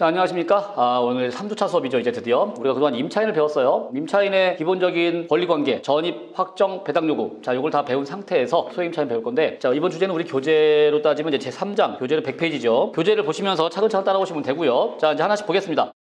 자, 안녕하십니까? 오늘 3주차 수업이죠. 이제 드디어 우리가 그동안 임차인을 배웠어요. 임차인의 기본적인 권리관계, 전입, 확정, 배당 요구, 자, 요걸 다 배운 상태에서 소액임차인 배울 건데, 자, 이번 주제는 우리 교재로 따지면 이제 제3장, 교재는 100페이지죠. 교재를 보시면서 차근차근 따라오시면 되고요. 자, 이제 하나씩 보겠습니다.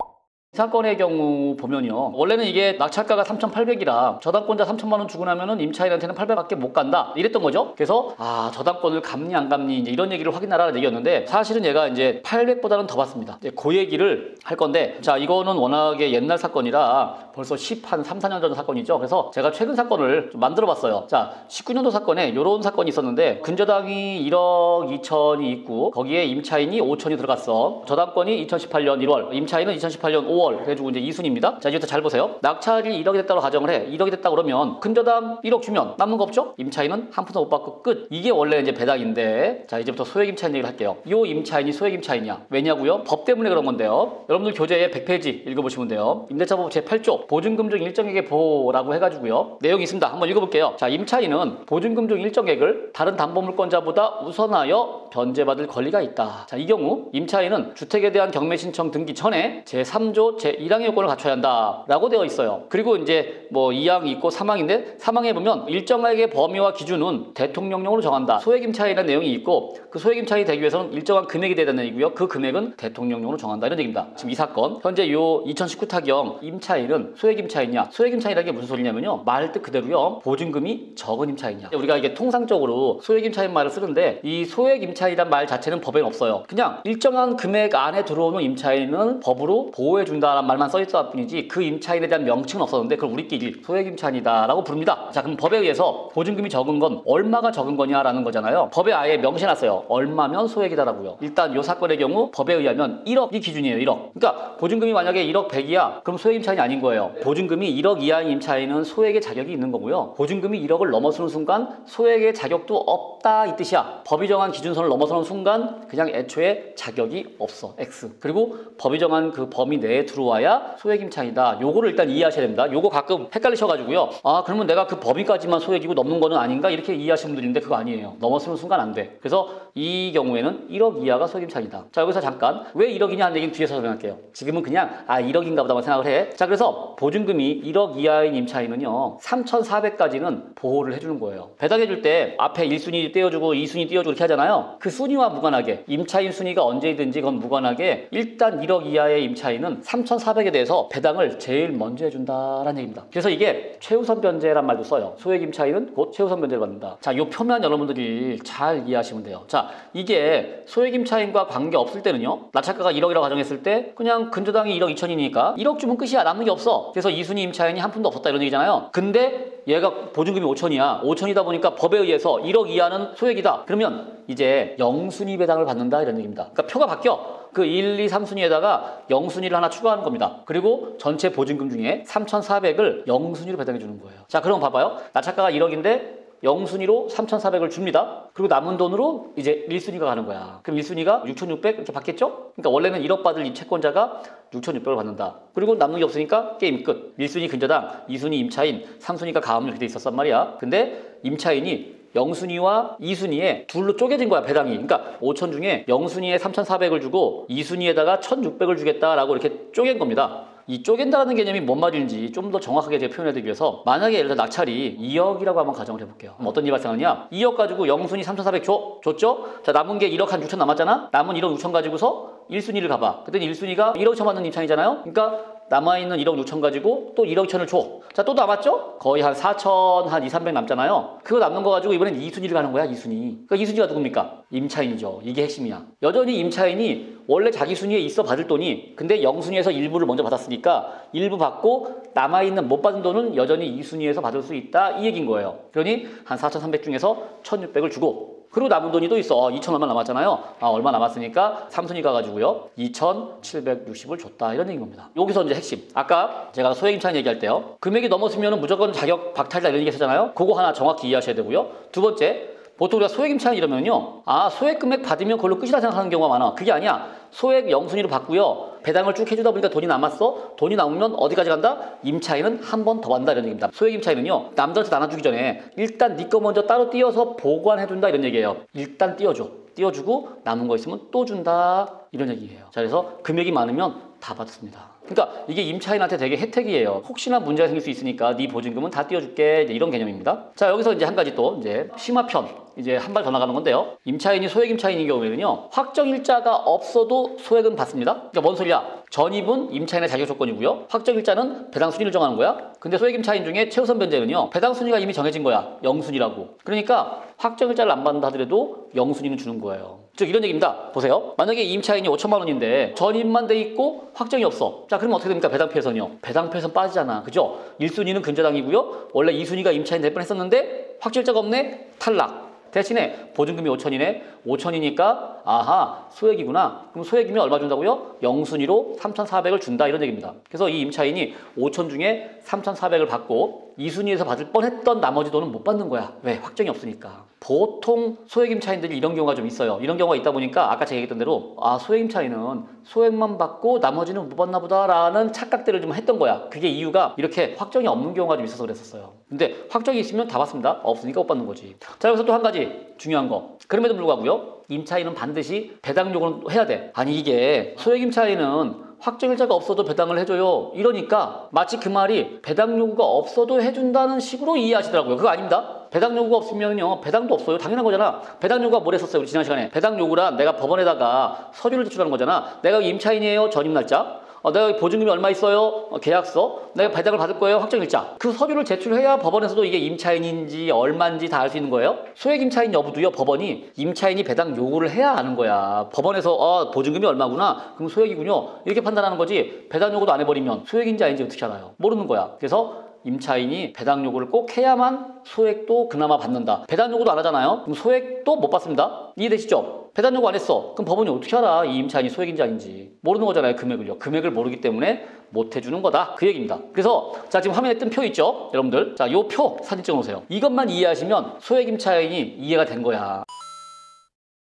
이 사건의 경우 보면요, 원래는 이게 낙찰가가 3,800이라 저당권자 3,000만 원 주고 나면은 임차인한테는 800밖에 못 간다 이랬던 거죠. 그래서 저당권을 갚니 안 갚니 이제 이런 얘기를 확인하라는 얘기였는데, 사실은 얘가 이제 800보다는 더 받습니다. 이제 그 얘기를 할 건데, 자, 이거는 워낙에 옛날 사건이라 벌써 3, 4년 전 사건이죠. 그래서 제가 최근 사건을 좀 만들어 봤어요. 자, 19년도 사건에 이런 사건이 있었는데, 근저당이 1억 2천이 있고 거기에 임차인이 5천이 들어갔어. 저당권이 2018년 1월, 임차인은 2018년 5월. 그래가지고 이제 2순위입니다. 자, 이제부터 잘 보세요. 낙찰이 1억이 됐다고 가정을 해. 1억이 됐다 그러면 근저당 1억 주면 남는 거 없죠? 임차인은 한 푼도 못 받고 끝. 이게 원래 이제 배당인데, 자, 이제부터 소액임차인 얘기를 할게요. 이 임차인이 소액임차인이야. 왜냐고요? 법 때문에 그런 건데요. 여러분들 교재에 100페이지 읽어보시면 돼요. 임대차법 제8조 보증금 중 일정액의 보호라고 해가지고요, 내용이 있습니다. 한번 읽어볼게요. 자, 임차인은 보증금 중 일정액을 다른 담보물권자보다 우선하여 변제받을 권리가 있다. 자, 이 경우 임차인은 주택에 대한 경매 신청 등기 전에 제3조 제1항의 요건을 갖춰야 한다 라고 되어 있어요. 그리고 이제 뭐 2항이 있고 3항인데, 3항에 보면 일정액의 범위와 기준은 대통령령으로 정한다. 소액임차인이라는 내용이 있고, 그 소액임차인이 되기 위해서는 일정한 금액이 돼야 되는 얘기고요. 그 금액은 대통령령으로 정한다 이런 얘기입니다. 지금 이 사건 현재 요 2019 타경 임차인은 소액임차인이냐, 소액임차인이라는 게 무슨 소리냐면요, 말 뜻 그대로요, 보증금이 적은 임차인이야. 우리가 이게 통상적으로 소액임차인 말을 쓰는데, 이 소액임차인이란 말 자체는 법에는 없어요. 그냥 일정한 금액 안에 들어오는 임차인은 법으로 보호해준다라는 말만 써있을 뿐이지 그 임차인에 대한 명칭은 없었는데, 그걸 우리끼리 소액임차인이다 라고 부릅니다. 자, 그럼 법에 의해서 보증금이 적은 건 얼마가 적은 거냐라는 거잖아요. 법에 아예 명시해놨어요. 얼마면 소액이다라고요. 일단 이 사건의 경우 법에 의하면 1억이 기준이에요. 1억. 그러니까 보증금이 만약에 1억 100이야 그럼 소액임차인이 아닌 거예요. 보증금이 1억 이하인 임차인은 소액의 자격이 있는 거고요, 보증금이 1억을 넘어서는 순간 소액의 자격도 없다 이 뜻이야. 법이 정한 기준선을 넘어서는 순간 그냥 애초에 자격이 없어. X. 그리고 법이 정한 그 범위 내에 들어와야 소액임차인이다. 요거를 일단 이해하셔야 됩니다. 요거 가끔 헷갈리셔가지고요, 그러면 내가 그 범위까지만 소액이고 넘는 거는 아닌가 이렇게 이해하시는 분들인데, 그거 아니에요. 넘어서는 순간 안 돼. 그래서 이 경우에는 1억 이하가 소액임차인이다. 자, 여기서 잠깐 왜 1억이냐 하는 얘기는 뒤에서 설명할게요. 지금은 그냥 1억인가 보다만 생각을 해. 자, 그래서 보증금이 1억 이하인 임차인은요 3,400까지는 보호를 해주는 거예요. 배당해줄 때 앞에 1순위 떼어주고 2순위 떼어주고 이렇게 하잖아요. 그 순위와 무관하게, 임차인 순위가 언제든지 그건 무관하게 일단 1억 이하의 임차인은 3,400에 대해서 배당을 제일 먼저 해준다라는 얘기입니다. 그래서 이게 최우선 변제란 말도 써요. 소액임차인은 곧 최우선 변제를 받는다. 자, 요 표면 여러분들이 잘 이해하시면 돼요. 자, 이게 소액임차인과 관계 없을 때는요, 낙찰가가 1억이라고 가정했을 때 그냥 근저당이 1억 2천이니까 1억 주면 끝이야. 남는 게 없어. 그래서 2순위 임차인이 한 푼도 없었다 이런 얘기잖아요. 근데 얘가 보증금이 5천이야. 5천이다 보니까 법에 의해서 1억 이하는 소액이다. 그러면 이제 0순위 배당을 받는다 이런 얘기입니다. 그러니까 표가 바뀌어. 그 1, 2, 3순위에다가 0순위를 하나 추가하는 겁니다. 그리고 전체 보증금 중에 3,400을 0순위로 배당해 주는 거예요. 자, 그럼 봐봐요. 낙찰가가 1억인데 0순위로 3,400을 줍니다. 그리고 남은 돈으로 이제 1순위가 가는 거야. 그럼 1순위가 6,600 이렇게 받겠죠? 그러니까 원래는 1억 받을 이 채권자가 6,600을 받는다. 그리고 남는 게 없으니까 게임 끝. 1순위 근저당, 2순위 임차인, 3순위가 가압류 이렇게 돼 있었단 말이야. 근데 임차인이 0순위와 2순위에 둘로 쪼개진 거야, 배당이. 그러니까 5천 중에 0순위에 3,400을 주고 2순위에다가 1,600을 주겠다라고 이렇게 쪼갠 겁니다. 이 쪼갠다라는 개념이 뭔 말인지 좀 더 정확하게 제가 표현해드리기 위해서, 만약에 예를 들어 낙찰이 2억이라고 한번 가정을 해볼게요. 그럼 어떤 일이 발생하냐? 2억 가지고 0순위 3,400 줬죠? 자, 남은 게 1억 한 6천 남았잖아? 남은 1억 6천 가지고서 1순위를 가봐. 그때 1순위가 1억 1천 받는 임차인이잖아요? 그러니까 남아있는 1억 6천 가지고 또 1억 2천을 줘. 자, 또 남았죠? 거의 한 4천, 한 2, 300 남잖아요? 그거 남는 거 가지고 이번엔 2순위를 가는 거야, 2순위. 그러니까 2순위가 누굽니까? 임차인이죠. 이게 핵심이야. 여전히 임차인이 원래 자기 순위에 있어 받을 돈이, 근데 0순위에서 일부를 먼저 받았으니까 일부 받고 남아있는 못 받은 돈은 여전히 2순위에서 받을 수 있다 이 얘기인 거예요. 그러니 한 4,300 중에서 1,600을 주고, 그리고 남은 돈이 또 있어. 2천 얼마 남았잖아요. 얼마 남았으니까 3순위 가가지고요 2,760을 줬다 이런 얘기인 겁니다. 여기서 이제 핵심, 아까 제가 소액임차인 얘기할 때요, 금액이 넘었으면 무조건 자격 박탈이다 이런 얘기 했었잖아요. 그거 하나 정확히 이해하셔야 되고요. 두 번째, 보통 우리가 소액임차인 이러면요, 소액 금액 받으면 그걸로 끝이다 생각하는 경우가 많아. 그게 아니야. 소액 0순위로 받고요, 배당을 쭉 해주다 보니까 돈이 남았어. 돈이 남으면 어디까지 간다? 임차인은 한 번 더 받는다 이런 얘기입니다. 소액 임차인은요, 남들한테 나눠주기 전에 일단 네 거 먼저 따로 띄어서 보관해둔다 이런 얘기예요. 일단 띄워줘. 띄워주고 남은 거 있으면 또 준다 이런 얘기예요. 자, 그래서 금액이 많으면 다 받습니다. 그러니까 이게 임차인한테 되게 혜택이에요. 혹시나 문제가 생길 수 있으니까 네 보증금은 다 띄워줄게 이제 이런 개념입니다. 자, 여기서 이제 한 가지 또 이제 심화편 이제 한 발 더 나가는 건데요. 임차인이 소액 임차인인 경우에는요, 확정일자가 없어도 소액은 받습니다. 그러니까 뭔 소리야? 전입은 임차인의 자격 조건이고요. 확정일자는 배당 순위를 정하는 거야. 근데 소액 임차인 중에 최우선 변제는요, 배당 순위가 이미 정해진 거야. 영순위라고. 그러니까 확정일자를 안 받는다 하더라도 영순위는 주는 거예요. 즉 이런 얘기입니다. 보세요. 만약에 임차인이 5천만 원인데 전입만 돼 있고 확정이 없어. 자, 그러면 어떻게 됩니까? 배당 피해선이요. 배당 피해선 빠지잖아. 그죠? 1순위는 근저당이고요. 원래 2순위가 임차인 될 뻔했었는데 확정일자가 없네. 탈락. 대신에 보증금이 5천이네. 5천이니까 아하 소액이구나. 그럼 소액이면 얼마 준다고요? 영순위로 3,400을 준다 이런 얘기입니다. 그래서 이 임차인이 5천 중에 3,400을 받고 2순위에서 받을 뻔했던 나머지 돈은 못 받는 거야. 왜? 확정이 없으니까. 보통 소액 임차인들이 이런 경우가 좀 있어요. 이런 경우가 있다 보니까 아까 제가 얘기했던 대로 아 소액 임차인은 소액만 받고 나머지는 못 받나 보다라는 착각들을 좀 했던 거야. 그게 이유가 이렇게 확정이 없는 경우가 좀 있어서 그랬었어요. 근데 확정이 있으면 다 받습니다. 없으니까 못 받는 거지. 자, 여기서 또 한 가지 중요한 거. 그럼에도 불구하고요, 임차인은 반드시 배당 요구는 해야 돼. 아니 이게 소액 임차인은 확정일자가 없어도 배당을 해줘요. 이러니까 마치 그 말이 배당 요구가 없어도 해준다는 식으로 이해하시더라고요. 그거 아닙니다. 배당 요구가 없으면요, 배당도 없어요. 당연한 거잖아. 배당 요구가 뭘 했었어요? 우리 지난 시간에. 배당 요구란 내가 법원에다가 서류를 제출하는 거잖아. 내가 임차인이에요. 전입 날짜. 내가 보증금이 얼마 있어요? 계약서. 내가 배당을 받을 거예요. 확정일자. 그 서류를 제출해야 법원에서도 이게 임차인인지 얼마인지 다 알 수 있는 거예요. 소액 임차인 여부도요, 법원이 임차인이 배당 요구를 해야 아는 거야. 법원에서 보증금이 얼마구나. 그럼 소액이군요. 이렇게 판단하는 거지. 배당 요구도 안 해버리면 소액인지 아닌지 어떻게 알아요? 모르는 거야. 그래서 임차인이 배당 요구를 꼭 해야만 소액도 그나마 받는다. 배당 요구도 안 하잖아요. 그럼 소액도 못 받습니다. 이해되시죠? 배당 요구 안 했어. 그럼 법원이 어떻게 알아? 이 임차인이 소액인지 아닌지. 모르는 거잖아요. 금액을요. 금액을 모르기 때문에 못 해주는 거다. 그 얘기입니다. 그래서 자, 지금 화면에 뜬 표 있죠? 여러분들. 자, 요 표 사진 찍어놓으세요. 이것만 이해하시면 소액 임차인이 이해가 된 거야.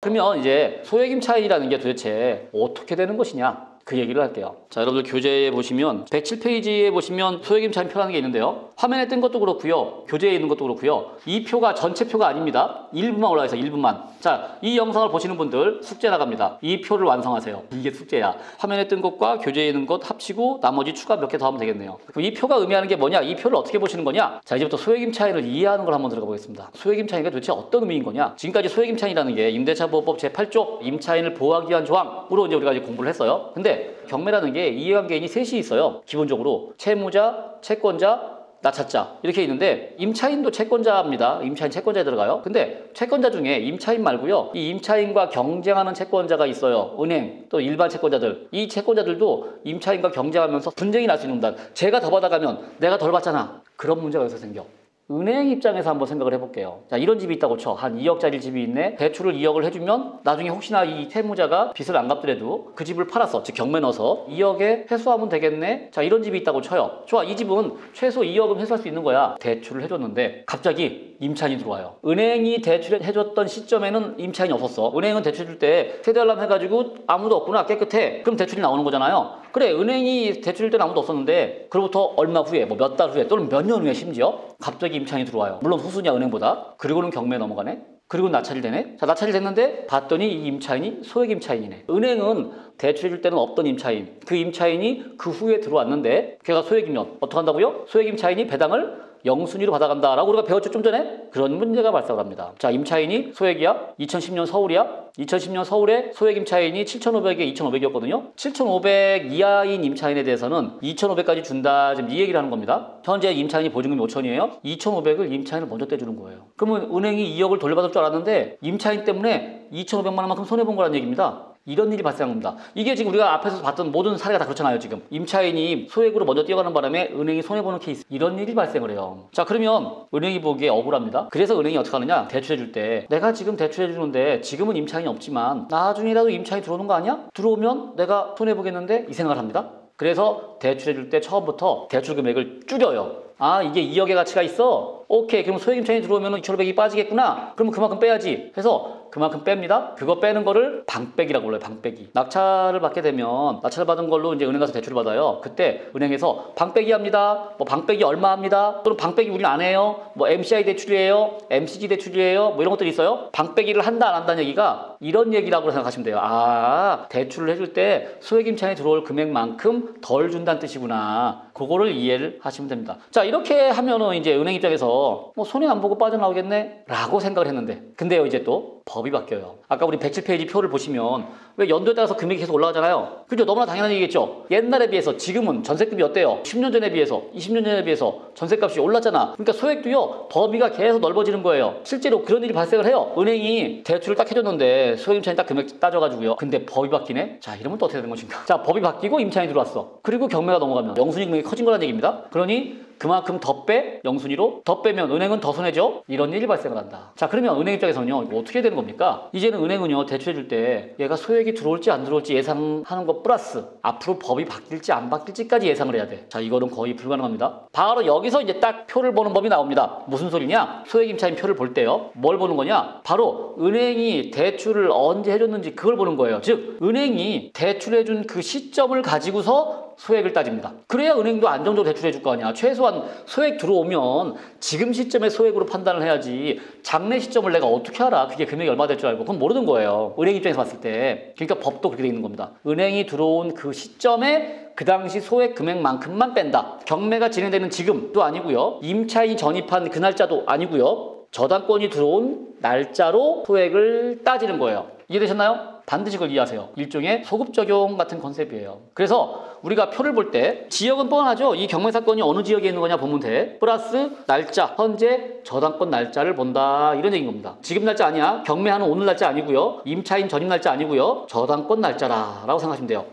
그러면 이제 소액 임차인이라는 게 도대체 어떻게 되는 것이냐? 그 얘기를 할게요. 자, 여러분들 교재에 보시면 107페이지에 보시면 소액 임차인 표라는 게 있는데요. 화면에 뜬 것도 그렇고요. 교재에 있는 것도 그렇고요. 이 표가 전체 표가 아닙니다. 일부만 올라와 있어요. 일부만. 자, 이 영상을 보시는 분들 숙제 나갑니다. 이 표를 완성하세요. 이게 숙제야. 화면에 뜬 것과 교재에 있는 것 합치고 나머지 추가 몇 개 더 하면 되겠네요. 그럼 이 표가 의미하는 게 뭐냐? 이 표를 어떻게 보시는 거냐? 자, 이제부터 소액 임차인을 이해하는 걸 한번 들어가 보겠습니다. 소액 임차인이 도대체 어떤 의미인 거냐? 지금까지 소액 임차인이라는 게 임대차보호법 제8조 임차인을 보호하기 위한 조항으로 이제 우리가 이제 공부를 했어요. 근데 경매라는 게 이해관계인이 셋이 있어요. 기본적으로 채무자, 채권자, 나차자 이렇게 있는데 임차인도 채권자입니다. 임차인 채권자에 들어가요. 근데 채권자 중에 임차인 말고요, 이 임차인과 경쟁하는 채권자가 있어요. 은행 또 일반 채권자들. 이 채권자들도 임차인과 경쟁하면서 분쟁이 날 수 있는 겁니다. 제가 더 받아가면 내가 덜 받잖아. 그런 문제가 여기서 생겨. 은행 입장에서 한번 생각을 해볼게요. 자, 이런 집이 있다고 쳐. 한 2억짜리 집이 있네. 대출을 2억을 해주면 나중에 혹시나 이 채무자가 빚을 안 갚더라도 그 집을 팔았어. 즉 경매 넣어서 2억에 회수하면 되겠네. 자, 이런 집이 있다고 쳐요. 좋아, 이 집은 최소 2억은 회수할 수 있는 거야. 대출을 해줬는데 갑자기 임차인이 들어와요. 은행이 대출해줬던 시점에는 임차인이 없었어. 은행은 대출해줄 때 세대알람 해가지고 아무도 없구나, 깨끗해. 그럼 대출이 나오는 거잖아요. 그래, 은행이 대출일 때는 아무도 없었는데 그로부터 얼마 후에, 뭐 몇 달 후에 또는 몇 년 후에 심지어 갑자기 임차인이 들어와요. 물론 후순위야, 은행보다. 그리고는 경매에 넘어가네. 그리고 나찰이 되네. 자, 나찰이 됐는데 봤더니 이 임차인이 소액 임차인이네. 은행은 대출해줄 때는 없던 임차인, 그 임차인이 그 후에 들어왔는데 걔가 소액이면 어떻게 한다고요? 소액 임차인이 배당을 영순위로 받아간다라고 우리가 배웠죠, 좀 전에? 그런 문제가 발생을 합니다. 자, 임차인이 소액이야? 2010년 서울이야? 2010년 서울에 소액 임차인이 7,500에 2,500이었거든요. 7,500 이하인 임차인에 대해서는 2,500까지 준다, 지금 이 얘기를 하는 겁니다. 현재 임차인이 보증금이 5,000이에요. 2,500을 임차인을 먼저 떼주는 거예요. 그러면 은행이 2억을 돌려받을 줄 알았는데 임차인 때문에 2,500만 원만큼 손해본 거라는 얘기입니다. 이런 일이 발생한 겁니다. 이게 지금 우리가 앞에서 봤던 모든 사례가 다 그렇잖아요. 지금 임차인이 소액으로 먼저 뛰어가는 바람에 은행이 손해보는 케이스, 이런 일이 발생을 해요. 자, 그러면 은행이 보기에 억울합니다. 그래서 은행이 어떻게 하느냐? 대출해줄 때 내가 지금 대출해주는데 지금은 임차인이 없지만 나중에라도 임차인이 들어오는 거 아니야? 들어오면 내가 손해보겠는데, 이 생각을 합니다. 그래서 대출해줄 때 처음부터 대출 금액을 줄여요. 아, 이게 2억의 가치가 있어? 오케이, 그럼 소액 임차인이 들어오면 2,500이 빠지겠구나. 그러면 그만큼 빼야지 해서 그만큼 뺍니다. 그거 빼는 거를 방빼기라고 불러요. 방빼기. 낙찰을 받게 되면 낙찰 받은 걸로 이제 은행 가서 대출을 받아요. 그때 은행에서 방빼기 합니다. 뭐 방빼기 얼마 합니다. 또는 방빼기 우리는 안 해요. 뭐 MCI 대출이에요. MCG 대출이에요. 뭐 이런 것들이 있어요. 방빼기를 한다 안 한다는 얘기가 이런 얘기라고 생각하시면 돼요. 아, 대출을 해줄 때 소액 임차인이 들어올 금액만큼 덜 준다는 뜻이구나. 그거를 이해를 하시면 됩니다. 자, 이렇게 하면은 이제 은행 입장에서 뭐 손해 안 보고 빠져나오겠네? 라고 생각을 했는데, 근데요, 이제 또 법이 바뀌어요. 아까 우리 107페이지 표를 보시면 왜 연도에 따라서 금액이 계속 올라가잖아요. 그죠? 너무나 당연한 얘기겠죠? 옛날에 비해서 지금은 전세급이 어때요? 10년 전에 비해서, 20년 전에 비해서 전세값이 올랐잖아. 그러니까 소액도요, 범위가 계속 넓어지는 거예요. 실제로 그런 일이 발생을 해요. 은행이 대출을 딱 해줬는데 소액 임차인 딱 금액 따져가지고요. 근데 법이 바뀌네? 자, 이러면 또 어떻게 되는 것인가? 자, 법이 바뀌고 임차인이 들어왔어. 그리고 경매가 넘어가면 영순위 금액이 커진 거라는 얘기입니다. 그러니 그만큼 더 빼, 영순위로 더 빼면 은행은 더 손해죠. 이런 일이 발생을 한다. 자, 그러면 은행 입장에서는요, 이거 어떻게 되는 겁니까? 이제는 은행은요, 대출해줄 때 얘가 소액이 들어올지 안 들어올지 예상하는 것 플러스 앞으로 법이 바뀔지 안 바뀔지까지 예상을 해야 돼. 자, 이거는 거의 불가능합니다. 바로 여기서 이제 딱 표를 보는 법이 나옵니다. 무슨 소리냐? 소액 임차인 표를 볼 때요, 뭘 보는 거냐? 바로 은행이 대출을 언제 해줬는지 그걸 보는 거예요. 즉, 은행이 대출해준 그 시점을 가지고서 소액을 따집니다. 그래야 은행도 안정적으로 대출해 줄 거 아니야. 최소한 소액 들어오면 지금 시점에 소액으로 판단을 해야지 장래 시점을 내가 어떻게 알아? 그게 금액이 얼마 될 줄 알고. 그건 모르는 거예요. 은행 입장에서 봤을 때. 그러니까 법도 그렇게 돼 있는 겁니다. 은행이 들어온 그 시점에 그 당시 소액 금액만큼만 뺀다. 경매가 진행되는 지금도 아니고요. 임차인이 전입한 그 날짜도 아니고요. 저당권이 들어온 날짜로 소액을 따지는 거예요. 이해되셨나요? 반드시 그걸 이해하세요. 일종의 소급 적용 같은 컨셉이에요. 그래서 우리가 표를 볼 때 지역은 뻔하죠. 이 경매 사건이 어느 지역에 있는 거냐 보면 돼. 플러스 날짜, 현재 저당권 날짜를 본다. 이런 얘기인 겁니다. 지금 날짜 아니야. 경매하는 오늘 날짜 아니고요. 임차인 전입 날짜 아니고요. 저당권 날짜라고 생각하시면 돼요.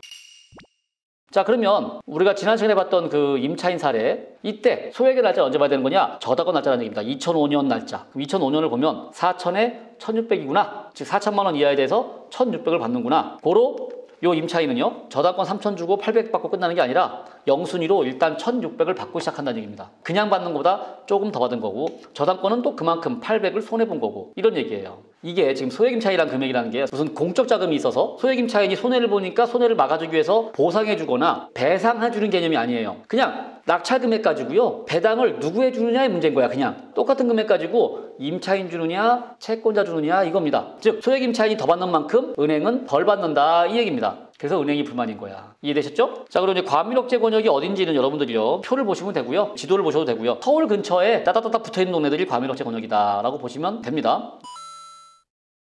자, 그러면 우리가 지난 시간에 봤던 그 임차인 사례, 이때 소액의 날짜 언제 봐야 되는 거냐? 저당권 날짜라는 얘기입니다. 2005년 날짜. 그럼 2005년을 보면 4천에 1600이구나. 즉 4천만 원 이하에 대해서 1600을 받는구나. 고로 요 임차인은요, 저당권 3천 주고 800 받고 끝나는 게 아니라 영순위로 일단 1600을 받고 시작한다는 얘기입니다. 그냥 받는 것보다 조금 더 받은 거고, 저당권은 또 그만큼 800을 손해본 거고, 이런 얘기예요. 이게 지금 소액임차인이라는 금액이라는 게 무슨 공적 자금이 있어서 소액임차인이 손해를 보니까 손해를 막아주기 위해서 보상해주거나 배상해주는 개념이 아니에요. 그냥 낙찰 금액 가지고요, 배당을 누구 해주느냐의 문제인 거야. 그냥 똑같은 금액 가지고 임차인 주느냐 채권자 주느냐 이겁니다. 즉 소액임차인이 더 받는 만큼 은행은 덜 받는다, 이 얘기입니다. 그래서 은행이 불만인 거야. 이해되셨죠? 자, 그럼 이제 과밀억제 권역이 어딘지는 여러분들이요, 표를 보시면 되고요, 지도를 보셔도 되고요, 서울 근처에 따다따다 붙어있는 동네들이 과밀억제 권역이다 라고 보시면 됩니다.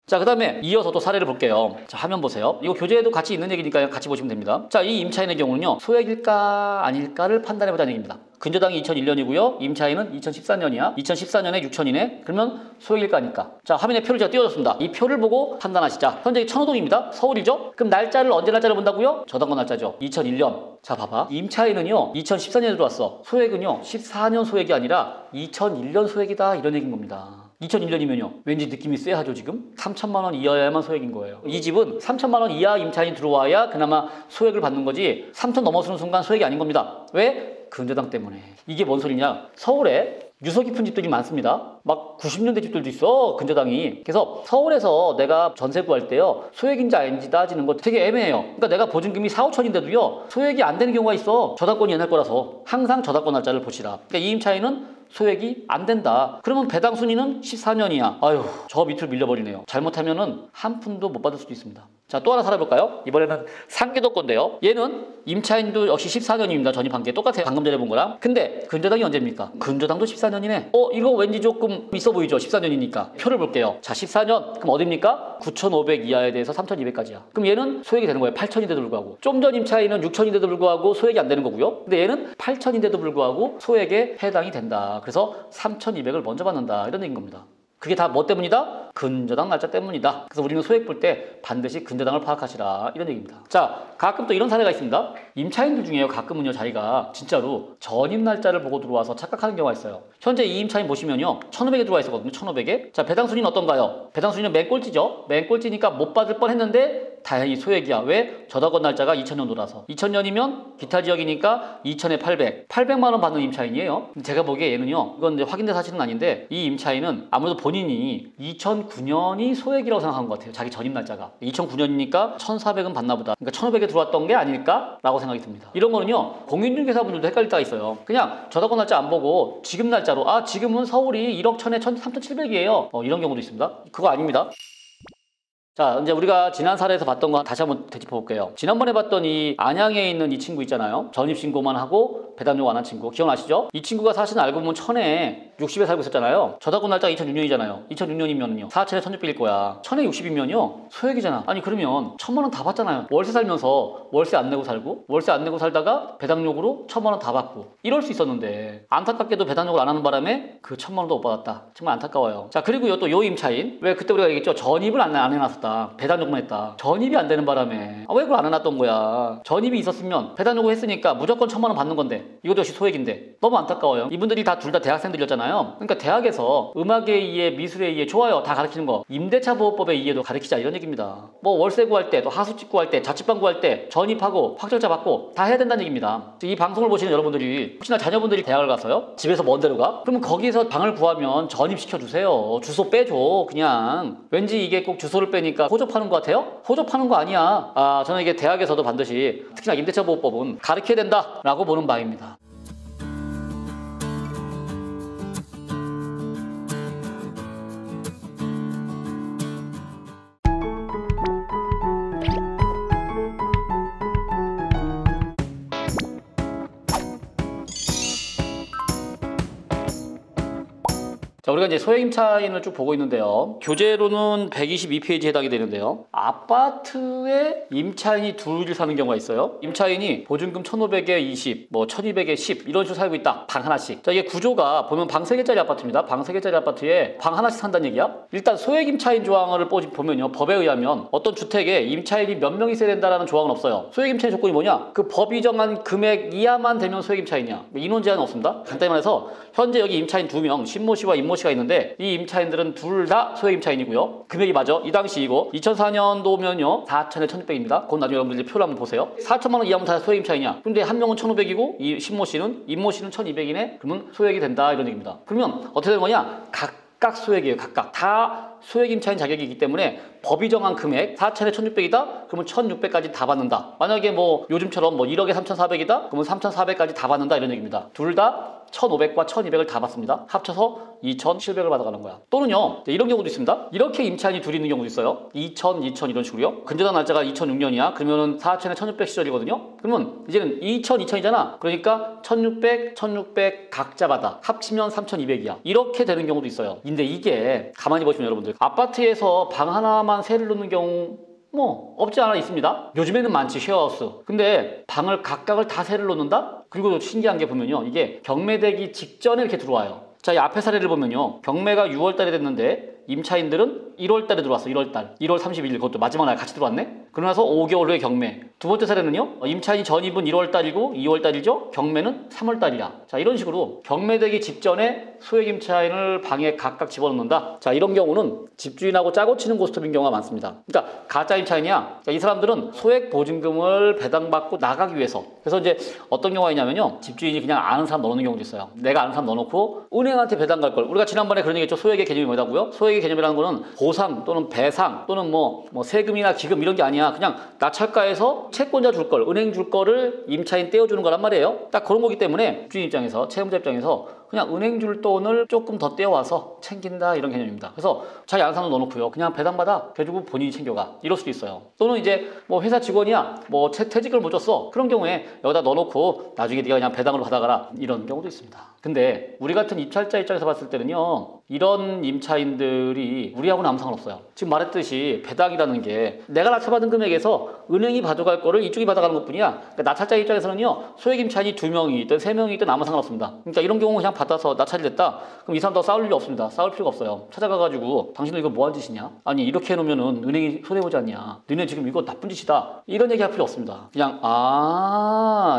자, 그 다음에 이어서 또 사례를 볼게요. 자, 화면 보세요. 이거 교재에도 같이 있는 얘기니까 같이 보시면 됩니다. 자, 이 임차인의 경우는요, 소액일까 아닐까를 판단해보자는 얘기입니다. 근저당이 2001년이고요. 임차인은 2014년이야. 2014년에 6천이네. 그러면 소액일까니까. 자, 화면에 표를 제가 띄워줬습니다. 이 표를 보고 판단하시자. 현재 천호동입니다. 서울이죠? 그럼 날짜를 언제 날짜를 본다고요? 저당권 날짜죠. 2001년. 자, 봐봐. 임차인은요, 2014년에 들어왔어. 소액은요, 14년 소액이 아니라 2001년 소액이다. 이런 얘기인 겁니다. 2001년이면요, 왠지 느낌이 쎄하죠. 지금 3천만 원 이하야만 소액인 거예요. 이 집은 3천만 원 이하 임차인이 들어와야 그나마 소액을 받는 거지 3천 넘어서는 순간 소액이 아닌 겁니다. 왜? 근저당 때문에. 이게 뭔 소리냐? 서울에 유서 깊은 집들이 많습니다. 막 90년대 집들도 있어, 근저당이. 그래서 서울에서 내가 전세 구할 때요, 소액인지 아닌지 따지는 거 되게 애매해요. 그러니까 내가 보증금이 4, 5천인데도요, 소액이 안 되는 경우가 있어. 저당권이 옛날 거라서. 항상 저당권 날짜를 보시라. 그러니까 이 임차인은 소액이 안 된다. 그러면 배당 순위는 14년이야. 아유, 저 밑으로 밀려버리네요. 잘못하면은 한 푼도 못 받을 수도 있습니다. 자, 또 하나 살아볼까요? 이번에는 상계도 건데요. 얘는 임차인도 역시 14년입니다. 전입한 게 똑같아요. 방금 전에 본 거랑. 근데 근저당이 언제입니까? 근저당도 14년이네. 이거 왠지 조금 있어 보이죠? 14년이니까. 표를 볼게요. 자, 14년. 그럼 어딥니까? 9,500 이하에 대해서 3,200까지야. 그럼 얘는 소액이 되는 거예요. 8천인데도 불구하고. 좀 전 임차인은 6천인데도 불구하고 소액이 안 되는 거고요. 근데 얘는 8천인데도 불구하고 소액에 해당이 된다. 그래서 3,200을 먼저 받는다. 이런 얘기인 겁니다. 그게 다 뭐 때문이다? 근저당 날짜 때문이다. 그래서 우리는 소액 볼 때 반드시 근저당을 파악하시라, 이런 얘기입니다. 자, 가끔 또 이런 사례가 있습니다. 임차인들 중에요, 가끔은요, 자기가 진짜로 전입 날짜를 보고 들어와서 착각하는 경우가 있어요. 현재 이 임차인 보시면요, 1,500에 들어와 있었거든요. 1,500에. 자, 배당 순위는 어떤가요? 배당 순위는 맨 꼴찌죠. 맨 꼴찌니까 못 받을 뻔 했는데 다행히 소액이야. 왜? 저작권 날짜가 2000년도라서. 2000년이면 기타 지역이니까 2000에 800만 원 받는 임차인이에요. 제가 보기에 얘는요, 이건 이제 확인된 사실은 아닌데 이 임차인은 아무래도 본인이 2009년이 소액이라고 생각한 것 같아요. 자기 전입 날짜가 2009년이니까 1400은 받나 보다. 그러니까 1500에 들어왔던 게 아닐까라고 생각이 듭니다. 이런 거는요, 공인중개사분들도 헷갈릴 때가 있어요. 그냥 저작권 날짜 안 보고 지금 날짜로 지금은 서울이 1억 1000에 3700이에요. 이런 경우도 있습니다. 그거 아닙니다. 자, 이제 우리가 지난 사례에서 봤던 거 다시 한번 되짚어 볼게요. 지난번에 봤던 이 안양에 있는 이 친구 있잖아요. 전입신고만 하고 배당료가 안 한 친구. 기억나시죠? 이 친구가 사실 알고 보면 천에 60에 살고 있었잖아요. 저작권 날짜가 2006년이잖아요. 2006년이면요. 4천에 1600일 거야. 천에 60이면요. 소액이잖아. 아니 그러면 1000만 원 다 받잖아요. 월세 살면서 월세 안 내고 살고 월세 안 내고 살다가 배당료로 1000만 원 다 받고 이럴 수 있었는데 안타깝게도 배당료를 안 하는 바람에 그 1000만 원도 못 받았다. 정말 안타까워요. 자, 그리고요 또 요 임차인 왜 그때 우리가 얘기했죠? 전입을 안 해놨었다. 배당요금만 했다. 전입이 안 되는 바람에 왜 그걸 안 해놨던 거야. 전입이 있었으면 배당요금 했으니까 무조건 1000만 원 받는 건데 이것도 역시 소액인데 너무 안타까워요. 이분들이 둘 다 대학생들이었잖아요. 그러니까 대학에서 음악에 의해 미술에 의해 좋아요. 다 가르치는 거 임대차 보호법에 의해도 가르치자 이런 얘기입니다. 뭐 월세 구할 때 또 하수집 구할 때 자취방 구할 때 전입하고 확정자 받고 다 해야 된다는 얘기입니다. 이 방송을 보시는 여러분들이 혹시나 자녀분들이 대학을 가서요 집에서 먼 데로 가? 그러면 거기서 방을 구하면 전입시켜 주세요. 주소 빼줘. 그냥 왠지 이게 꼭 주소를 빼니까 호접하는 것 같아요? 호접하는 거 아니야. 저는 이게 대학에서도 반드시 특히나 임대차 보호법은 가르쳐야 된다라고 보는 바입니다. 자, 우리가 이제 소액 임차인을 쭉 보고 있는데요. 교재로는 122페이지에 해당이 되는데요. 아파트에 임차인이 둘이 사는 경우가 있어요. 임차인이 보증금 1500에 20, 뭐 1200에 10 이런 식으로 살고 있다. 방 하나씩. 자, 이게 구조가 보면 방 3개짜리 아파트입니다. 방 3개짜리 아파트에 방 하나씩 산다는 얘기야. 일단 소액 임차인 조항을 보면요. 법에 의하면 어떤 주택에 임차인이 몇 명 있어야 된다라는 조항은 없어요. 소액 임차인 조건이 뭐냐? 그 법이 정한 금액 이하만 되면 소액 임차인이야. 인원 제한은 없습니다. 간단히 말해서 현재 여기 임차인 2명, 신모 씨와 임모 씨가 있는데 이 임차인들은 둘 다 소액 임차인이고요. 금액이 맞아. 이 당시이고 2004년도면요. 4천에 1600입니다. 그건 나중에 여러분들이 표를 한번 보세요. 4천만 원 이하면 다 소액 임차인이야. 근데 한 명은 1500이고 이 신모 씨는 임모 씨는 1200이네. 그러면 소액이 된다 이런 얘기입니다. 그러면 어떻게 되는 거냐? 각각 소액이에요. 각각. 다 소액 임차인 자격이기 때문에 법이 정한 금액 4천에 1600이다? 그러면 1600까지 다 받는다. 만약에 뭐 요즘처럼 뭐 1억에 3400이다? 그러면 3400까지 다 받는다 이런 얘기입니다. 둘 다 1500과 1200을 다 받습니다. 합쳐서 2700을 받아가는 거야. 또는요, 이런 경우도 있습니다. 이렇게 임차인이 둘이 있는 경우도 있어요. 2000 이런 식으로요. 근저당 날짜가 2006년이야. 그러면은 4천에 1600 시절이거든요. 그러면 이제는 2000이잖아. 그러니까 1600 각자 받아. 합치면 3200이야. 이렇게 되는 경우도 있어요. 근데 이게 가만히 보시면 여러분들 아파트에서 방 하나만 세를 놓는 경우 뭐 없지 않아 있습니다. 요즘에는 많지 쉐어하우스. 근데 방을 각각을 다 세를 놓는다? 그리고 신기한 게 보면요. 이게 경매되기 직전에 이렇게 들어와요. 자, 이 앞에 사례를 보면요. 경매가 6월달에 됐는데 임차인들은 1월달에 들어왔어. 1월달. 1월 31일 그것도 마지막 날 같이 들어왔네. 그러나서 5개월 후에 경매. 두 번째 사례는요. 임차인 전입은 1월달이고 2월달이죠. 경매는 3월달이야. 자, 이런 식으로 경매되기 직전에 소액 임차인을 방에 각각 집어넣는다. 자, 이런 경우는 집주인하고 짜고 치는 고스톱인 경우가 많습니다. 그러니까 가짜 임차인이야. 자, 이 사람들은 소액 보증금을 배당받고 나가기 위해서. 그래서 이제 어떤 경우가 있냐면요. 집주인이 그냥 아는 사람 넣어놓는 경우도 있어요. 내가 아는 사람 넣어놓고 은행한테 배당 갈 걸. 우리가 지난번에 그런 얘기했죠. 소액의 개념이 뭐라고요? 소액의 개념이라는 거는 보상 또는 배상 또는 뭐 세금이나 기금 이런 게 아니야. 그냥 낙찰가에서 채권자 줄 걸, 은행 줄 거를 임차인 떼어주는 거란 말이에요. 딱 그런 거기 때문에 주인 입장에서, 채무자 입장에서 그냥 은행 줄 돈을 조금 더 떼어와서 챙긴다 이런 개념입니다. 그래서 자기 아는 사람 넣어놓고요. 그냥 배당받아. 그래가지고 본인이 챙겨가. 이럴 수도 있어요. 또는 이제 뭐 회사 직원이야. 뭐 퇴직을 못 줬어. 그런 경우에 여기다 넣어놓고 나중에 네가 그냥 배당으로 받아가라. 이런 경우도 있습니다. 근데 우리 같은 입찰자 입장에서 봤을 때는요. 이런 임차인들이 우리하고는 아무 상관없어요. 지금 말했듯이 배당이라는 게 내가 낙찰받은 금액에서 은행이 가져갈 거를 이쪽이 받아가는 것뿐이야. 그러니까 낙찰자 입장에서는요. 소액 임차인이 2명이 있든 3명이 있든 아무 상관없습니다. 그러니까 이런 경우 그냥 받아서 낙찰이 됐다. 그럼 이 사람도 싸울 일이 없습니다. 싸울 필요가 없어요. 찾아가가지고 당신은 이거 뭐한 짓이냐? 아니 이렇게 해놓으면은 은행이 손해보지 않냐? 너네 지금 이거 나쁜 짓이다. 이런 얘기 할 필요 없습니다. 그냥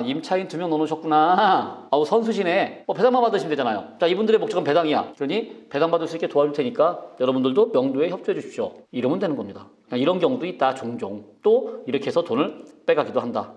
임차인 2명 넣어놓으셨구나. 아우 선수시네. 배당만 받으시면 되잖아요. 자, 이분들의 목적은 배당이야. 그러니 배당받을 수 있게 도와줄 테니까 여러분들도 명도에 협조해 주십시오. 이러면 되는 겁니다. 이런 경우도 있다. 종종. 또 이렇게 해서 돈을 빼가기도 한다.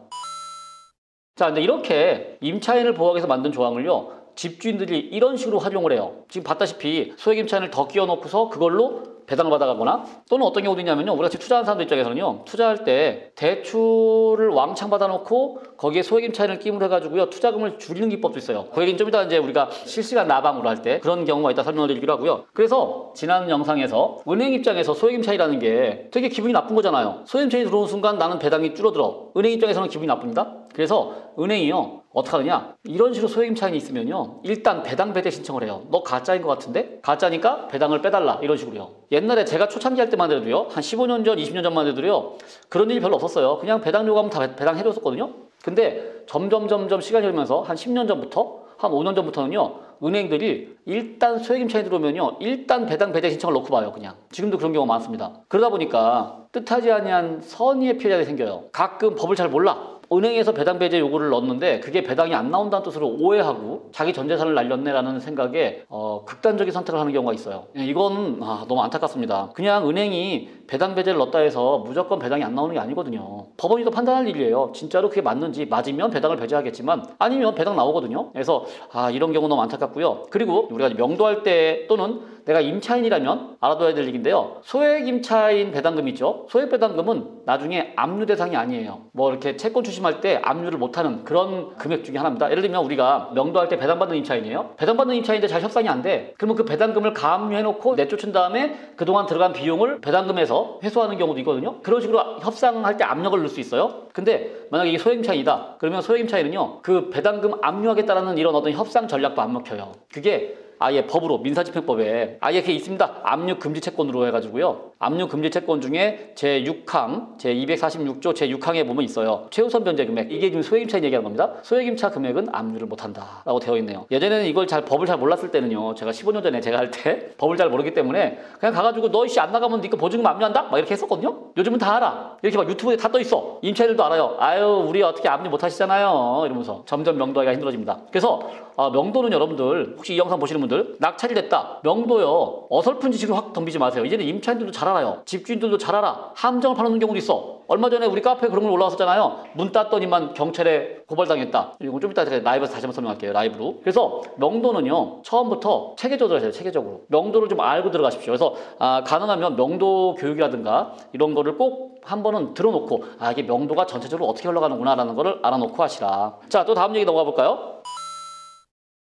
자, 근데 이렇게 임차인을 보호하기 위해서 만든 조항을요, 집주인들이 이런 식으로 활용을 해요. 지금 봤다시피 소액 임차인을 더 끼워놓고서 그걸로 배당을 받아가거나, 또는 어떤 경우도 있냐면요, 우리가 지금 투자하는 사람들 입장에서는요, 투자할 때 대출을 왕창 받아놓고 거기에 소액 임차인을 끼물 해가지고요, 투자금을 줄이는 기법도 있어요. 그 얘기는 좀 이따 이제 우리가 실시간 나방으로 할 때 그런 경우가 있다 설명을 드리기로 하고요. 그래서 지난 영상에서 은행 입장에서 소액 임차인이라는 게 되게 기분이 나쁜 거잖아요. 소액 임차인이 들어오는 순간 나는 배당이 줄어들어. 은행 입장에서는 기분이 나쁩니다. 그래서 은행이요, 어떻게 하느냐, 이런 식으로 소액 임차인이 있으면요, 일단 배당 배제 신청을 해요. 너 가짜인 것 같은데? 가짜니까 배당을 빼달라, 이런 식으로요. 옛날에 제가 초창기 할 때만 해도요, 한 15년 전, 20년 전만 해도요, 그런 일이 별로 없었어요. 그냥 배당 요구하면 다 배당해줬었거든요. 근데 점점 시간이 흐르면서 한 10년 전부터, 한 5년 전부터는요, 은행들이 일단 소액 임차인이 들어오면요, 일단 배당 배제 신청을 넣고 봐요. 그냥 지금도 그런 경우가 많습니다. 그러다 보니까 뜻하지 아니한 선의의 피해자들이 생겨요. 가끔 법을 잘 몰라. 은행에서 배당 배제 요구를 넣었는데 그게 배당이 안 나온다는 뜻으로 오해하고 자기 전 재산을 날렸네라는 생각에 극단적인 선택을 하는 경우가 있어요. 이건 너무 안타깝습니다. 그냥 은행이 배당 배제를 넣었다 해서 무조건 배당이 안 나오는 게 아니거든요. 법원이 또 판단할 일이에요. 진짜로 그게 맞는지. 맞으면 배당을 배제하겠지만 아니면 배당 나오거든요. 그래서 이런 경우 너무 안타깝고요. 그리고 우리가 명도할 때 또는 내가 임차인이라면 알아둬야 될 얘기인데요, 소액 임차인 배당금 있죠. 소액 배당금은 나중에 압류 대상이 아니에요. 뭐 이렇게 채권 추심할 때 압류를 못하는 그런 금액 중에 하나입니다. 예를 들면 우리가 명도할 때 배당받는 임차인이에요. 배당받는 임차인인데 잘 협상이 안 돼. 그러면 그 배당금을 가압류해놓고 내쫓은 다음에 그동안 들어간 비용을 배당금에서 회수하는 경우도 있거든요. 그런 식으로 협상할 때 압력을 넣을 수 있어요. 근데 만약에 이게 소액 임차인이다, 그러면 소액 임차인은요, 그 배당금 압류하겠다라는 이런 어떤 협상 전략도 안 먹혀요. 그게 아예 법으로, 민사집행법에 아예 그게 있습니다. 압류 금지 채권으로 해가지고요, 압류 금지 채권 중에 제6항, 제246조 제6항에 보면 있어요. 최우선 변제 금액. 이게 지금 소액 임차인 얘기하는 겁니다. 소액 임차 금액은 압류를 못한다 라고 되어 있네요. 예전에는 이걸 법을 잘 몰랐을 때는요, 제가 15년 전에 제가 할 때 법을 잘 모르기 때문에 그냥 가가지고 너 이씨 안 나가면 니거 보증금 압류한다? 막 이렇게 했었거든요. 요즘은 다 알아. 이렇게 막 유튜브에 다 떠 있어. 임차인들도 알아요. 아유, 우리 어떻게 압류 못 하시잖아요, 이러면서 점점 명도하기가 힘들어집니다. 그래서 명도는 여러분들 혹시 이 영상 보시는 분들, 낙찰이 됐다, 명도요, 어설픈 지식을 확 덤비지 마세요. 이제는 임차인들도 잘 알아요. 집주인들도 잘 알아. 함정을 파는 경우도 있어. 얼마 전에 우리 카페에 그런 걸 올라왔었잖아요. 문 땄더니만 경찰에 고발당했다. 이건 좀 이따 제가 라이브에서 다시 한번 설명할게요. 라이브로. 그래서 명도는요, 처음부터 체계적으로 하세요. 체계적으로. 명도를 좀 알고 들어가십시오. 그래서 가능하면 명도 교육이라든가 이런 거를 꼭 한 번은 들어놓고, 이게 명도가 전체적으로 어떻게 흘러가는구나 라는 거를 알아놓고 하시라. 자, 또 다음 얘기 넘어가 볼까요?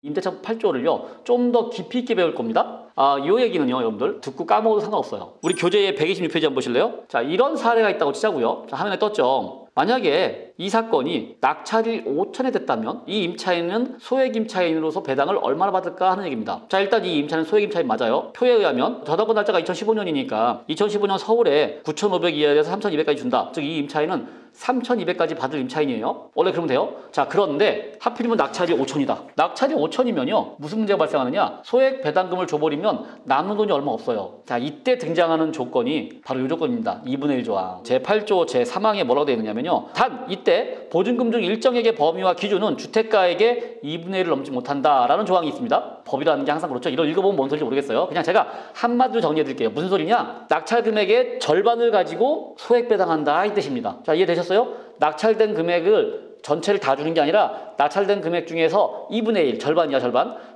임대차 8조를요, 좀 더 깊이 있게 배울 겁니다. 이 얘기는요, 여러분들 듣고 까먹어도 상관없어요. 우리 교재의 126페이지 한번 보실래요? 자, 이런 사례가 있다고 치자고요. 자, 화면에 떴죠. 만약에 이 사건이 낙찰이 5천에 됐다면 이 임차인은 소액 임차인으로서 배당을 얼마나 받을까 하는 얘기입니다. 자, 일단 이 임차인은 소액 임차인 맞아요. 표에 의하면 저당권 날짜가 2015년이니까 2015년 서울에 9,500 이하에서 3,200까지 준다. 즉 이 임차인은 3,200까지 받을 임차인이에요. 원래 그러면 돼요. 자, 그런데 하필이면 낙찰이 5천이다. 낙찰이 5천이면요, 무슨 문제가 발생하느냐? 소액 배당금을 줘버리면 남는 돈이 얼마 없어요. 자, 이때 등장하는 조건이 바로 이 조건입니다. 2분의 1 조항. 제8조 제3항에 뭐라고 되어 있느냐면요, 단 이때 보증금 중 일정액의 범위와 기준은 주택가액의 2분의 1을 넘지 못한다라는 조항이 있습니다. 법이라는 게 항상 그렇죠. 이걸 읽어보면 뭔 소리인지 모르겠어요. 그냥 제가 한마디로 정리해드릴게요. 무슨 소리냐? 낙찰 금액의 절반을 가지고 소액 배당한다, 이 뜻입니다. 자, 이해되셨어요? 낙찰된 금액을 전체를 다 주는 게 아니라 낙찰된 금액 중에서 2분의 1, 절반이야,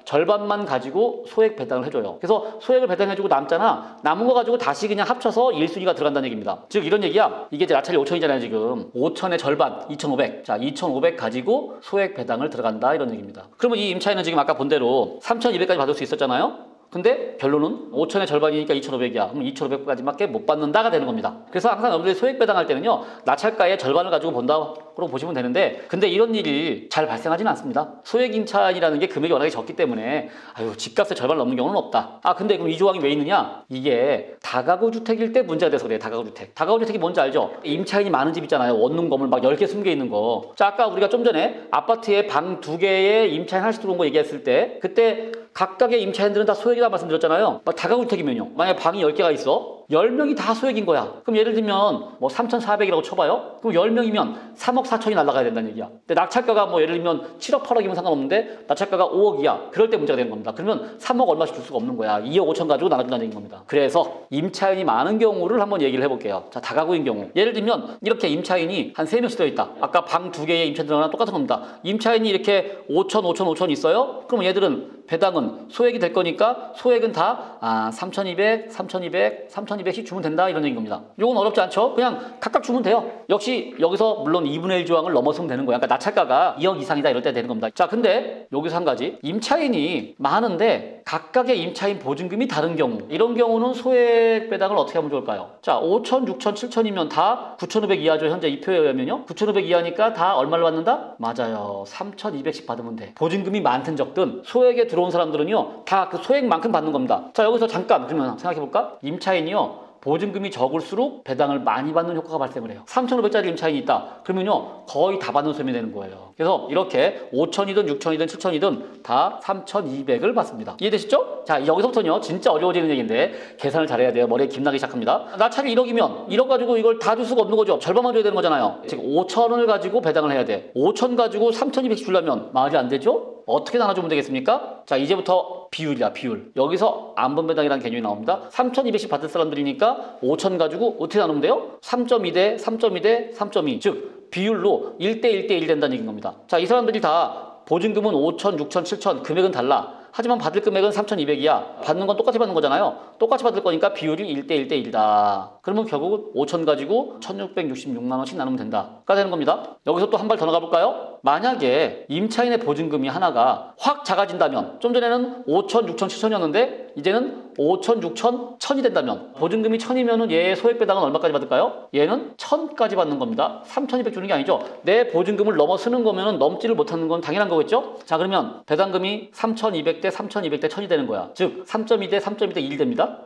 절반만 가지고 소액 배당을 해줘요. 그래서 소액을 배당해주고 남잖아. 남은 거 가지고 다시 그냥 합쳐서 1순위가 들어간다는 얘기입니다. 즉 이런 얘기야. 이게 이제 낙찰이 5천이잖아요 지금. 5천의 절반 2,500. 자, 2,500 가지고 소액 배당을 들어간다, 이런 얘기입니다. 그러면 이 임차인은 지금 아까 본 대로 3,200까지 받을 수 있었잖아요. 근데 결론은 5천의 절반이니까 2,500이야. 그럼 2,500까지밖에 못 받는다가 되는 겁니다. 그래서 항상 여러분들이 소액 배당할 때는요, 낙찰가의 절반을 가지고 본다고 보시면 되는데, 근데 이런 일이 잘 발생하지는 않습니다. 소액 임차인이라는 게 금액이 워낙에 적기 때문에 집값의 절반을 넘는 경우는 없다. 근데 그럼 이 조항이 왜 있느냐? 이게 다가구 주택일 때 문제가 돼서 그래요. 다가구 주택. 다가구 주택이 뭔지 알죠? 임차인이 많은 집 있잖아요. 원룸 건물 막 10개 숨겨 있는 거. 자, 아까 우리가 좀 전에 아파트에 방 2개에 임차인 하나씩 들어온 거 얘기했을 때, 그때 각각의 임차인들은 다 소액이다 말씀드렸잖아요. 막 다가구 주택이면요, 만약에 방이 10개가 있어. 10명이 다 소액인 거야. 그럼 예를 들면 뭐 3,400이라고 쳐봐요. 그럼 10명이면 3억 4천이 날아가야 된다는 얘기야. 근데 낙찰가가 뭐 예를 들면 7억 8억이면 상관없는데 낙찰가가 5억이야. 그럴 때 문제가 되는 겁니다. 그러면 3억 얼마씩 줄 수가 없는 거야. 2억 5천 가지고 나눠준다는 얘기인 겁니다. 그래서 임차인이 많은 경우를 한번 얘기를 해볼게요. 자, 다가구인 경우. 예를 들면 이렇게 임차인이 한 3명씩 들어있다. 아까 방 2개의 임차인 들어가나 똑같은 겁니다. 임차인이 이렇게 5천, 5천, 5천 있어요? 그럼 얘들은 배당은 소액이 될 거니까 소액은 다 3,200, 3,200, 3,200씩 주면 된다 이런 얘기인 겁니다. 이건 어렵지 않죠? 그냥 각각 주면 돼요. 역시 여기서 물론 2분의 1 조항을 넘어서면 되는 거야. 그러니까 낙찰가가 2억 이상이다 이럴 때 되는 겁니다. 자, 근데 여기서 한 가지. 임차인이 많은데 각각의 임차인 보증금이 다른 경우, 이런 경우는 소액 배당을 어떻게 하면 좋을까요? 자, 5천, 6천, 7천이면 다 9,500 이하죠. 현재 이 표에 의하면요. 9,500 이하니까 다 얼마를 받는다? 맞아요. 3,200씩 받으면 돼. 보증금이 많든 적든 소액에 들어온 사람들은요, 다 그 소액만큼 받는 겁니다. 자, 여기서 잠깐 그러면 생각해볼까? 임차인이요, 보증금이 적을수록 배당을 많이 받는 효과가 발생을 해요. 3,500짜리 임차인이 있다. 그러면요, 거의 다 받는 셈이 되는 거예요. 그래서 이렇게 5,000이든 6,000이든 7,000이든 다 3,200을 받습니다. 이해되시죠? 자, 여기서부터는요, 진짜 어려워지는 얘기인데 계산을 잘해야 돼요. 머리에 김나기 시작합니다. 낙찰이 1억이면 1억 가지고 이걸 다 줄 수가 없는 거죠. 절반만 줘야 되는 거잖아요. 지금 5,000원을 가지고 배당을 해야 돼. 5,000 가지고 3,200씩 주려면 말이 안 되죠? 어떻게 나눠주면 되겠습니까? 자, 이제부터 비율이야, 비율. 여기서 안분배당이라는 개념이 나옵니다. 3,200씩 받을 사람들이니까 5,000 가지고 어떻게 나누면 돼요? 3.2대 3.2대 3.2. 즉, 비율로 1대 1대 1 된다는 얘기인 겁니다. 자, 이 사람들이 다 보증금은 5,000, 6,000, 7,000, 금액은 달라. 하지만 받을 금액은 3,200이야. 받는 건 똑같이 받는 거잖아요. 똑같이 받을 거니까 비율이 1대 1대 1이다. 그러면 결국은 5,000 가지고 1,666만 원씩 나누면 된다.가 되는 겁니다. 여기서 또 한 발 더 나가 볼까요? 만약에 임차인의 보증금이 하나가 확 작아진다면, 좀 전에는 5,000, 6,000, 7,000이었는데 이제는 5,000, 6,000, 1,000이 된다면, 보증금이 1,000이면은 얘의 소액 배당은 얼마까지 받을까요? 얘는 1,000까지 받는 겁니다. 3,200 주는 게 아니죠. 내 보증금을 넘어서는 거면은 넘지를 못하는 건 당연한 거겠죠? 자, 그러면 배당금이 3,200대 3,200대 1,000이 되는 거야. 즉 3.2대 3.2대 1이 됩니다.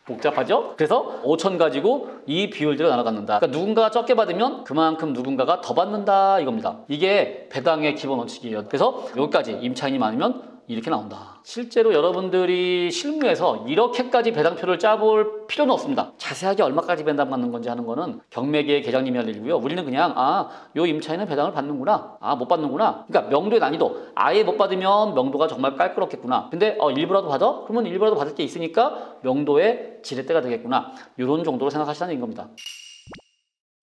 복잡하죠? 그래서 5,000 가지고 이 비율대로 나눠갖는다. 그러니까 누군가가 적게 받으면 그만큼 누군가가 더 받는다 이겁니다. 이게 배당의 기본 원칙이에요. 그래서 여기까지 임차인이 많으면 이렇게 나온다. 실제로 여러분들이 실무에서 이렇게까지 배당표를 짜볼 필요는 없습니다. 자세하게 얼마까지 배당 받는 건지 하는 거는 경매계 계장님이 할 일이고요. 우리는 그냥 요 임차인은 배당을 받는구나, 못 받는구나. 그러니까 명도의 난이도, 아예 못 받으면 명도가 정말 깔끔했겠구나. 근데 일부라도 받아? 그러면 일부라도 받을 게 있으니까 명도의 지렛대가 되겠구나. 이런 정도로 생각하시라는 겁니다.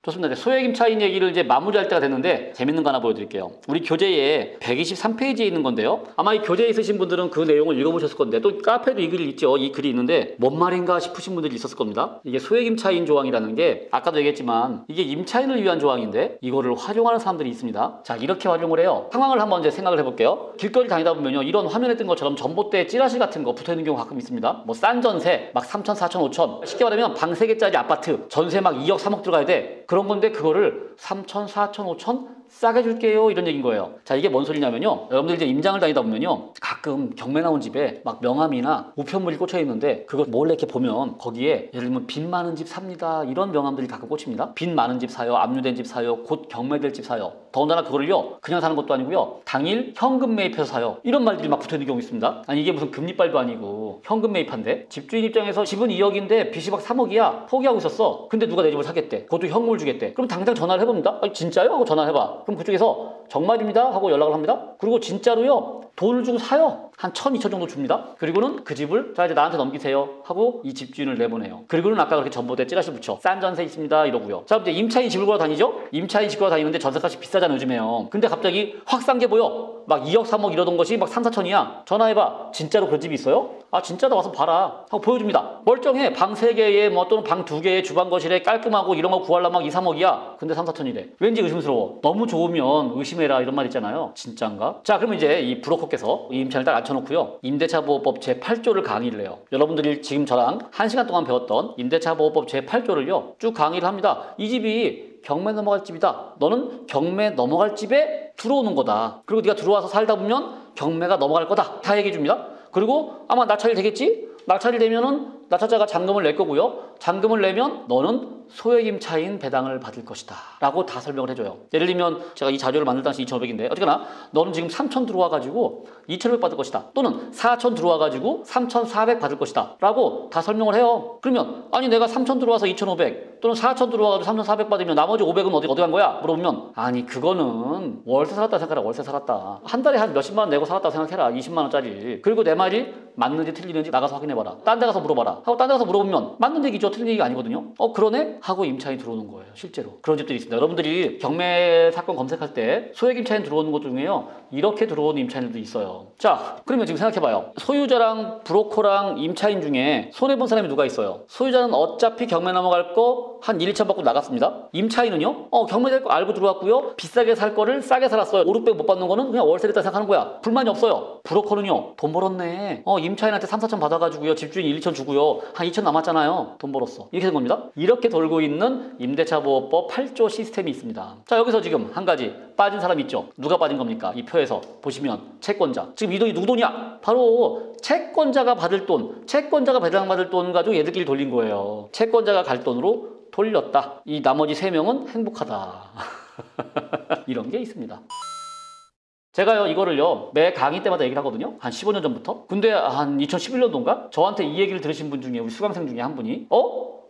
좋습니다. 소액 임차인 얘기를 이제 마무리할 때가 됐는데 재밌는 거 하나 보여드릴게요. 우리 교재에 123페이지에 있는 건데요. 아마 이 교재에 있으신 분들은 그 내용을 읽어보셨을 건데, 또 카페도 이 글이 있죠. 이 글이 있는데 뭔 말인가 싶으신 분들이 있었을 겁니다. 이게 소액 임차인 조항이라는 게 아까도 얘기했지만 이게 임차인을 위한 조항인데 이거를 활용하는 사람들이 있습니다. 자, 이렇게 활용을 해요. 상황을 한번 이제 생각을 해볼게요. 길거리 다니다 보면요, 이런 화면에 뜬 것처럼 전봇대 찌라시 같은 거 붙어있는 경우 가끔 있습니다. 뭐 싼 전세 막 3,000, 4,000, 5,000, 쉽게 말하면 방 3개짜리 아파트 전세 막 2억, 3억 들어가야 돼. 그런 건데 그거를 3,000, 4,000, 5,000 싸게 줄게요 이런 얘기인 거예요. 자, 이게 뭔 소리냐면요, 여러분들 이제 임장을 다니다 보면요, 가끔 경매 나온 집에 막 명함이나 우편물이 꽂혀 있는데 그걸 몰래 이렇게 보면 거기에 예를 들면 빚 많은 집 삽니다 이런 명함들이 가끔 꽂힙니다. 빚 많은 집 사요, 압류된 집 사요, 곧 경매될 집 사요. 더군다나 그거를요 그냥 사는 것도 아니고요, 당일 현금 매입해서 사요 이런 말들이 막 붙어 있는 경우 있습니다. 아니, 이게 무슨 금리빨도 아니고 현금 매입한데, 집주인 입장에서 집은 2억인데 빚이 막 3억이야 포기하고 있었어. 근데 누가 내 집을 사겠대. 그것도 현금을 주겠대. 그럼 당장 전화를 해봅니다. 진짜요? 하고 전화를 해봐. 그럼 그쪽에서 정말입니다 하고 연락을 합니다. 그리고 진짜로요 돈을 주고 사요. 한 1,000, 2,000 정도 줍니다. 그리고는 그 집을 자 이제 나한테 넘기세요 하고 이 집주인을 내보내요. 그리고는 아까 그렇게 전봇대 찌라시 붙여 싼 전세 있습니다 이러고요. 자, 이제 임차인 집을 구하러 다니죠. 임차인 집 구하러 다니는데 전세값이 비싸잖아요 요즘에요. 근데 갑자기 확 싼 게 보여. 막 2억 3억 이러던 것이 막 3, 4천이야. 전화해봐. 진짜로 그런 집이 있어요? 진짜다, 와서 봐라 하고 보여줍니다. 멀쩡해. 방 3개에 뭐 또는 방 2개에 주방 거실에 깔끔하고 이런 거 구하려면 막 2, 3억이야. 근데 3, 4천이래. 왠지 의심스러워. 너무 좋으면 의심해라 이런 말 있잖아요. 진짠가? 자, 그러면 이제 이 브로커께서 이 임차인을 딱 앉혀놓고요, 임대차보호법 제8조를 강의를 해요. 여러분들이 지금 저랑 1시간 동안 배웠던 임대차보호법 제8조를요 쭉 강의를 합니다. 이 집이 경매 넘어갈 집이다. 너는 경매 넘어갈 집에 들어오는 거다. 그리고 네가 들어와서 살다 보면 경매가 넘어갈 거다. 다 얘기해 줍니다. 그리고 아마 낙찰이 되겠지? 낙찰이 되면은 낙찰자가 잔금을 낼 거고요. 잔금을 내면 너는 소액 임차인 배당을 받을 것이다 라고 다 설명을 해줘요. 예를 들면 제가 이 자료를 만들 당시 2,500인데 어쨌거나 너는 지금 3,000 들어와가지고 2,500 받을 것이다, 또는 4,000 들어와가지고 3,400 받을 것이다 라고 다 설명을 해요. 그러면 아니 내가 3,000 들어와서 2,500 또는 4,000 들어와가지고 3,400 받으면 나머지 500은 어디 간 거야? 물어보면 아니 그거는 월세 살았다 생각해라. 월세 살았다. 한 달에 한 몇십만 원 내고 살았다고 생각해라. 20만 원짜리. 그리고 내 말이 맞는지 틀리는지 나가서 확인해봐라. 딴 데 가서 물어봐라 하고 딴 데 가서 물어보면 맞는 얘기죠. 틀린 얘기가 아니거든요. 그러네? 하고 임차인 들어오는 거예요. 실제로 그런 집들이 있습니다. 여러분들이 경매 사건 검색할 때 소액 임차인 들어오는 것 중에요, 이렇게 들어오는 임차인들도 있어요. 자, 그러면 지금 생각해봐요. 소유자랑 브로커랑 임차인 중에 손해본 사람이 누가 있어요? 소유자는 어차피 경매 넘어갈 거 한 1, 2천 받고 나갔습니다. 임차인은요, 경매될 거 알고 들어왔고요, 비싸게 살 거를 싸게 살았어요. 5, 600 못 받는 거는 그냥 월세를 다 생각하는 거야. 불만이 없어요. 브로커는요, 돈 벌었네. 임차인한테 3, 4천 받아가지고요, 집주인 1, 2천 주고요, 한 2천 남았잖아요. 돈 벌었어. 이렇게 된 겁니다. 이렇게 돌고 있는 임대차보호법 8조 시스템이 있습니다. 자, 여기서 지금 한 가지 빠진 사람 있죠. 누가 빠진 겁니까? 이 표에서 보시면 채권자. 지금 이 돈이 누구 돈이야? 바로 채권자가 받을 돈, 채권자가 배당받을 돈 가지고 얘들끼리 돌린 거예요. 채권자가 갈 돈으로 돌렸다. 이 나머지 3명은 행복하다. 이런 게 있습니다. 제가요 이거를요 매 강의 때마다 얘기를 하거든요. 한 15년 전부터. 근데 한 2011년도인가 저한테 이 얘기를 들으신 분 중에, 우리 수강생 중에 한 분이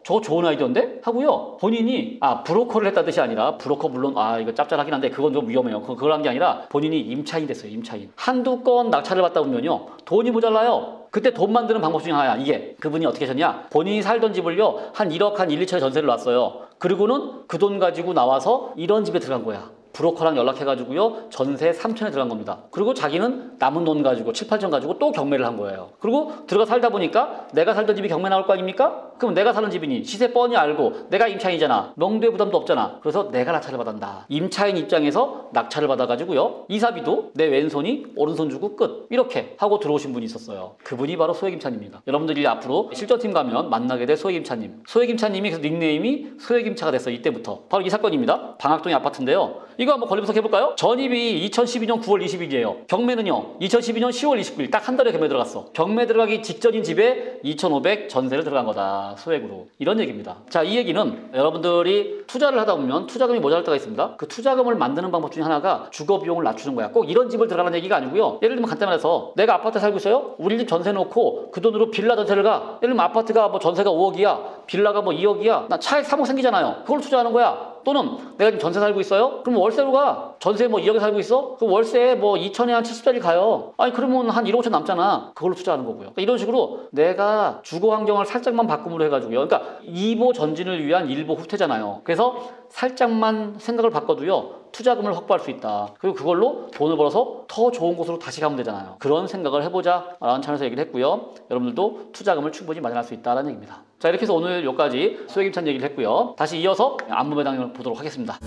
저거 좋은 아이디어인데? 하고요, 본인이 브로커를 했다는 뜻이 아니라, 브로커 물론 이거 짭짤하긴 한데 그건 좀 위험해요. 그걸 한 게 아니라 본인이 임차인 됐어요. 임차인. 한두 건 낙찰을 받다 보면요 돈이 모자라요. 그때 돈 만드는 방법 중에 하나야. 이게 그분이 어떻게 하셨냐, 본인이 살던 집을요 한 1억 한 1, 2천에 전세를 놨어요. 그리고는 그 돈 가지고 나와서 이런 집에 들어간 거야. 브로커랑 연락해가지고요 전세 3천에 들어간 겁니다. 그리고 자기는 남은 돈 가지고 7, 8천 가지고 또 경매를 한 거예요. 그리고 들어가 살다 보니까 내가 살던 집이 경매 나올 거 아닙니까? 그럼 내가 사는 집이니 시세 뻔히 알고 내가 임차인이잖아. 명도의 부담도 없잖아. 그래서 내가 낙찰을 받았다. 임차인 입장에서 낙찰을 받아가지고요 이사비도 내 왼손이 오른손 주고 끝, 이렇게 하고 들어오신 분이 있었어요. 그분이 바로 소액임차님입니다. 여러분들이 앞으로 실전팀 가면 만나게 될 소액임차님. 소액임차님이 그래서 닉네임이 소액임차가 됐어요. 이때부터. 바로 이 사건입니다. 방학동의 아파트인데요. 이거 한번 권리 분석해볼까요? 전입이 2012년 9월 20일이에요. 경매는요 2012년 10월 29일. 딱 한 달에 경매 들어갔어. 경매 들어가기 직전인 집에 2,500 전세를 들어간 거다. 소액으로. 이런 얘기입니다. 자, 이 얘기는 여러분들이 투자를 하다 보면 투자금이 모자랄 때가 있습니다. 그 투자금을 만드는 방법 중에 하나가 주거 비용을 낮추는 거야. 꼭 이런 집을 들어가는 얘기가 아니고요. 예를 들면 간단히 말해서 내가 아파트에 살고 있어요. 우리 집 전세 놓고 그 돈으로 빌라 전세를 가. 예를 들면 아파트가 뭐 전세가 5억이야. 빌라가 뭐 2억이야. 나 차액 3억 생기잖아요. 그걸 투자하는 거야. 또는 내가 지금 전세 살고 있어요? 그럼 월세로 가. 전세 뭐 2억에 살고 있어? 그럼 월세 뭐 2천에 한 70짜리 가요. 아니 그러면 한 1억 5천 남잖아. 그걸로 투자하는 거고요. 그러니까 이런 식으로 내가 주거 환경을 살짝만 바꿈으로 해가지고요. 그러니까 2보 전진을 위한 1보 후퇴잖아요. 그래서 살짝만 생각을 바꿔도요 투자금을 확보할 수 있다. 그리고 그걸로 돈을 벌어서 더 좋은 곳으로 다시 가면 되잖아요. 그런 생각을 해보자 라는 차원에서 얘기를 했고요. 여러분들도 투자금을 충분히 마련할 수 있다는 얘기입니다. 자, 이렇게 해서 오늘 여기까지 소액임차인 얘기를 했고요. 다시 이어서 안부배당을 보도록 하겠습니다.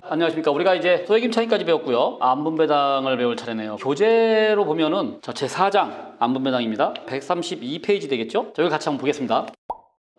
안녕하십니까. 우리가 이제 소액임차인까지 배웠고요. 안분배당을 배울 차례네요. 교재로 보면은 제 4장 안분배당입니다. 132페이지 되겠죠? 자, 여기 같이 한번 보겠습니다.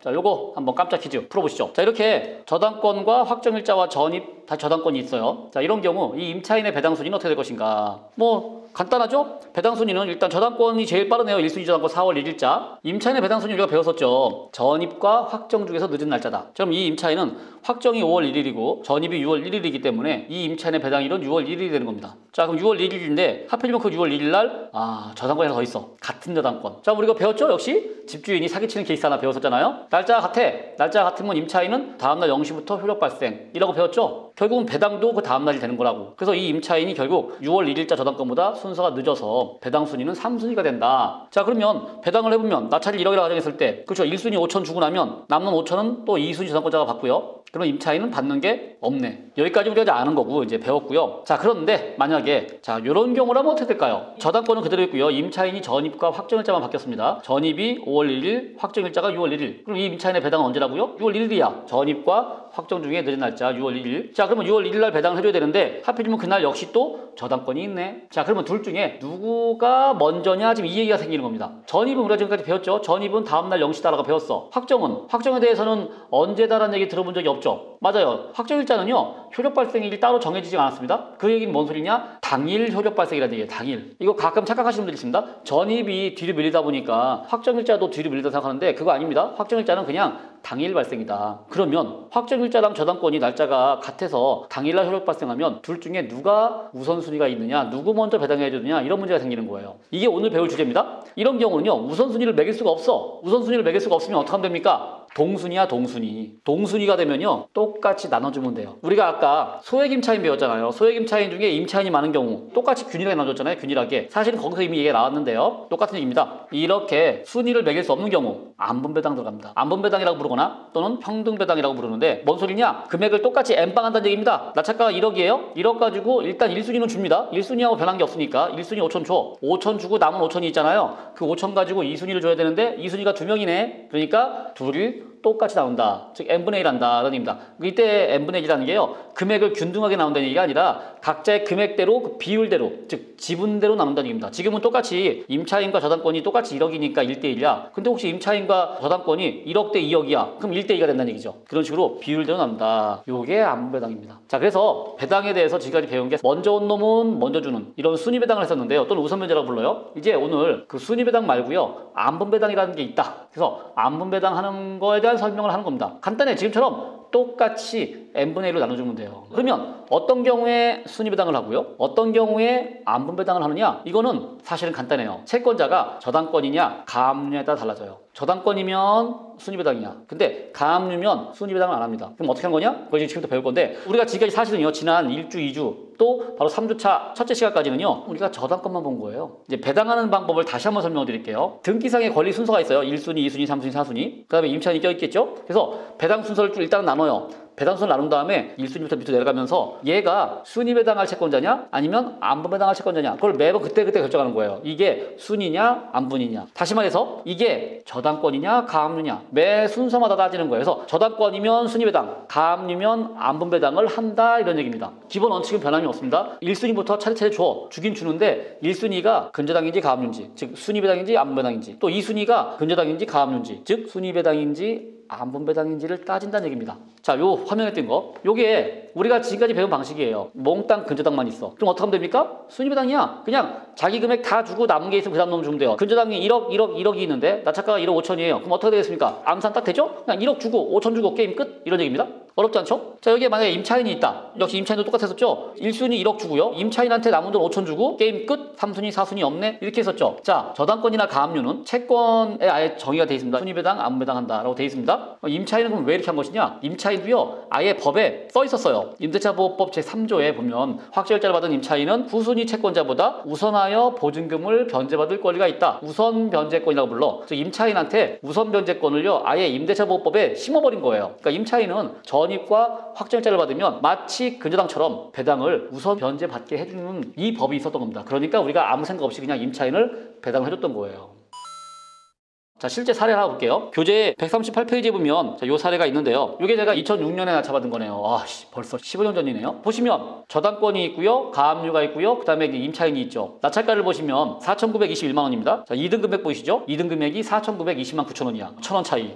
자, 요거 한번 깜짝 퀴즈 풀어보시죠. 자, 이렇게 저당권과 확정일자와 전입 다 저당권이 있어요. 자, 이런 경우 이 임차인의 배당순위는 어떻게 될 것인가? 뭐 간단하죠? 배당순위는 일단 저당권이 제일 빠르네요. 1순위 저당권 4월 1일자. 임차인의 배당순위 우리가 배웠었죠. 전입과 확정 중에서 늦은 날짜다. 그럼 이 임차인은 확정이 5월 1일이고 전입이 6월 1일이기 때문에 이 임차인의 배당일은 6월 1일이 되는 겁니다. 자, 그럼 6월 1일인데 하필이면 그 6월 1일 날 저당권이 하나 더 있어. 같은 저당권. 자, 우리가 배웠죠? 역시 집주인이 사기치는 케이스 하나 배웠었잖아요. 날짜가 같아. 날짜가 같으면 임차인은 다음날 0시부터 효력 발생이라고 배웠죠? 결국은 배당도 그 다음날이 되는 거라고. 그래서 이 임차인이 결국 6월 1일자 저당권보다 순서가 늦어서 배당 순위는 3순위가 된다. 자, 그러면 배당을 해보면 나차를 1억이라고 가정했을 때 그렇죠. 1순위 5천 주고 나면 남는 5천은 또 2순위 저당권자가 받고요. 그럼 임차인은 받는 게 없네. 여기까지 우리가 이제 아는 거고 이제 배웠고요. 자, 그런데 만약에 이런 경우라면 어떻게 될까요? 저당권은 그대로 있고요. 임차인이 전입과 확정일자만 바뀌었습니다. 전입이 5월 1일, 확정일자가 6월 1일. 그럼 이 임차인의 배당은 언제라고요? 6월 1일이야. 전입과 확정 중에 늦은 날짜 6월 1일. 자, 그러면 6월 1일 날 배당을 해줘야 되는데 하필이면 그날 역시 또 저당권이 있네. 자, 그러면 둘 중에 누구가 먼저냐 지금 이 얘기가 생기는 겁니다. 전입은 우리가 지금까지 배웠죠. 전입은 다음날 0시다라고 배웠어. 확정에 대해서는 언제다라는 얘기 들어본 적이 없죠. 맞아요. 확정일자는요 효력 발생일이 따로 정해지지 않았습니다. 그 얘기는 뭔 소리냐? 당일 효력 발생이라는 얘기예요. 당일. 이거 가끔 착각하시는 분들이 있습니다. 전입이 뒤로 밀리다 보니까 확정일자도 뒤로 밀리다 생각하는데 그거 아닙니다. 확정일자는 그냥 당일 발생이다. 그러면 확정일자랑 저당권이 날짜가 같아서 당일날 효력 발생하면 둘 중에 누가 우선순위가 있느냐, 누구 먼저 배당해야 되느냐 이런 문제가 생기는 거예요. 이게 오늘 배울 주제입니다. 이런 경우는요 우선순위를 매길 수가 없어. 우선순위를 매길 수가 없으면 어떻게 하면 됩니까? 동순위야 동순위. 동순위가 되면요 똑같이 나눠주면 돼요. 우리가 아까 소액 임차인 배웠잖아요. 소액 임차인 중에 임차인이 많은 경우 똑같이 균일하게 나눠줬잖아요. 균일하게. 사실은 거기서 이미 얘기가 나왔는데요. 똑같은 얘기입니다. 이렇게 순위를 매길 수 없는 경우 안분배당 들어갑니다. 안분배당이라고 부르거나 또는 평등배당이라고 부르는데 뭔 소리냐? 금액을 똑같이 N방 한다는 얘기입니다. 낙찰가가 1억이에요. 1억 가지고 일단 1순위는 줍니다. 1순위하고 변한 게 없으니까 1순위 5천 줘. 5천 주고 남은 5천이 있잖아요. 그 5천 가지고 2순위를 줘야 되는데 2순위가 2명이네. 그러니까 둘이 똑같이 나온다. 즉 n분의 1 한다. 라는 얘기입니다. 이때 n분의 1이라는 게요. 금액을 균등하게 나온다는 얘기가 아니라 각자의 금액대로 그 비율대로 즉 지분대로 나눈다는 얘기입니다. 지금은 똑같이 임차인과 저당권이 똑같이 1억이니까 1대1이야. 근데 혹시 임차인과 저당권이 1억 대 2억이야. 그럼 1대2가 된다는 얘기죠. 그런 식으로 비율대로 나눈다. 요게 안분배당입니다. 자, 그래서 배당에 대해서 지금까지 배운 게 먼저 온 놈은 먼저 주는 이런 순위배당을 했었는데요. 또는 우선변제라고 불러요. 이제 오늘 그 순위배당 말고요. 안분배당이라는 게 있다. 그래서 안분배당 하는 거에 대한 설명을 하는 겁니다. 간단해. 지금처럼 똑같이 n분의 1로 나눠주면 돼요. 그러면 어떤 경우에 순위배당을 하고요. 어떤 경우에 안분배당을 하느냐? 이거는 사실은 간단해요. 채권자가 저당권이냐 가압류에 따라 달라져요. 저당권이면 순위배당이냐. 근데 가압류면 순위배당을 안 합니다. 그럼 어떻게 하는 거냐? 그걸 지금부터 배울 건데 우리가 지금까지 사실은요. 지난 1주, 2주 또 바로 3주차 첫째 시간까지는요. 우리가 저당권만 본 거예요. 이제 배당하는 방법을 다시 한번 설명해 드릴게요. 등기상의 권리 순서가 있어요. 1순위, 2순위, 3순위, 4순위. 그 다음에 임차인이 껴있겠죠? 그래서 배당 순서를 좀 일단 나눠요. 배당 순서를 나눈 다음에 1순위부터 밑으로 내려가면서 얘가 순위배당할 채권자냐 아니면 안분배당할 채권자냐 그걸 매번 그때그때 결정하는 거예요. 이게 순위냐 안분이냐. 다시 말해서 이게 저당권이냐 가압류냐 매 순서마다 따지는 거예요. 그래서 저당권이면 순위배당, 가압류면 안분배당을 한다 이런 얘기입니다. 기본 원칙은 변함이 없습니다. 1순위부터 차례차례 주긴 주는데 1순위가 근저당인지 가압류인지 즉 순위배당인지 안분배당인지 또 2순위가 근저당인지 가압류인지 즉 순위배당인지 안분배당인지를 따진다는 얘기입니다. 자, 요 화면에 뜬 거. 요게 우리가 지금까지 배운 방식이에요. 몽땅 근저당만 있어. 그럼 어떻게 하면 됩니까? 순위배당이야. 그냥 자기 금액 다 주고 남은 게 있으면 그 다음 놈 주면 돼요. 근저당이 1억이 있는데 낙찰가가 1억 5천이에요. 그럼 어떻게 되겠습니까? 암산 딱 되죠? 그냥 1억 주고 5천 주고 게임 끝? 이런 얘기입니다. 어렵지 않죠? 자, 여기에 만약에 임차인이 있다. 역시 임차인도 똑같았었죠? 1순위 1억 주고요. 임차인한테 남은 돈 5천 주고 게임 끝? 3순위 4순위 없네? 이렇게 했었죠. 자, 저당권이나 가압류는 채권에 아예 정의가 돼 있습니다. 순위배당, 안분배당 한다라고 돼 있습니다. 임차인은 그럼 왜 이렇게 한 것이냐? 임차인도요. 아예 법에 써 있었어요. 임대차보호법 제3조에 보면 확정일자를 받은 임차인은 후순위 채권자보다 우선하여 보증금을 변제받을 권리가 있다. 우선 변제권이라고 불러. 그래서 임차인한테 우선 변제권을요. 아예 임대차보호법에 심어버린 거예요. 그러니까 임차인은 전입과 확정일자를 받으면 마치 근저당처럼 배당을 우선 변제받게 해주는 이 법이 있었던 겁니다. 그러니까 우리가 아무 생각 없이 그냥 임차인을 배당을 해줬던 거예요. 자, 실제 사례를 하나 볼게요. 교재 138페이지에 보면 자, 요 사례가 있는데요. 이게 제가 2006년에 낙찰받은 거네요. 벌써 15년 전이네요. 보시면 저당권이 있고요. 가압류가 있고요. 그 다음에 임차인이 있죠. 낙찰가를 보시면 4,921만 원입니다. 자, 2등 금액 보이시죠? 2등 금액이 4,920만 9천 원이야. 1,000원 차이.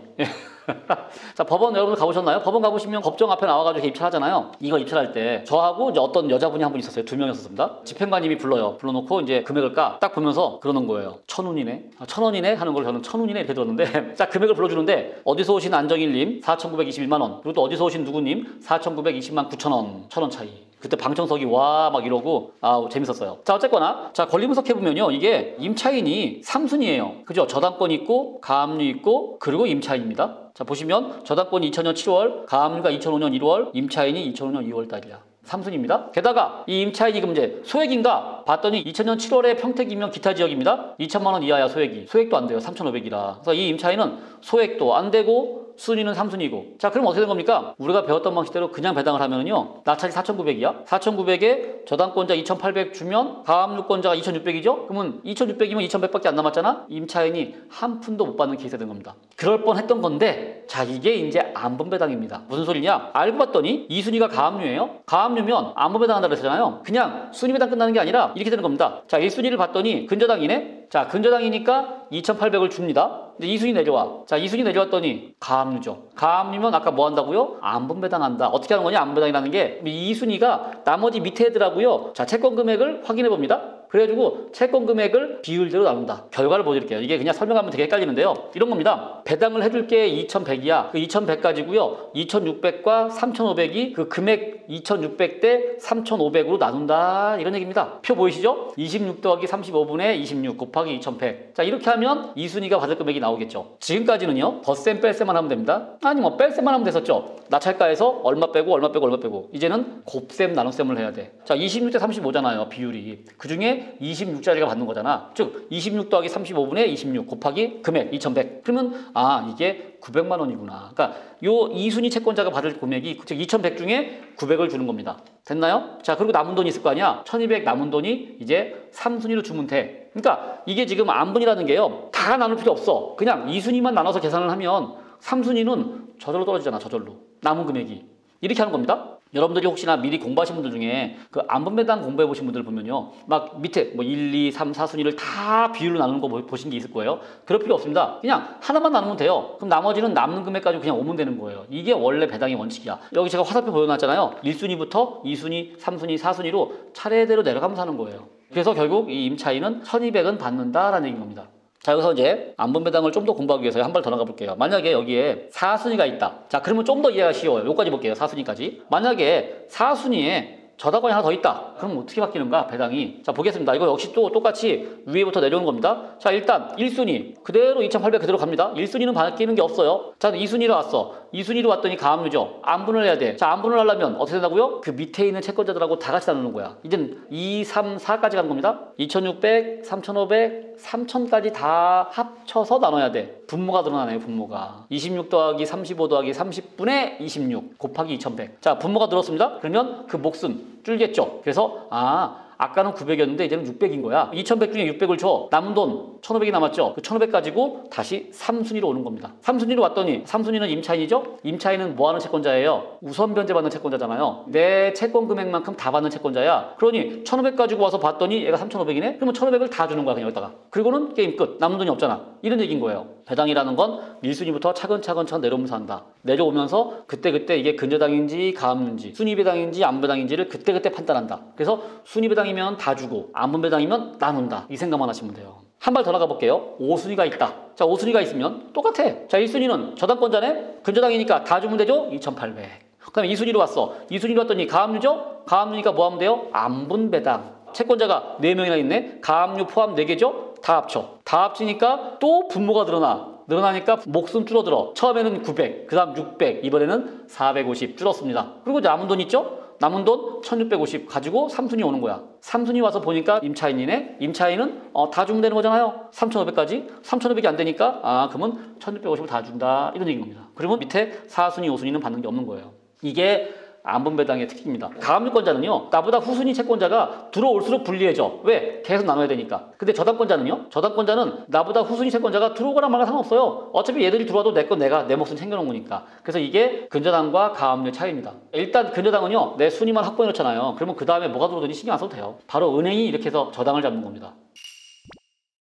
자, 법원 여러분 가보셨나요? 법원 가보시면 법정 앞에 나와가지고 입찰하잖아요. 이거 입찰할 때 저하고 이제 어떤 여자분이 한 분 있었어요. 2명이었습니다. 집행관님이 불러놓고 이제 금액을 딱 보면서 그러는 거예요. 1,000원이네? 1,000원이네? 하는 걸 저는 1,000원이네? 이렇게 들었는데 자, 금액을 불러주는데 어디서 오신 안정일님 4,921만 원 그리고 또 어디서 오신 누구님 4,920만 9천 원 1,000원 차이. 그때 방청석이 와 막 이러고 재밌었어요. 자, 어쨌거나 자, 권리분석해 보면요. 이게 임차인이 3순위예요. 그죠? 저당권 있고 가압류 있고 그리고 임차인입니다. 자, 보시면 저당권이 2000년 7월, 가압류가 2005년 1월, 임차인이 2005년 2월 달이야. 3순위입니다. 게다가 이 임차인이 그럼 이제 소액인가 봤더니 2000년 7월에 평택이면 기타 지역입니다. 2천만 원 이하야 소액이. 소액도 안 돼요. 3,500이라. 그래서 이 임차인은 소액도 안 되고 순위는 3순위고. 자, 그럼 어떻게 된 겁니까? 우리가 배웠던 방식대로 그냥 배당을 하면은요, 나차지 4,900이야. 4,900에 저당권자 2,800 주면 가압류권자가 2,600이죠? 그러면 2,600이면 2,100밖에 안 남았잖아? 임차인이 한 푼도 못 받는 케이스가 된 겁니다. 그럴 뻔 했던 건데, 자, 이게 이제 안분배당입니다. 무슨 소리냐? 알고 봤더니 2순위가 가압류예요. 가압류면 안분배당한다 그랬잖아요. 그냥 순위배당 끝나는 게 아니라 이렇게 되는 겁니다. 자, 1순위를 봤더니 근저당이네? 자, 근저당이니까 2,800을 줍니다. 근데 2순위 내려와. 자, 2순위 내려왔더니 가압류죠. 가압류면 아까 뭐 한다고요? 안분배당한다. 어떻게 하는 거냐? 안분배당이라는 게 2순위가 나머지 밑에 애들하고요. 자, 채권 금액을 확인해 봅니다. 그래가지고 채권 금액을 비율대로 나눈다. 결과를 보여드릴게요. 이게 그냥 설명하면 되게 헷갈리는데요. 이런 겁니다. 배당을 해줄게 2,100이야. 그 2,100 가지고요. 2,600과 3,500이 그 금액 2,600 대 3,500으로 나눈다. 이런 얘기입니다. 표 보이시죠? 26 더하기 35분의 26 곱하기 2,100. 자, 이렇게 하면 2순위가 받을 금액이 나오겠죠. 지금까지는요. 덧셈 뺄셈만 하면 됩니다. 아니 뭐 뺄셈만 하면 됐었죠. 나찰가에서 얼마 빼고 얼마 빼고 얼마 빼고. 이제는 곱셈 나눗셈을 해야 돼. 자, 26 대 35잖아요. 비율이. 그 중에 26짜리가 받는 거잖아. 즉 26 더하기 35분의 26 곱하기 금액 2,100. 그러면 아, 이게 900만 원이구나. 그러니까 요 2순위 채권자가 받을 금액이 즉 2,100 중에 900을 주는 겁니다. 됐나요? 자, 그리고 남은 돈이 있을 거 아니야. 1,200 남은 돈이 이제 3순위로 주면 돼. 그러니까 이게 지금 안분이라는 게요. 다 나눌 필요 없어. 그냥 2순위만 나눠서 계산을 하면 3순위는 저절로 떨어지잖아. 저절로. 남은 금액이. 이렇게 하는 겁니다. 여러분들이 혹시나 미리 공부하신 분들 중에 그 안분배당 공부해 보신 분들 보면요, 막 밑에 뭐 1, 2, 3, 4순위를 다 비율로 나누는 거 보신 게 있을 거예요. 그럴 필요 없습니다. 그냥 하나만 나누면 돼요. 그럼 나머지는 남는 금액 가지고 그냥 오면 되는 거예요. 이게 원래 배당의 원칙이야. 여기 제가 화살표 보여놨잖아요. 1순위부터 2순위, 3순위, 4순위로 차례대로 내려가면서 하는 거예요. 그래서 결국 이 임차인은 1,200은 받는다라는 얘기인 겁니다. 자, 여기서 이제 안분배당을 좀 더 공부하기 위해서 한 발 더 나가 볼게요. 만약에 여기에 4순위가 있다. 자, 그러면 좀 더 이해가 쉬워요. 여기까지 볼게요. 4순위까지. 만약에 4순위에 저당권이 하나 더 있다. 그럼 어떻게 바뀌는가? 배당이. 자, 보겠습니다. 이거 역시 또 똑같이 위에부터 내려오는 겁니다. 자, 일단 1순위 그대로 2,800 그대로 갑니다. 1순위는 바뀌는 게 없어요. 자, 2순위로 왔어. 2순위로 왔더니 가압류죠. 안분을 해야 돼. 자, 안분을 하려면 어떻게 된다고요? 그 밑에 있는 채권자들하고 다 같이 나누는 거야. 이젠 2, 3, 4까지 가는 겁니다. 2,600, 3,500, 3,000까지 다 합쳐서 나눠야 돼. 분모가 드러나네요. 분모가. 26 더하기 35 더하기 30분의 26 곱하기 2,100. 자, 분모가 늘었습니다. 그러면 그 몫은 줄겠죠. 그래서 아까는 900이었는데 이제는 600인 거야. 2,100 중에 600을 줘. 남은 돈 1,500이 남았죠. 그 1,500 가지고 다시 3순위로 오는 겁니다. 3순위로 왔더니 3순위는 임차인이죠. 임차인은 뭐 하는 채권자예요? 우선 변제받는 채권자잖아요. 내 채권 금액만큼 다 받는 채권자야. 그러니 1,500 가지고 와서 봤더니 얘가 3,500이네? 그러면 1,500을 다 주는 거야. 그냥 여기다가. 그리고는 게임 끝. 남은 돈이 없잖아. 이런 얘기인 거예요. 배당이라는 건 1순위부터 차근차근 내려오면서 한다. 내려오면서 그때그때 이게 근저당인지 가압류인지 순위배당인지 안분배당인지를 그때그때 판단한다. 그래서 순위배당이면 다 주고 안분배당이면 나눈다. 이 생각만 하시면 돼요. 한 발 더 나가 볼게요. 5순위가 있다. 자, 5순위가 있으면 똑같아. 자, 1순위는 저당권자네? 근저당이니까 다 주면 되죠? 2,800. 그 다음에 2순위로 왔어. 2순위로 왔더니 가압류죠? 가압류니까 뭐 하면 돼요? 안분배당. 채권자가 4명이나 있네? 가압류 포함 4개죠? 다 합쳐. 다 합치니까 또 분모가 늘어나니까 몫은 줄어들어. 처음에는 900, 그 다음 600, 이번에는 450 줄었습니다. 그리고 남은 돈 있죠? 남은 돈 1,650 가지고 3순위 오는 거야. 3순위 와서 보니까 임차인이네? 임차인은 다 주면 되는 거잖아요. 3,500까지. 3,500이 안 되니까 그러면 1,650을 다 준다. 이런 얘기인 겁니다. 그러면 밑에 4순위, 5순위는 받는 게 없는 거예요. 이게 안분배당의 특징입니다. 가압류권자는요, 나보다 후순위 채권자가 들어올수록 불리해져. 왜? 계속 나눠야 되니까. 근데 저당권자는요, 저당권자는 나보다 후순위 채권자가 들어오거나 말거나 상관없어요. 어차피 얘들이 들어와도 내 몫은 챙겨놓은 거니까. 그래서 이게 근저당과 가압류의 차이입니다. 일단 근저당은요, 내 순위만 확보해 놓잖아요. 그러면 그 다음에 뭐가 들어오든지 신경 안 써도 돼요. 바로 은행이 이렇게 해서 저당을 잡는 겁니다.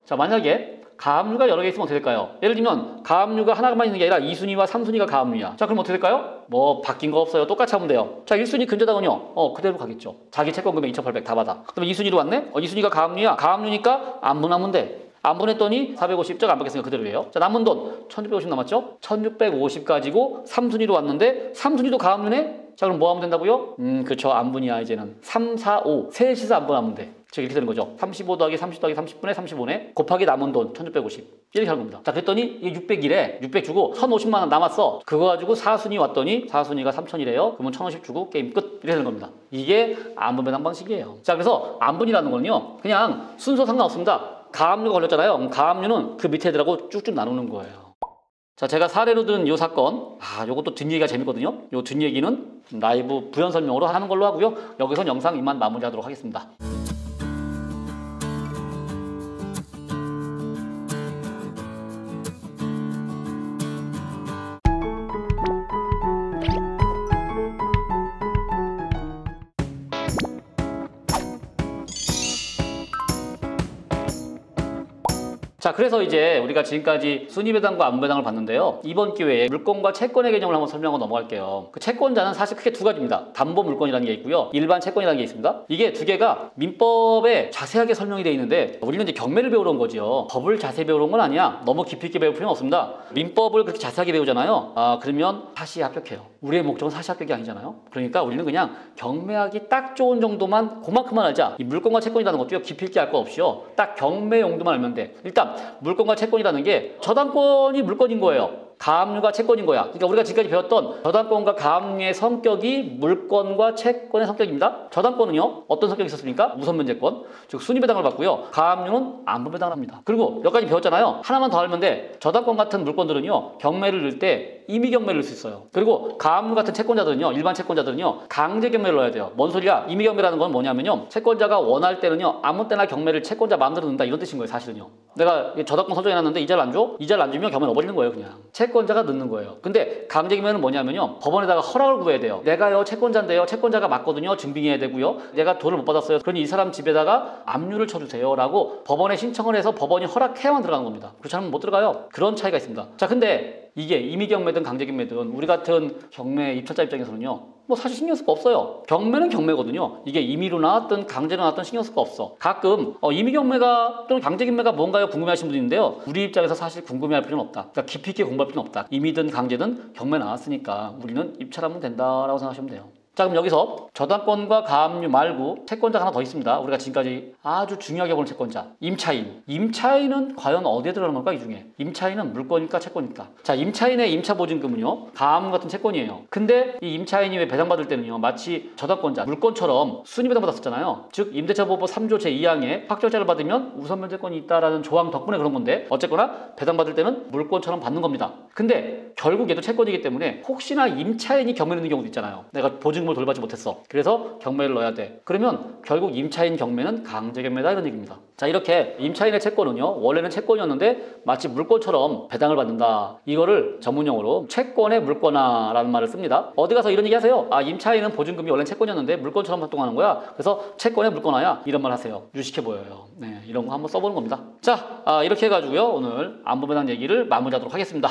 자, 만약에 가압류가 여러 개 있으면 어떻게 될까요? 예를 들면 가압류가 하나만 있는 게 아니라 2순위와 3순위가 가압류야. 자, 그럼 어떻게 될까요? 뭐 바뀐 거 없어요. 똑같이 하면 돼요. 자, 1순위 근저당은요, 그대로 가겠죠. 자기 채권 금액 2,800 다 받아. 그럼 2순위로 왔네? 2순위가 가압류야. 가압류니까 안분하면 돼. 안분했더니 450, 안 받겠으니까 그대로예요. 자, 남은 돈 1,650 남았죠? 1,650 가지고 3순위로 왔는데 3순위도 가압류네? 자, 그럼 뭐 하면 된다고요? 그쵸. 안분이야. 이제는 3, 4, 5 셋이서 안분하면 돼. 즉 이렇게 되는 거죠. 35 더하기 30 더하기 30분의 35네 곱하기 남은 돈 1,650 이렇게 하는 겁니다. 자, 그랬더니 이게 600이래. 600 주고 1,050만 원 남았어. 그거 가지고 4순위 왔더니 4순위가 3,000이래요. 그러면 1,050 주고 게임 끝. 이렇게 되는 겁니다. 이게 안분배당 방식이에요. 자, 그래서 안분이라는 거는요, 그냥 순서 상관없습니다. 가압류가 걸렸잖아요. 가압류는 그 밑에 애들하고 쭉쭉 나누는 거예요. 자, 제가 사례로 든 이 사건, 요것도 뒷얘기가 재밌거든요. 요 뒷얘기는 라이브 부연 설명으로 하는 걸로 하고요. 여기선 영상 이만 마무리하도록 하겠습니다. 자, 그래서 이제 우리가 지금까지 순위배당과 안무배당을 봤는데요. 이번 기회에 물권과 채권의 개념을 한번 설명하고 넘어갈게요. 그 채권자는 사실 크게 두 가지입니다. 담보물권이라는 게 있고요. 일반 채권이라는 게 있습니다. 이게 두 개가 민법에 자세하게 설명이 되어 있는데 우리는 이제 경매를 배우러 온 거죠. 법을 자세히 배우러 온 건 아니야. 너무 깊이 있게 배울 필요는 없습니다. 민법을 그렇게 자세하게 배우잖아요. 그러면 사시에 합격해요. 우리의 목적은 사시 합격이 아니잖아요. 그러니까 우리는 그냥 경매하기 딱 좋은 정도만 그만큼만 알자. 이 물권과 채권이라는 것도요. 깊이 있게 알 거 없이요. 딱 경매 용도만 알면 돼. 일단 물권과 채권이라는 게 저당권이 물권인 거예요. 가압류가 채권인 거야. 그러니까 우리가 지금까지 배웠던 저당권과 가압류의 성격이 물권과 채권의 성격입니다. 저당권은요, 어떤 성격이 있었습니까? 우선면제권, 즉 순위배당을 받고요. 가압류는 안보배당을 합니다. 그리고 여기까지 배웠잖아요. 하나만 더 알면 돼. 저당권 같은 물권들은요, 경매를 넣을 때 임의경매를 넣을 수 있어요. 그리고 가압류 같은 채권자들은요, 일반 채권자들은요, 강제경매를 넣어야 돼요. 뭔 소리야? 임의경매라는 건 뭐냐면요, 채권자가 원할 때는요, 아무 때나 경매를 채권자 마음대로 넣는다, 이런 뜻인 거예요. 사실은요. 내가 저당권 설정해놨는데 이자를 안 줘? 이자를 안 주면 경매 넣어버리는 거예요. 그냥 채권자가 넣는 거예요. 근데 강제경매는 뭐냐면요, 법원에다가 허락을 구해야 돼요. 내가요 채권자인데요, 채권자가 맞거든요, 증빙해야 되고요, 내가 돈을 못 받았어요, 그러니 이 사람 집에다가 압류를 쳐주세요 라고 법원에 신청을 해서 법원이 허락해야만 들어가는 겁니다. 그렇지 않으면 못 들어가요. 그런 차이가 있습니다. 자, 근데 이게 임의경매든 강제경매든 우리 같은 경매 입찰자 입장에서는요, 뭐 사실 신경 쓸 거 없어요. 경매는 경매거든요. 이게 임의로 나왔든 강제로 나왔든 신경 쓸 거 없어. 가끔 임의경매가 또는 강제경매가 뭔가요 궁금해하시는 분이 있는데요, 우리 입장에서 사실 궁금해할 필요는 없다. 그러니까 깊이 있게 공부할 필요는 없다. 임의든 강제든 경매 나왔으니까 우리는 입찰하면 된다라고 생각하시면 돼요. 자, 그럼 여기서 저당권과 가압류 말고 채권자가 하나 더 있습니다. 우리가 지금까지 아주 중요하게 보는 채권자, 임차인. 임차인은 과연 어디에 들어가는 걸까? 이 중에 임차인은 물권일까 채권일까? 자, 임차인의 임차보증금은요, 가압류 같은 채권이에요. 근데 이 임차인이 왜 배당받을 때는요, 마치 저당권자, 물권처럼 순위배당 받았었잖아요. 즉 임대차보호법 3조 제2항에 확정자를 받으면 우선면제권이 있다라는 조항 덕분에 그런 건데, 어쨌거나 배당받을 때는 물권처럼 받는 겁니다. 근데 결국 얘도 채권이기 때문에 혹시나 임차인이 경매를 넣는 경우도 있잖아요. 내가 보증금을 돌받지 못했어. 그래서 경매를 넣어야 돼. 그러면 결국 임차인 경매는 강제경매다, 이런 얘기입니다. 자, 이렇게 임차인의 채권은요, 원래는 채권이었는데 마치 물권처럼 배당을 받는다. 이거를 전문용어로 채권의 물권화라는 말을 씁니다. 어디 가서 이런 얘기 하세요. 임차인은 보증금이 원래 채권이었는데 물권처럼 활동하는 거야. 그래서 채권의 물권화야. 이런 말 하세요. 유식해 보여요. 네, 이런 거 한번 써보는 겁니다. 자, 이렇게 해가지고요, 오늘 안보배당 얘기를 마무리하도록 하겠습니다.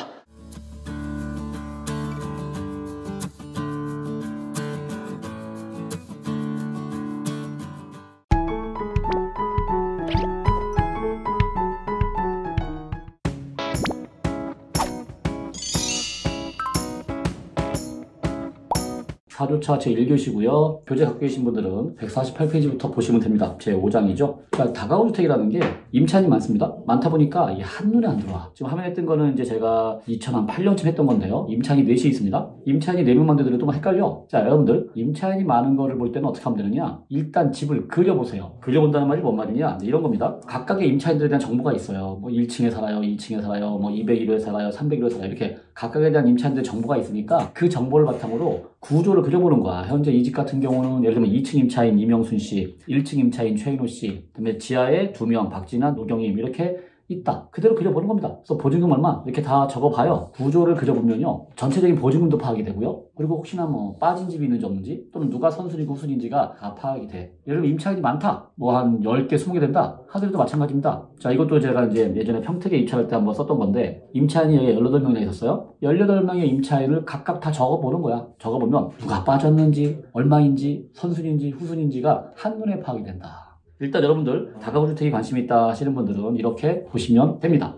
사주차 제1교시고요. 교재 갖고 계신 분들은 148페이지부터 보시면 됩니다. 제5장이죠. 그러니까 다가구 주택이라는 게 임차인이 많습니다. 많다 보니까 이게 한눈에 안 들어와. 지금 화면에 뜬 거는 이제 제가 2008년쯤 했던 건데요. 임차인이 4시 있습니다. 임차인이 4명만 되더라도 좀 헷갈려. 자, 여러분들, 임차인이 많은 거를 볼 때는 어떻게 하면 되느냐? 일단 집을 그려보세요. 그려본다는 말이 뭔 말이냐? 이런 겁니다. 각각의 임차인들에 대한 정보가 있어요. 뭐 1층에 살아요, 2층에 살아요, 뭐 201호에 살아요, 301호에 살아요. 이렇게 각각에 대한 임차인들의 정보가 있으니까 그 정보를 바탕으로 구조를 그려보는 거야. 현재 이 집 같은 경우는 예를 들면 2층 임차인 이명순 씨, 1층 임차인 최인호 씨, 그다음에 지하에 2명 박진아, 노경임 이렇게 있다. 그대로 그려보는 겁니다. 그래서 보증금 얼마 이렇게 다 적어봐요. 구조를 그려보면요, 전체적인 보증금도 파악이 되고요. 그리고 혹시나 뭐 빠진 집이 있는지 없는지, 또는 누가 선순위고 후순위인지가 다 파악이 돼. 예를 들면 임차인이 많다. 뭐 한 10개, 20개 된다. 하더라도 마찬가지입니다. 자, 이것도 제가 이제 예전에 평택에 입찰할 때 한번 썼던 건데, 임차인이 18명이나 있었어요. 18명의 임차인을 각각 다 적어보는 거야. 적어보면 누가 빠졌는지, 얼마인지, 선순위인지 후순위인지가 한눈에 파악이 된다. 일단 여러분들 다가구 주택에 관심이 있다 하시는 분들은 이렇게 보시면 됩니다.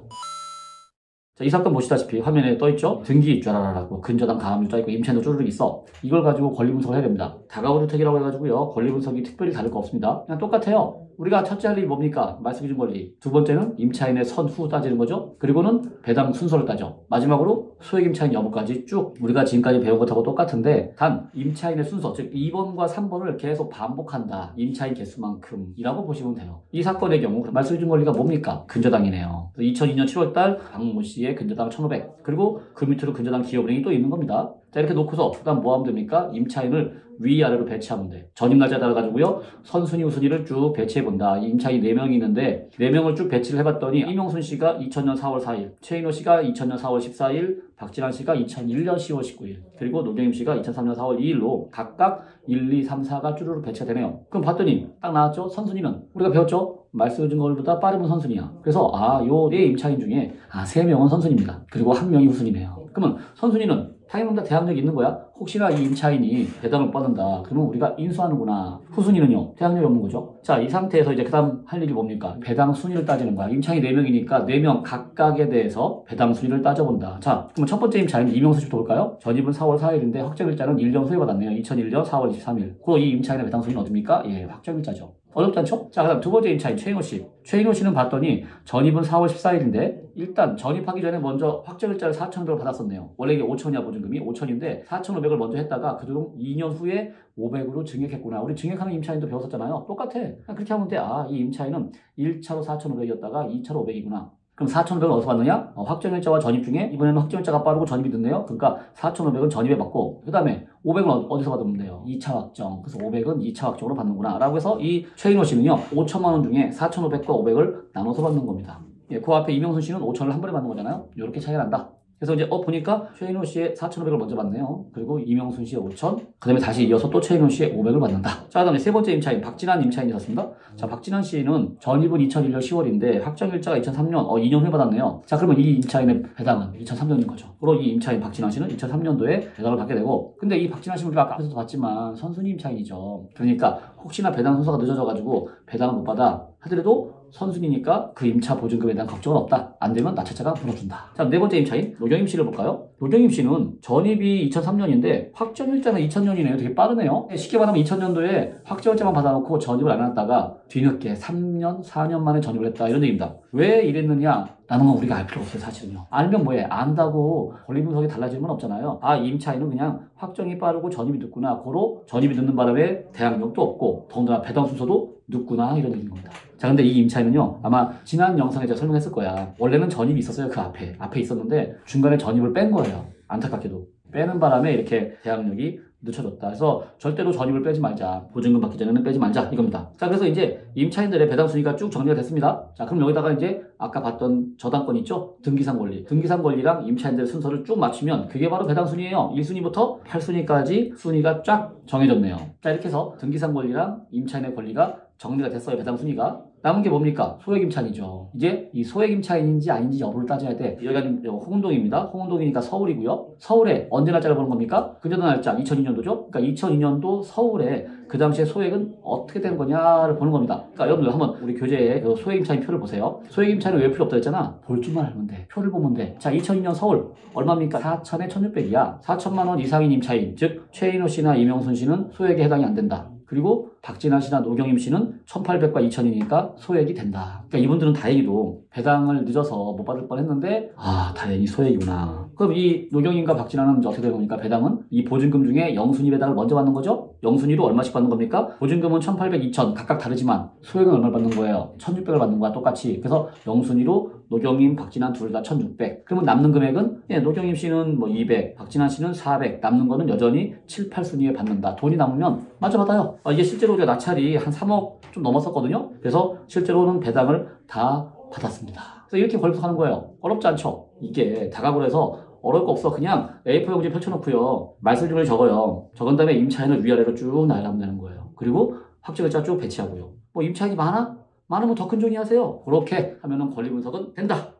자, 이 사건 보시다시피 화면에 떠있죠? 등기 입주하라라고 근저당 가압류 떠있고 임차인도 쪼르륵 있어. 이걸 가지고 권리 분석을 해야 됩니다. 다가구 주택이라고 해가지고요, 권리 분석이 특별히 다를 거 없습니다. 그냥 똑같아요. 우리가 첫째 할 일이 뭡니까? 말씀해준 권리. 두 번째는 임차인의 선후 따지는 거죠. 그리고는 배당 순서를 따져. 마지막으로 소액 임차인 여부까지 쭉 우리가 지금까지 배운 것하고 똑같은데 단 임차인의 순서, 즉 2번과 3번을 계속 반복한다. 임차인 개수만큼이라고 보시면 돼요. 이 사건의 경우 말씀해준 권리가 뭡니까? 근저당이네요. 2002년 7월달 박모 씨의 근저당 1,500. 그리고 그 밑으로 근저당 기업은행이 또 있는 겁니다. 자, 이렇게 놓고서 그다음 뭐 하면 됩니까? 임차인을 위아래로 배치하면 돼. 전입 날짜에 따라 가지고요. 선순위, 우순위를 쭉 배치해 본다. 임차인 4명이 있는데 4명을 쭉 배치를 해봤더니 이명순 씨가 2000년 4월 4일, 최인호 씨가 2000년 4월 14일, 박진환 씨가 2001년 10월 19일, 그리고 노경임 씨가 2003년 4월 2일로 각각 1, 2, 3, 4가 쭈루루 배치가 되네요. 그럼 봤더니 딱 나왔죠? 선순위는 우리가 배웠죠? 말씀해준 것보다 빠르면 선순위야. 그래서 요 4 임차인 중에 3명은 선순위입니다. 그리고 1명이 후순위네요. 그러면 선순위는 당연히 다 대항력이 있는 거야. 혹시나 이 임차인이 배당을 뻗는다. 그러면 우리가 인수하는구나. 후순위는요. 대항력이 없는 거죠. 자, 이 상태에서 이제 그 다음 할 일이 뭡니까? 배당 순위를 따지는 거야. 임차인이 4명이니까 4명 각각에 대해서 배당 순위를 따져본다. 자, 그러면 첫 번째 임차인 이명수 씨부터 볼까요? 전입은 4월 4일인데 확정일자는 1년 후에 받았네요. 2001년 4월 23일. 그리고 이 임차인의 배당 순위는 어딥니까? 예, 확정일자죠. 어렵지 않죠? 자, 그 다음 두 번째 임차인 최인호 씨. 최인호 씨는 봤더니 전입은 4월 14일인데 일단 전입하기 전에 먼저 확정일자를 4,500을 받았었네요. 원래 이게 5,000이야 보증금이 5,000인데 4,500을 먼저 했다가 그중 2년 후에 500으로 증액했구나. 우리 증액하는 임차인도 배웠었잖아요. 똑같아. 그냥 그렇게 하면 돼. 이 임차인은 1차로 4,500이었다가 2차로 500이구나. 그럼 4,500은 어디서 받느냐? 확정일자와 전입 중에 이번에는 확정일자가 빠르고 전입이 늦네요. 그러니까 4,500은 전입에 받고 그 다음에 500은 어디서 받으면 돼요? 2차 확정. 그래서 500은 2차 확정으로 받는구나 라고 해서 이 최인호 씨는요 5천만 원 중에 4,500과 500을 나눠서 받는 겁니다. 예, 그 앞에 이명순 씨는 5천을 한 번에 받는 거잖아요. 이렇게 차이가 난다. 그래서 이제 보니까 최인호 씨의 4,500을 먼저 받네요. 그리고 이명순 씨의 5,000, 그 다음에 다시 이어서 또 최인호 씨의 500을 받는다. 자, 그 다음에 세 번째 임차인 박진환 임차인이 셨습니다. 자, 박진환 씨는 전입은 2001년 10월인데 확정일자가 2003년, 2년 후에 받았네요. 자, 그러면 이 임차인의 배당은 2003년인 거죠. 그리고 이 임차인 박진환 씨는 2003년도에 배당을 받게 되고, 근데 이 박진환 씨는 우리가 아까 앞에서도 봤지만 선순위 임차인이죠. 그러니까 혹시나 배당 순서가 늦어져가지고 배당을 못 받아 하더라도 선순위니까 그 임차 보증금에 대한 걱정은 없다. 안 되면 나차차가 물어준다. 자, 네 번째 임차인 노경임 씨를 볼까요? 노경임 씨는 전입이 2003년인데 확정일자는 2000년이네요. 되게 빠르네요. 쉽게 말하면 2000년도에 확정일자만 받아놓고 전입을 안 해놨다가 뒤늦게 3년, 4년 만에 전입을 했다. 이런 얘기입니다. 왜 이랬느냐? 라는 건 우리가 알 필요 없어요, 사실은요. 알면 뭐해? 안다고 권리 분석이 달라지는 건 없잖아요. 이 임차인은 그냥 확정이 빠르고 전입이 늦구나. 고로 전입이 늦는 바람에 대항력도 없고 더군다나 배당 순서도 늦구나. 이런 얘기인 겁니다. 자, 근데 이 임차인은요, 아마 지난 영상에 제가 설명했을 거야. 원래는 전입이 있었어요, 그 앞에 있었는데 중간에 전입을 뺀 거예요. 안타깝게도. 빼는 바람에 이렇게 대항력이 늦춰졌다. 그래서 절대로 전입을 빼지 말자. 보증금 받기 전에는 빼지 말자. 이겁니다. 자, 그래서 이제 임차인들의 배당 순위가 쭉 정리가 됐습니다. 자, 그럼 여기다가 이제 아까 봤던 저당권 있죠? 등기상 권리. 등기상 권리랑 임차인들의 순서를 쭉 맞추면 그게 바로 배당 순위예요. 1순위부터 8순위까지 순위가 쫙 정해졌네요. 자, 이렇게 해서 등기상 권리랑 임차인의 권리가 정리가 됐어요. 배당 순위가. 남은 게 뭡니까? 소액 임차인이죠. 이제 이 소액 임차인인지 아닌지 여부를 따져야 돼. 여기가 홍은동입니다. 홍은동이니까 서울이고요. 서울에 언제 날짜를 보는 겁니까? 근저당 날짜 2002년도죠. 그러니까 2002년도 서울에 그 당시에 소액은 어떻게 된 거냐를 보는 겁니다. 그러니까 여러분들 한번 우리 교재에 그 소액 임차인 표를 보세요. 소액 임차인은 왜 필요 없다 했잖아. 볼 줄만 알면 돼. 표를 보면 돼. 자, 2002년 서울 얼마입니까? 4천에 1600이야. 4천만 원 이상인 임차인, 즉 최인호 씨나 이명순 씨는 소액에 해당이 안 된다. 그리고 박진환 씨나 노경임 씨는 1800과 2000이니까 소액이 된다. 그러니까 이분들은 다행히도 배당을 늦어서 못 받을 뻔했는데 다행히 소액이구나. 그럼 이 노경임과 박진환은 이제 어떻게 되는 겁니까? 배당은 이 보증금 중에 영순위 배당을 먼저 받는 거죠? 영순위로 얼마씩 받는 겁니까? 보증금은 1800, 2000 각각 다르지만 소액은 얼마를 받는 거예요? 1600을 받는 거야 똑같이. 그래서 영순위로 노경임, 박진환 둘 다 1600. 그러면 남는 금액은 노경임 씨는 200, 박진환 씨는 400. 남는 거는 여전히 7, 8순위에 받는다. 돈이 남으면 마저 받아요. 이게 실제로 우리가 낙찰이 한 3억 좀 넘었었거든요. 그래서 실제로는 배당을 다 받았습니다. 그래서 이렇게 권리분석하는 거예요. 어렵지 않죠? 이게 다각으로 해서 어려울 거 없어. 그냥 A4 용지 펼쳐놓고요. 말씀드림을 적어요. 적은 다음에 임차인을 위아래로 쭉 나열하면 되는 거예요. 그리고 확정일자 쭉 배치하고요. 임차인이 많으면 더 큰 종이 하세요. 그렇게 하면은 권리 분석은 된다.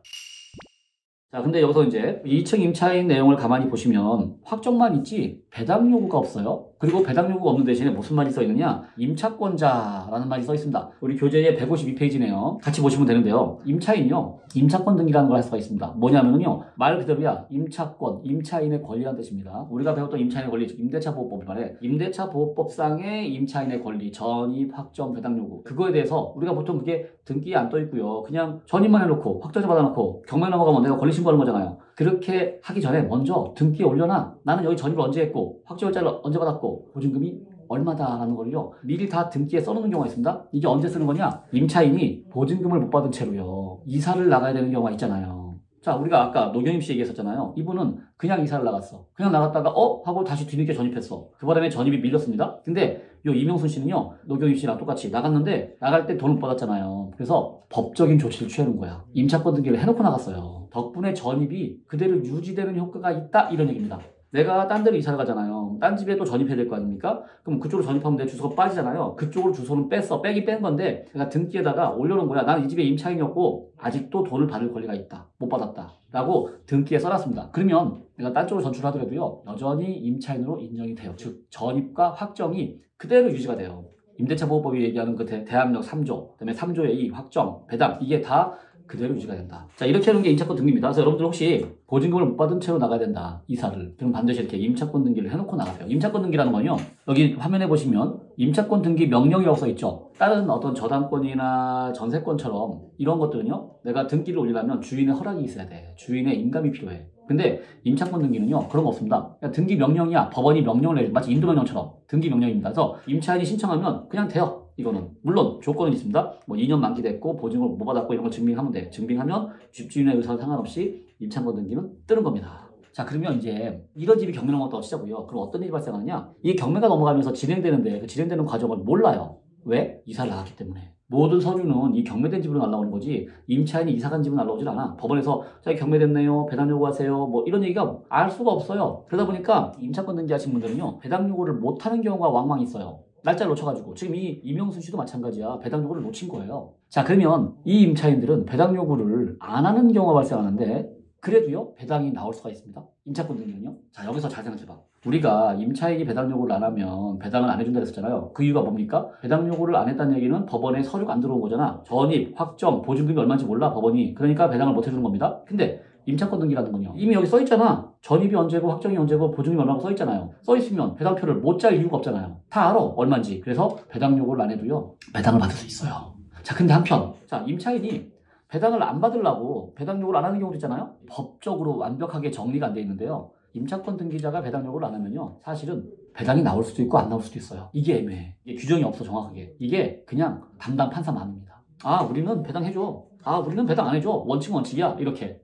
자, 근데 여기서 이제 2층 임차인 내용을 가만히 보시면 확정만 있지 배당 요구가 없어요. 그리고 배당 요구가 없는 대신에 무슨 말이 써 있느냐? 임차권자라는 말이 써 있습니다. 우리 교재의 152페이지네요. 같이 보시면 되는데요. 임차인요, 임차권 등기라는 걸 할 수가 있습니다. 뭐냐면요, 말 그대로야 임차권, 임차인의 권리라는 뜻입니다. 우리가 배웠던 임차인의 권리, 임대차 보호법을 말해 임대차 보호법상의 임차인의 권리, 전입, 확정, 배당 요구, 그거에 대해서 우리가 보통 그게 등기에 안 떠 있고요. 그냥 전입만 해놓고 확정자 받아놓고 경매 넘어가면 내가 권리 신고하는 거잖아요. 그렇게 하기 전에 먼저 등기에 올려놔. 나는 여기 전입을 언제 했고 확정일자를 언제 받았고 보증금이 얼마다라는 걸요 미리 다 등기에 써놓는 경우가 있습니다. 이게 언제 쓰는 거냐? 임차인이 보증금을 못 받은 채로요 이사를 나가야 되는 경우가 있잖아요. 자, 우리가 아까 노경임 씨 얘기했었잖아요. 이분은 그냥 이사를 나갔어. 그냥 나갔다가 하고 다시 뒤늦게 전입했어. 그 바람에 전입이 밀렸습니다. 근데 요 이명순 씨는요, 노경임 씨랑 똑같이 나갔는데 나갈 때 돈을 못 받았잖아요. 그래서 법적인 조치를 취하는 거야. 임차권 등기를 해놓고 나갔어요. 덕분에 전입이 그대로 유지되는 효과가 있다, 이런 얘기입니다. 내가 딴 데로 이사를 가잖아요. 딴 집에 또 전입해야 될 거 아닙니까? 그럼 그쪽으로 전입하면 내 주소가 빠지잖아요. 그쪽으로 주소는 빼긴 뺀 건데 내가 등기에다가 올려놓은 거야. 나는 이 집에 임차인이었고 아직도 돈을 받을 권리가 있다. 못 받았다. 라고 등기에 써놨습니다. 그러면 내가 딴 쪽으로 전출을 하더라도요, 여전히 임차인으로 인정이 돼요. 즉 전입과 확정이 그대로 유지가 돼요. 임대차 보호법이 얘기하는 그 대항력 3조, 그다음에 3조의 이 확정, 배당, 이게 다 그대로 유지가 된다. 자, 이렇게 하는 게 임차권 등기입니다. 그래서 여러분들 혹시 보증금을 못 받은 채로 나가야 된다, 이사를, 그럼 반드시 이렇게 임차권 등기를 해놓고 나가세요. 임차권 등기라는 건요, 여기 화면에 보시면 임차권 등기 명령이라고 써 있죠. 다른 어떤 저당권이나 전세권처럼 이런 것들은요, 내가 등기를 올리려면 주인의 허락이 있어야 돼. 주인의 인감이 필요해. 근데 임차권 등기는요, 그런 거 없습니다. 그냥 등기 명령이야. 법원이 명령을 내려, 마치 인도명령처럼 등기 명령입니다. 그래서 임차인이 신청하면 그냥 돼요. 이거는 물론 조건은 있습니다. 뭐 2년 만기됐고 보증을 못 받았고 이런 걸 증명하면 돼. 증명하면 집주인의 의사와 상관없이 임차권 등기는 뜨는 겁니다. 자, 그러면 이제 이런 집이 경매 넘어갔다고 치자고요. 그럼 어떤 일이 발생하느냐? 이 경매가 넘어가면서 진행되는데 그 진행되는 과정을 몰라요. 왜? 이사를 나갔기 때문에. 모든 서류는 이 경매된 집으로 날라오는 거지 임차인이 이사간 집은 날라오질 않아. 법원에서 자, 경매됐네요, 배당 요구하세요, 뭐 이런 얘기가 알 수가 없어요. 그러다 보니까 임차권 등기하신 분들은요, 배당 요구를 못하는 경우가 왕왕 있어요. 날짜를 놓쳐가지고. 지금 이 이명순 씨도 마찬가지야. 배당 요구를 놓친 거예요. 자, 그러면 이 임차인들은 배당 요구를 안 하는 경우가 발생하는데 그래도요, 배당이 나올 수가 있습니다. 임차권 등기는요. 자, 여기서 잘 생각해봐. 우리가 임차인이 배당 요구를 안 하면 배당을 안 해준다 그랬었잖아요. 그 이유가 뭡니까? 배당 요구를 안 했다는 얘기는 법원에 서류가 안 들어온 거잖아. 전입, 확정, 보증금이 얼마인지 몰라, 법원이. 그러니까 배당을 못 해주는 겁니다. 근데 임차권 등기라는 건요, 이미 여기 써있잖아. 전입이 언제고 확정이 언제고 보증금이 얼마고 써있잖아요. 써있으면 배당표를 못 짤 이유가 없잖아요. 다 알아, 얼마인지. 그래서 배당 요구를 안 해도요, 배당을 받을 수 있어요. 자, 근데 한편, 자, 임차인이 배당을 안 받으려고 배당 요구를 안 하는 경우도 있잖아요. 법적으로 완벽하게 정리가 안 돼 있는데요, 임차권 등기자가 배당 요구를 안 하면요, 사실은 배당이 나올 수도 있고 안 나올 수도 있어요. 이게 애매해. 이게 규정이 없어, 정확하게. 이게 그냥 담당 판사 마음입니다. 아, 우리는 배당 해줘. 아, 우리는 배당 안 해줘. 원칙이야. 이렇게.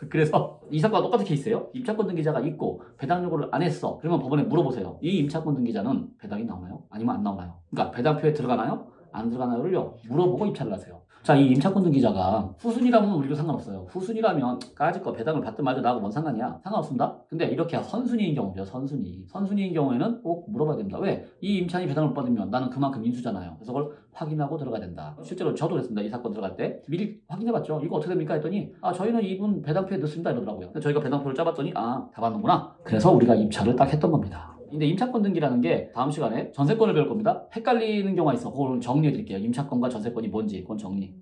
그래서 이 사건과 똑같은 케이스예요. 임차권 등기자가 있고 배당 요구를 안 했어. 그러면 법원에 물어보세요. 이 임차권 등기자는 배당이 나오나요? 아니면 안 나오나요? 그러니까 배당표에 들어가나요? 안 들어가나요를요, 물어보고 입찰을 하세요. 자, 이 임차권 등기자가 후순위라면 우리도 상관없어요. 후순위라면 까짓 거 배당을 받든 말든 나하고 뭔 상관이야? 상관없습니다. 근데 이렇게 선순위인 경우죠. 선순위인 경우에는 꼭 물어봐야 됩니다. 왜? 이 임차인이 배당을 못 받으면 나는 그만큼 인수잖아요. 그래서 그걸 확인하고 들어가야 된다. 실제로 저도 그랬습니다. 이 사건 들어갈 때 미리 확인해봤죠. 이거 어떻게 됩니까? 했더니 저희는 이분 배당표에 넣습니다 이러더라고요. 저희가 배당표를 짜봤더니 다 받는구나. 그래서 우리가 입찰을 딱 했던 겁니다. 근데 임차권 등기라는 게 다음 시간에 전세권을 배울 겁니다. 헷갈리는 경우가 있어. 그걸 정리해 드릴게요. 임차권과 전세권이 뭔지 그건 정리.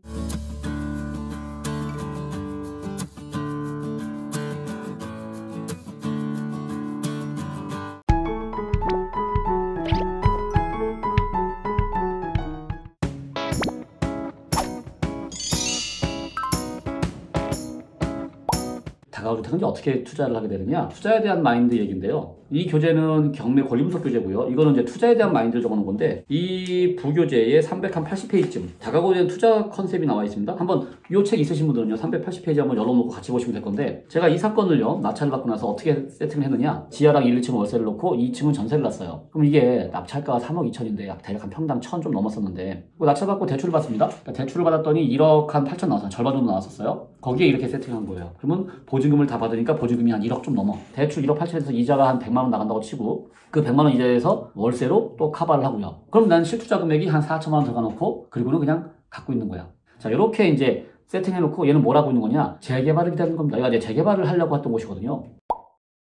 다가올 주택은 어떻게 투자를 하게 되느냐? 투자에 대한 마인드 얘기인데요. 이 교재는 경매 권리 분석 교재고요. 이거는 이제 투자에 대한 마인드를 적어놓은 건데, 이 부교재의 380페이지쯤 다가오게 된 투자 컨셉이 나와 있습니다. 한번 이 책 있으신 분들은요, 380페이지 한번 열어놓고 같이 보시면 될 건데, 제가 이 사건을요, 낙찰을 받고 나서 어떻게 세팅을 했느냐? 지하랑 1, 2층은 월세를 놓고 2층은 전세를 놨어요. 그럼 이게 낙찰가가 3억 2천인데 대략 한 평당 1,000 좀 넘었었는데, 낙찰받고 대출을 받습니다. 그러니까 대출을 받았더니 1억 한 8천 나왔어요. 절반 정도 나왔었어요. 거기에 이렇게 세팅한 거예요. 그러면 보증금을 다 받으니까 보증금이 한 1억 좀 넘어. 대출 1억 8천에서 이자가 한 100만 원 나간다고 치고, 그 100만 원 이자에서 월세로 또 카바를 하고요. 그럼 난 실투자 금액이 한 4천만 원 들어가 놓고, 그리고는 그냥 갖고 있는 거야. 자, 이렇게 이제 세팅해놓고 얘는 뭘 하고 있는 거냐? 재개발을 기다리는 겁니다. 얘가 이제 재개발을 하려고 했던 곳이거든요.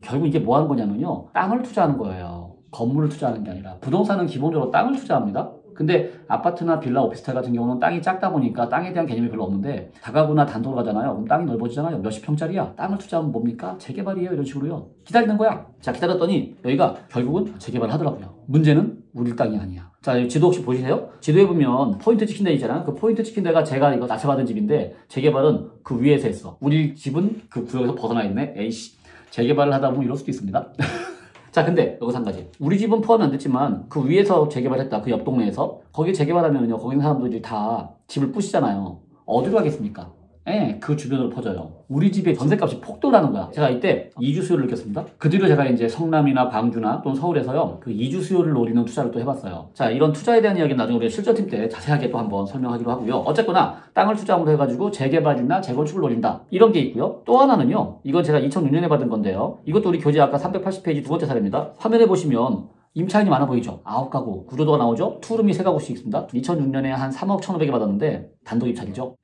결국 이게 뭐 하는 거냐면요, 땅을 투자하는 거예요. 건물을 투자하는 게 아니라 부동산은 기본적으로 땅을 투자합니다. 근데 아파트나 빌라, 오피스텔 같은 경우는 땅이 작다 보니까 땅에 대한 개념이 별로 없는데 다가구나 단독으로 가잖아요. 그럼 땅이 넓어지잖아요. 몇십 평짜리야. 땅을 투자하면 뭡니까? 재개발이에요. 이런 식으로요. 기다리는 거야. 자, 기다렸더니 여기가 결국은 재개발을 하더라고요. 문제는 우리 땅이 아니야. 자, 지도 혹시 보이세요? 지도에 보면 포인트 찍힌 데 있잖아요. 그 포인트 찍힌 데가 제가 이거 낙찰받은 집인데 재개발은 그 위에서 했어. 우리 집은 그 구역에서 벗어나 있네. 에이씨. 재개발을 하다 보면 이럴 수도 있습니다. 자, 근데 여기서 한 가지. 우리 집은 포함이 안 됐지만 그 위에서 재개발했다. 그 옆 동네에서. 거기 재개발하면요. 거기 있는 사람들이 다 집을 부시잖아요. 어디로 가겠습니까? 예, 그 주변으로 퍼져요. 우리 집의 전셋값이 폭등하는 거야. 제가 이때 이주 수요를 느꼈습니다. 그 뒤로 제가 이제 성남이나 광주나 또는 서울에서요, 그 이주 수요를 노리는 투자를 또 해봤어요. 자, 이런 투자에 대한 이야기는 나중에 우리 실전팀 때 자세하게 또 한번 설명하기로 하고요. 어쨌거나 땅을 투자함으로 해가지고 재개발이나 재건축을 노린다. 이런 게 있고요. 또 하나는요, 이건 제가 2006년에 받은 건데요. 이것도 우리 교재 아까 380페이지 두 번째 사례입니다. 화면에 보시면 임차인이 많아 보이죠? 9가구, 구조도가 나오죠? 투룸이 3가구씩 있습니다. 2006년에 한 3억 1,500에 받았는데 단독 입찰이죠.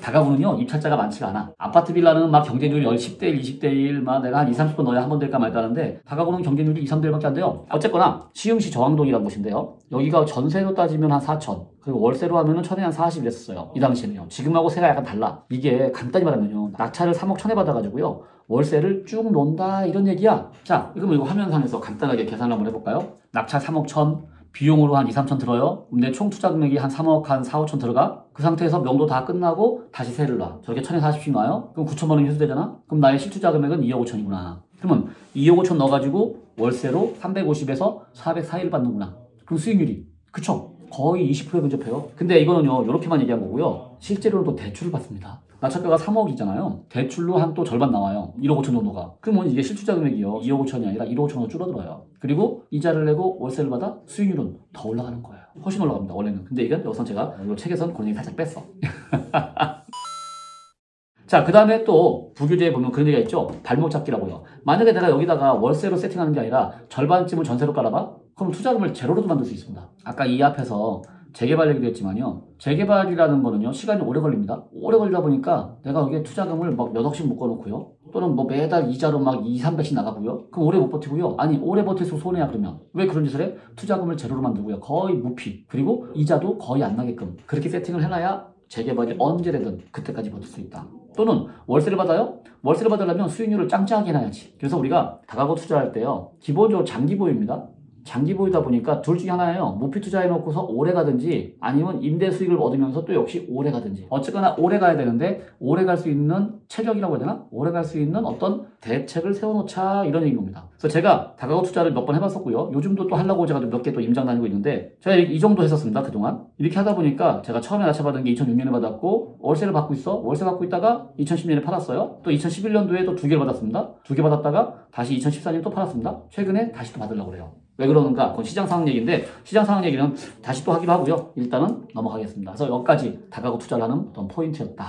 다가구는요, 입찰자가 많지가 않아. 아파트 빌라는 막 경쟁률이 10대1, 20대1, 막 내가 한 20, 30번 넣어야 한 번 될까 말까 하는데 다가구는 경쟁률이 2, 3대1밖에 안 돼요. 어쨌거나 시흥시 저항동이라는 곳인데요. 여기가 전세로 따지면 한 4천, 그리고 월세로 하면은 천에 한 40 이랬었어요. 이 당시에는요. 지금하고 세가 약간 달라. 이게 간단히 말하면요, 낙찰을 3억 1,000에 받아가지고요, 월세를 쭉 논다 이런 얘기야. 자, 그러면 이거 화면상에서 간단하게 계산을 한번 해볼까요? 낙찰 3억 1,000, 비용으로 한 2, 3천 들어요. 근데 총 투자 금액이 한 3억 한 4, 5천 들어가. 그 상태에서 명도 다 끝나고 다시 세를 놔. 저렇게 1,000에 40씩 놔요. 그럼 9천만 원이 회수되잖아. 그럼 나의 실투자 금액은 2억 5천이구나. 그러면 2억 5천 넣어가지고 월세로 350에서 404일 받는구나. 그럼 수익률이, 그쵸? 거의 20%에 근접해요. 근데 이거는요, 이렇게만 얘기한 거고요. 실제로는 또 대출을 받습니다. 낙찰가가 3억이잖아요. 대출로 한 또 절반 나와요. 1억 5천 정도가. 그러면 이게 실투자 금액이요, 2억 5천이 아니라 1억 5천으로 줄어들어요. 그리고 이자를 내고 월세를 받아 수익률은 더 올라가는 거예요. 훨씬 올라갑니다, 원래는. 근데 이건 여기서 제가 이 책에선 그런 얘기 살짝 뺐어. 자, 그 다음에 또 부교재에 보면 그런 얘기가 있죠. 발목 잡기라고요. 만약에 내가 여기다가 월세로 세팅하는 게 아니라 절반쯤을 전세로 깔아봐? 그럼 투자금을 제로로도 만들 수 있습니다. 아까 이 앞에서 재개발 얘기도 했지만요. 재개발이라는 거는요, 시간이 오래 걸립니다. 오래 걸리다 보니까 내가 여기에 투자금을 막 몇 억씩 묶어놓고요. 또는 뭐 매달 이자로 막 2, 300씩 나가고요. 그럼 오래 못 버티고요. 아니, 오래 버틸수록 손해야, 그러면. 왜 그런 짓을 해? 투자금을 제로로 만들고요. 거의 무피. 그리고 이자도 거의 안 나게끔. 그렇게 세팅을 해놔야 재개발이 언제든 그때까지 버틸 수 있다. 또는 월세를 받아요? 월세를 받으려면 수익률을 짱짱하게 해놔야지. 그래서 우리가 다가구 투자할 때요, 기본적으로 장기 보유입니다. 장기 보유다 보니까 둘 중에 하나예요. 무피 투자해놓고서 오래 가든지 아니면 임대 수익을 얻으면서 또 역시 오래 가든지. 어쨌거나 오래 가야 되는데 오래 갈 수 있는 체력이라고 해야 되나? 오래 갈 수 있는 어떤 대책을 세워놓자, 이런 얘기인 겁니다. 그래서 제가 다가구 투자를 몇 번 해봤었고요. 요즘도 또 하려고 제가 몇 개 또 임장 다니고 있는데 제가 이 정도 했었습니다, 그동안. 이렇게 하다 보니까 제가 처음에 낙찰받은 게 2006년에 받았고 월세를 받고 있어. 월세 받고 있다가 2010년에 팔았어요. 또 2011년도에 또 2개를 받았습니다. 2개 받았다가 다시 2014년에 또 팔았습니다. 최근에 다시 또 받으려고 그래요. 왜 그러는가? 그건 시장 상황 얘기인데 시장 상황 얘기는 다시 또 하기로 하고요. 일단은 넘어가겠습니다. 그래서 여기까지 다가구 투자를 하는 어떤 포인트였다.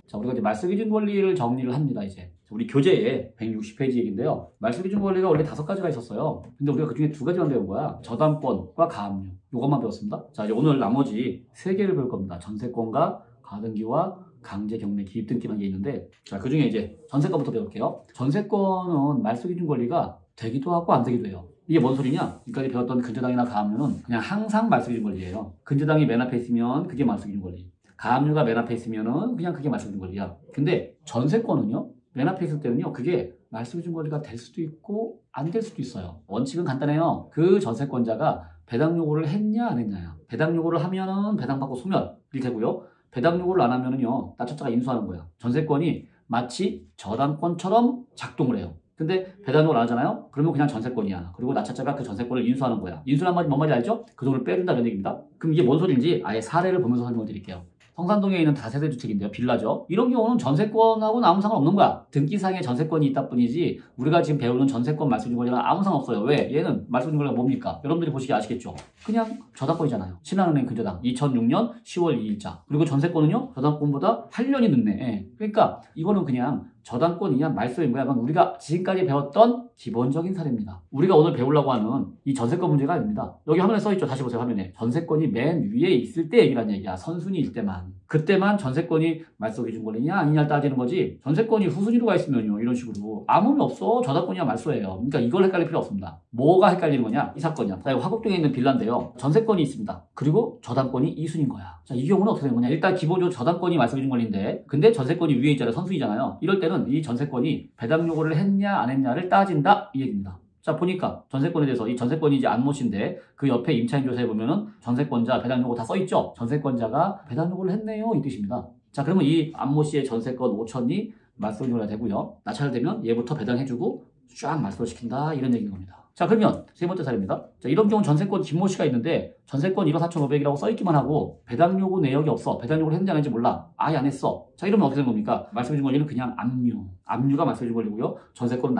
자, 우리가 이제 말소기준 권리를 정리를 합니다, 이제. 우리 교재에 160페이지 얘기인데요. 말소기준 권리가 원래 5가지가 있었어요. 근데 우리가 그 중에 2가지만 배운 거야. 저당권과 가압류. 요것만 배웠습니다. 자, 이제 오늘 나머지 3개를 배울 겁니다. 전세권과 가등기와 강제 경매 기입 등기라는 게 있는데, 자, 그 중에 이제 전세권부터 배울게요. 전세권은 말소기준 권리가 되기도 하고 안 되기도 해요. 이게 뭔 소리냐? 지금까지 배웠던 근저당이나 가압류는 그냥 항상 말소기준 권리예요. 근저당이 맨 앞에 있으면 그게 말소기준 권리. 가압류가 맨 앞에 있으면은 그냥 그게 말소기준 권리야. 근데 전세권은요, 맨 앞에 있을 때는요, 그게 말소기준 권리가 될 수도 있고 안 될 수도 있어요. 원칙은 간단해요. 그 전세권자가 배당 요구를 했냐 안 했냐야. 배당 요구를 하면은 배당받고 소멸이 되고요. 배당 요구를 안 하면은요, 낙찰자가 인수하는 거야. 전세권이 마치 저당권처럼 작동을 해요. 근데 배당 요구를 안 하잖아요? 그러면 그냥 전세권이야. 그리고 낙찰자가 그 전세권을 인수하는 거야. 인수란 말이 뭔 말인지 알죠? 그 돈을 빼준다는 얘기입니다. 그럼 이게 뭔 소리인지 아예 사례를 보면서 설명을 드릴게요. 성산동에 있는 다세대 주택인데요. 빌라죠. 이런 경우는 전세권하고는 아무 상관없는 거야. 등기상에 전세권이 있다 뿐이지 우리가 지금 배우는 전세권 말소기준 권리랑 아무 상관없어요. 왜? 얘는 말소기준 권리가 뭡니까? 여러분들이 보시기 아시겠죠? 그냥 저당권이잖아요. 신한은행 근저당 2006년 10월 2일자. 그리고 전세권은요, 저당권보다 8년이 늦네. 그러니까 이거는 그냥 저당권이냐 말소인 거야. 그건 우리가 지금까지 배웠던 기본적인 사례입니다. 우리가 오늘 배우려고 하는 이 전세권 문제가 아닙니다. 여기 화면에 써있죠. 다시 보세요. 화면에. 전세권이 맨 위에 있을 때 얘기란 얘기야. 선순위일 때만. 그때만 전세권이 말소 기준 권리냐 아니냐를 따지는 거지. 전세권이 후순위로 가 있으면요. 이런 식으로 아무 의미 없어. 저당권이야 말소예요. 그러니까 이걸 헷갈릴 필요 없습니다. 뭐가 헷갈리는 거냐? 이 사건이야. 자, 이거 화곡동에 있는 빌라인데요. 전세권이 있습니다. 그리고 저당권이 2순위인 거야. 자, 이 경우는 어떻게 되는 거냐? 일단 기본적으로 저당권이 말소 기준 권리인데 근데 전세권이 위에 있잖아요. 선순위잖아요. 이럴 때는 이 전세권이 배당 요구를 했냐 안 했냐를 따진다 이 얘기입니다. 자, 보니까 전세권에 대해서 이 전세권이 이제 안모씨인데 그 옆에 임차인 조사에 보면은 전세권자 배당 요구 다 써있죠. 전세권자가 배당 요구를 했네요 이 뜻입니다. 자, 그러면 이 안모씨의 전세권 5천이 말소 요구가 되고요. 낙찰되면 얘부터 배당해주고 쫙 말소를 시킨다 이런 얘기인 겁니다. 자, 그러면 세 번째 사례입니다. 자, 이런 경우는 전세권 김모 씨가 있는데 전세권 1억 4,500이라고 써있기만 하고 배당 요구 내역이 없어. 배당 요구를 했는지 안 했는지 몰라. 아예 안 했어. 자, 이러면 어떻게 되는 겁니까? 말소해준 권리는 그냥 압류. 압류가 말소해준 권리고요. 전세권은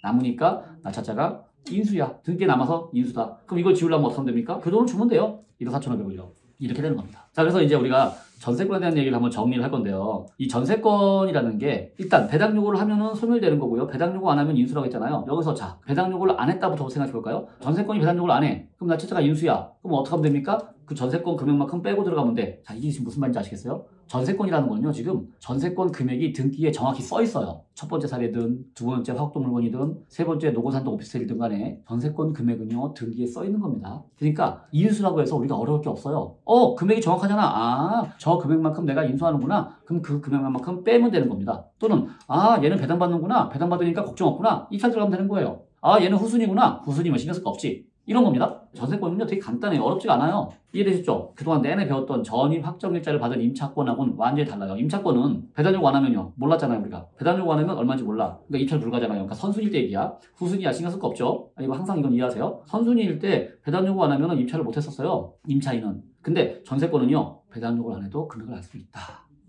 남으니까 낙찰자가 인수야. 등기에 남아서 인수다. 그럼 이걸 지우려면 어떻게 하면 됩니까? 그 돈을 주면 돼요. 1억 4,500을요. 이렇게 되는 겁니다. 자, 그래서 이제 우리가 전세권에 대한 얘기를 한번 정리를 할 건데요. 이 전세권이라는 게 일단 배당 요구를 하면은 소멸되는 거고요. 배당 요구 안 하면 인수라고 했잖아요. 여기서 자, 배당 요구를 안 했다부터 생각해 볼까요? 전세권이 배당 요구를 안 해. 그럼 낙찰자가 인수야. 그럼 어떻게 하면 됩니까? 그 전세권 금액만큼 빼고 들어가면 돼. 자, 이게 지금 무슨 말인지 아시겠어요? 전세권이라는 건요, 지금 전세권 금액이 등기에 정확히 써 있어요. 첫 번째 사례든, 두 번째 화곡동 물건이든, 세 번째 노건산동 오피스텔이든 간에 전세권 금액은요, 등기에 써 있는 겁니다. 그러니까 인수라고 해서 우리가 어려울 게 없어요. 금액이 정확하잖아. 아, 저 금액만큼 내가 인수하는구나. 그럼 그 금액만큼 빼면 되는 겁니다. 또는, 아, 얘는 배당받는구나. 배당받으니까 걱정 없구나. 입찰 들어가면 되는 거예요. 아, 얘는 후순위구나. 후순위면 신경 쓸 거 없지. 이런 겁니다. 전세권은요 되게 간단해요. 어렵지가 않아요. 이해되셨죠? 그동안 내내 배웠던 전입 확정일자를 받은 임차권하고는 완전히 달라요. 임차권은 배당 요구 안 하면요. 몰랐잖아요, 우리가. 배당 요구 안 하면 얼마인지 몰라. 그러니까 입찰 불가잖아요. 그러니까 선순위일 때 얘기야. 후순위야 신경 쓸 거 없죠? 이거 항상 이건 이해하세요. 선순위일 때 배당 요구 안 하면 입찰을 못 했었어요. 임차인은. 근데 전세권은요. 배당 요구를 안 해도 금액을 알 수 있다.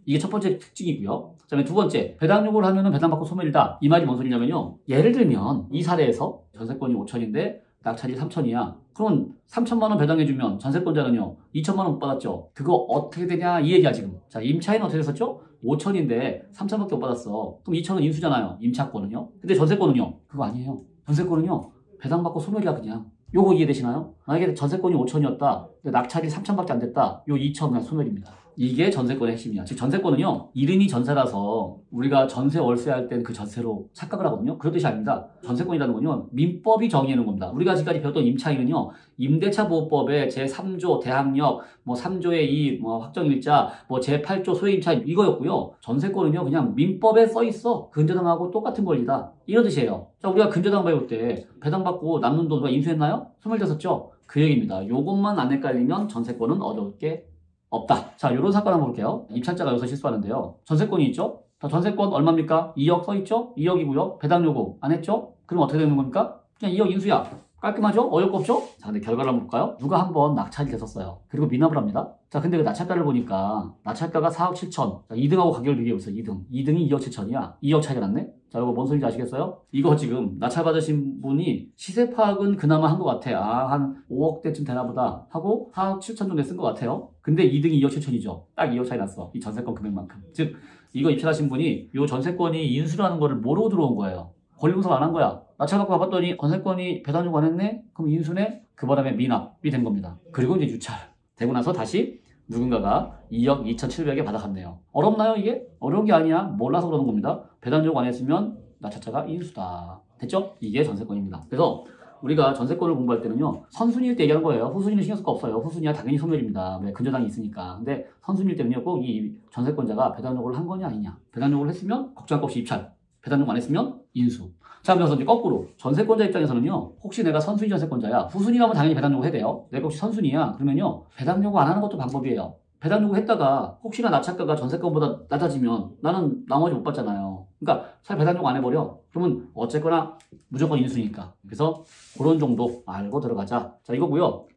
이게 첫 번째 특징이고요. 그다음에 두 번째, 배당 요구를 하면은 배당받고 소멸이다. 이 말이 뭔 소리냐면요. 예를 들면 이 사례에서 전세권이 5천인데 낙찰이 3천이야. 그러면 3천만 원 배당해주면 전세권자는요 2천만 원 못 받았죠. 그거 어떻게 되냐 이 얘기야 지금. 자, 임차인은 어떻게 됐었죠? 5천인데 3천밖에 못 받았어. 그럼 2천은 인수잖아요. 임차권은요. 근데 전세권은요 그거 아니에요. 전세권은요 배당받고 소멸이야 그냥. 요거 이해되시나요? 만약에 전세권이 5천이었다. 근데 낙찰이 3천밖에 안 됐다. 요 2천 그냥 소멸입니다. 이게 전세권의 핵심이야. 즉 전세권은요 이름이 전세라서 우리가 전세 월세할 땐 그 전세로 착각을 하거든요. 그런 뜻이 아닙니다. 전세권이라는 건요 민법이 정의하는 겁니다. 우리가 지금까지 배웠던 임차인은요 임대차 보호법의 제3조 대항력, 뭐 3조의 2 확정일자, 뭐 제8조 소유임차인 이거였고요. 전세권은요 그냥 민법에 써 있어. 근저당하고 똑같은 권리다. 이런 뜻이에요. 자, 우리가 근저당 배울 때 배당받고 남는 돈 누가 인수했나요? 소멸됐었죠. 그 얘기입니다. 요것만 안 헷갈리면 전세권은 어려울 게 없다. 자, 요런 사건 한번 볼게요. 입찰자가 여기서 실수하는데요. 전세권이 있죠? 자, 전세권 얼마입니까? 2억 써있죠? 2억이고요. 배당 요구 안 했죠? 그럼 어떻게 되는 겁니까? 그냥 2억 인수야. 깔끔하죠? 어렵고 없죠? 자, 근데 결과를 한번 볼까요? 누가 한번 낙찰이 됐었어요. 그리고 미납을 합니다. 자, 근데 그 낙찰가를 보니까 낙찰가가 4억 7천. 자, 2등하고 가격을 비교해보세요. 2등. 2등이 2억 7천이야. 2억 차이가 났네? 자, 이거 뭔 소리인지 아시겠어요? 이거 지금 낙찰 받으신 분이 시세 파악은 그나마 한 것 같아. 아, 한 5억대쯤 되나 보다 하고 4억 7천 정도 쓴 것 같아요. 근데 2등이 2억 7천이죠. 딱 2억 차이 났어. 이 전세권 금액만큼. 즉, 이거 입찰하신 분이 이 전세권이 인수라는 거를 모르고 들어온 거예요. 권리 분석 안 한 거야. 낙찰 갖고 가봤더니 전세권이 배당 요구 안 했네? 그럼 인수네? 그 바람에 미납이 된 겁니다. 그리고 이제 유찰. 되고 나서 다시 누군가가 2억 2,700에 받아갔네요. 어렵나요 이게? 어려운 게 아니야. 몰라서 그러는 겁니다. 배당 요구 안 했으면 낙찰자가 인수다. 됐죠? 이게 전세권입니다. 그래서 우리가 전세권을 공부할 때는요 선순위일 때 얘기하는 거예요. 후순위는 신경 쓸 거 없어요. 후순위야 당연히 소멸입니다. 왜? 근저당이 있으니까. 근데 선순위일 때는요 꼭 이 전세권자가 배당 요구를 한 거냐 아니냐. 배당 요구를 했으면 걱정할 거 없이 입찰. 배당 요구 안 했으면 인수. 자, 그래서 이제 거꾸로 전세권자 입장에서는요 혹시 내가 선순위 전세권자야. 후순위라면 당연히 배당 요구 해야 돼요. 내가 혹시 선순위야 그러면요 배당 요구 안 하는 것도 방법이에요. 배당 요구 했다가 혹시나 낙찰가가 전세권보다 낮아지면 나는 나머지 못 받잖아요. 그러니까 잘 배당 요구 안 해버려. 그러면 어쨌거나 무조건 인수니까. 그래서 그런 정도 알고 들어가자. 자, 이거고요.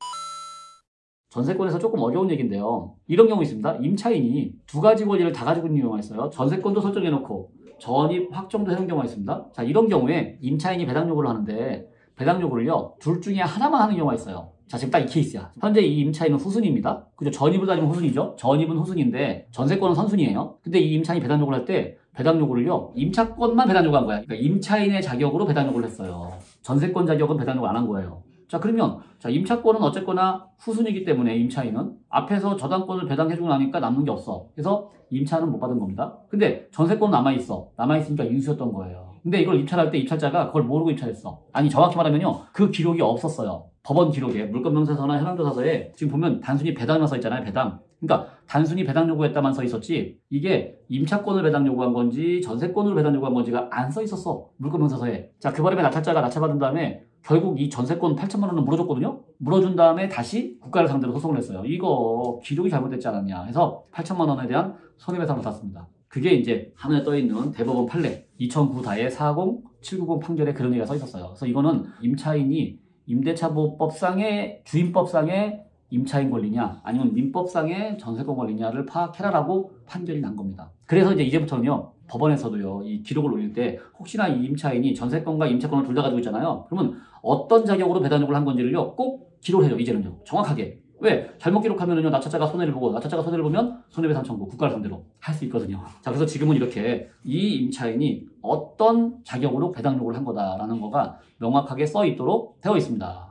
전세권에서 조금 어려운 얘기인데요. 이런 경우 있습니다. 임차인이 두 가지 권리를 다 가지고 있는 경우가 있어요. 전세권도 설정해놓고 전입 확정도 해놓은 경우가 있습니다. 자, 이런 경우에 임차인이 배당 요구를 하는데 배당 요구를요 둘 중에 하나만 하는 경우가 있어요. 자, 지금 딱 이 케이스야. 현재 이 임차인은 후순위입니다. 그죠? 전입을 따지면 후순위죠. 전입은 후순위인데 전세권은 선순위예요. 근데 이 임차인이 배당 요구를 할 때 배당 요구를요, 임차권만 배당 요구한 거야. 그러니까 임차인의 자격으로 배당 요구를 했어요. 전세권 자격은 배당 요구 안 한 거예요. 자, 그러면 자, 임차권은 어쨌거나 후순위이기 때문에 임차인은 앞에서 저당권을 배당해주고 나니까 남는 게 없어. 그래서 임차는 못 받은 겁니다. 근데 전세권은 남아있어. 남아있으니까 인수였던 거예요. 근데 이걸 입찰할 때 입찰자가 그걸 모르고 입찰했어. 아니, 정확히 말하면요, 그 기록이 없었어요. 법원 기록에, 물권명세서나 현황조사서에 지금 보면 단순히 배당만 써 있잖아요. 배당. 그러니까 단순히 배당 요구했다만 써 있었지, 이게 임차권을 배당 요구한 건지 전세권으로 배당 요구한 건지가 안 써 있었어, 물권명세서에. 자, 그 바람에 낙찰자가 낙찰받은 다음에 결국 이 전세권 8천만 원을 물어줬거든요. 물어준 다음에 다시 국가를 상대로 소송을 했어요. 이거 기록이 잘못됐지 않았냐 해서 8천만 원에 대한 손해배상을 받았습니다. 그게 이제 하늘에 떠있는 대법원 판례 2009-40 790 판결에 그런 얘기가 써 있었어요. 그래서 이거는 임차인이 임대차보호법상의 주임법상의 임차인 권리냐 아니면 민법상의 전세권 권리냐를 파악해라라고 판결이 난 겁니다. 그래서 이제부터는요, 법원에서도요, 이 기록을 올릴 때 혹시나 이 임차인이 전세권과 임차권을 둘 다 가지고 있잖아요. 그러면 어떤 자격으로 배당 요구를 한 건지를요 꼭 기록을 해요. 이제는요, 정확하게. 왜? 잘못 기록하면은요, 낙찰자가 손해를 보고, 낙찰자가 손해를 보면 손해배상 청구, 국가를 상대로 할 수 있거든요. 자, 그래서 지금은 이렇게 이 임차인이 어떤 자격으로 배당 요구를 한 거다라는 거가 명확하게 써 있도록 되어 있습니다.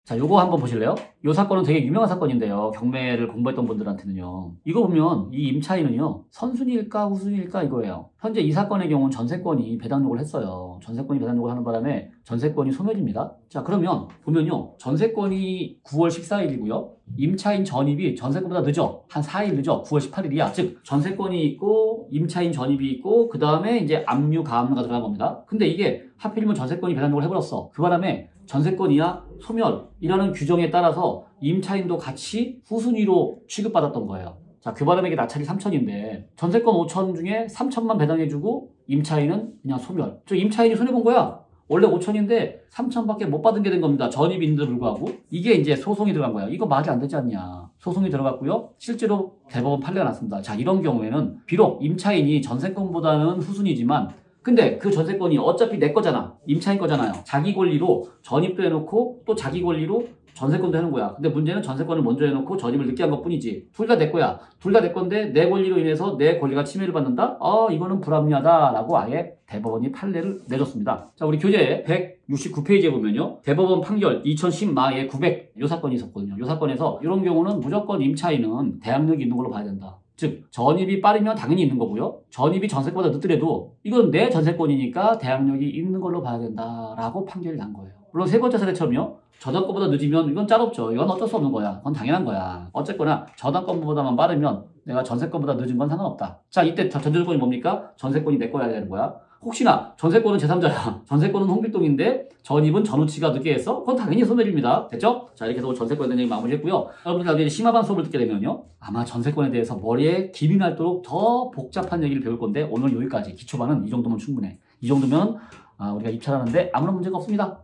자, 요거 한번 보실래요? 요 사건은 되게 유명한 사건인데요, 경매를 공부했던 분들한테는요, 이거 보면 이 임차인은요, 선순위일까 후순위일까 이거예요. 현재 이 사건의 경우는 전세권이 배당 요구를 했어요. 전세권이 배당 요구를 하는 바람에 전세권이 소멸입니다. 자, 그러면 보면요, 전세권이 9월 14일이고요 임차인 전입이 전세권보다 늦어. 한 4일 늦어. 9월 18일이야. 즉 전세권이 있고 임차인 전입이 있고 그 다음에 이제 압류 가압류가 들어간 겁니다. 근데 이게 하필이면 전세권이 배당 요구를 해버렸어. 그 바람에 전세권이야 소멸이라는 규정에 따라서 임차인도 같이 후순위로 취급받았던 거예요. 자, 그 바람에 이게 낙찰이 3천인데 전세권 5천 중에 3천만 배당해주고 임차인은 그냥 소멸. 저 임차인이 손해본 거야. 원래 5천인데 3천밖에 못 받은 게 된 겁니다. 전입이 있는데도 불구하고. 이게 이제 소송이 들어간 거야. 이거 말이 안 되지 않냐. 소송이 들어갔고요. 실제로 대법원 판례가 났습니다. 자, 이런 경우에는 비록 임차인이 전세권보다는 후순위지만 근데 그 전세권이 어차피 내 거잖아. 임차인 거잖아요. 자기 권리로 전입도 해놓고 또 자기 권리로 전세권도 해놓은 거야. 근데 문제는 전세권을 먼저 해놓고 전입을 늦게 한 것 뿐이지. 둘 다 내 거야. 둘 다 내 건데 내 권리로 인해서 내 권리가 침해를 받는다? 이거는 불합리하다라고 아예 대법원이 판례를 내줬습니다. 자, 우리 교재 169페이지에 보면요, 대법원 판결 2010마에 900 요 사건이 있었거든요. 요 사건에서 이런 경우는 무조건 임차인은 대항력이 있는 걸로 봐야 된다. 즉 전입이 빠르면 당연히 있는 거고요, 전입이 전세권보다 늦더라도 이건 내 전세권이니까 대항력이 있는 걸로 봐야 된다라고 판결이 난 거예요. 물론 세 번째 사례처럼요, 저당권보다 늦으면 이건 짤없죠. 이건 어쩔 수 없는 거야. 그건 당연한 거야. 어쨌거나 저당권보다만 빠르면 내가 전세권보다 늦은 건 상관없다. 자, 이때 전제조건이 뭡니까? 전세권이 내 거야 되는 거야. 혹시나 전세권은 제3자야. 전세권은 홍길동인데 전입은 전우치가 늦게 했어? 그건 당연히 소멸입니다. 됐죠? 자, 이렇게 해서 전세권에 대한 얘기 마무리했고요. 여러분들 나중에 심화반 수업을 듣게 되면요, 아마 전세권에 대해서 머리에 김이 날도록 더 복잡한 얘기를 배울 건데 오늘 여기까지. 기초반은 이 정도면 충분해. 이 정도면 우리가 입찰하는데 아무런 문제가 없습니다.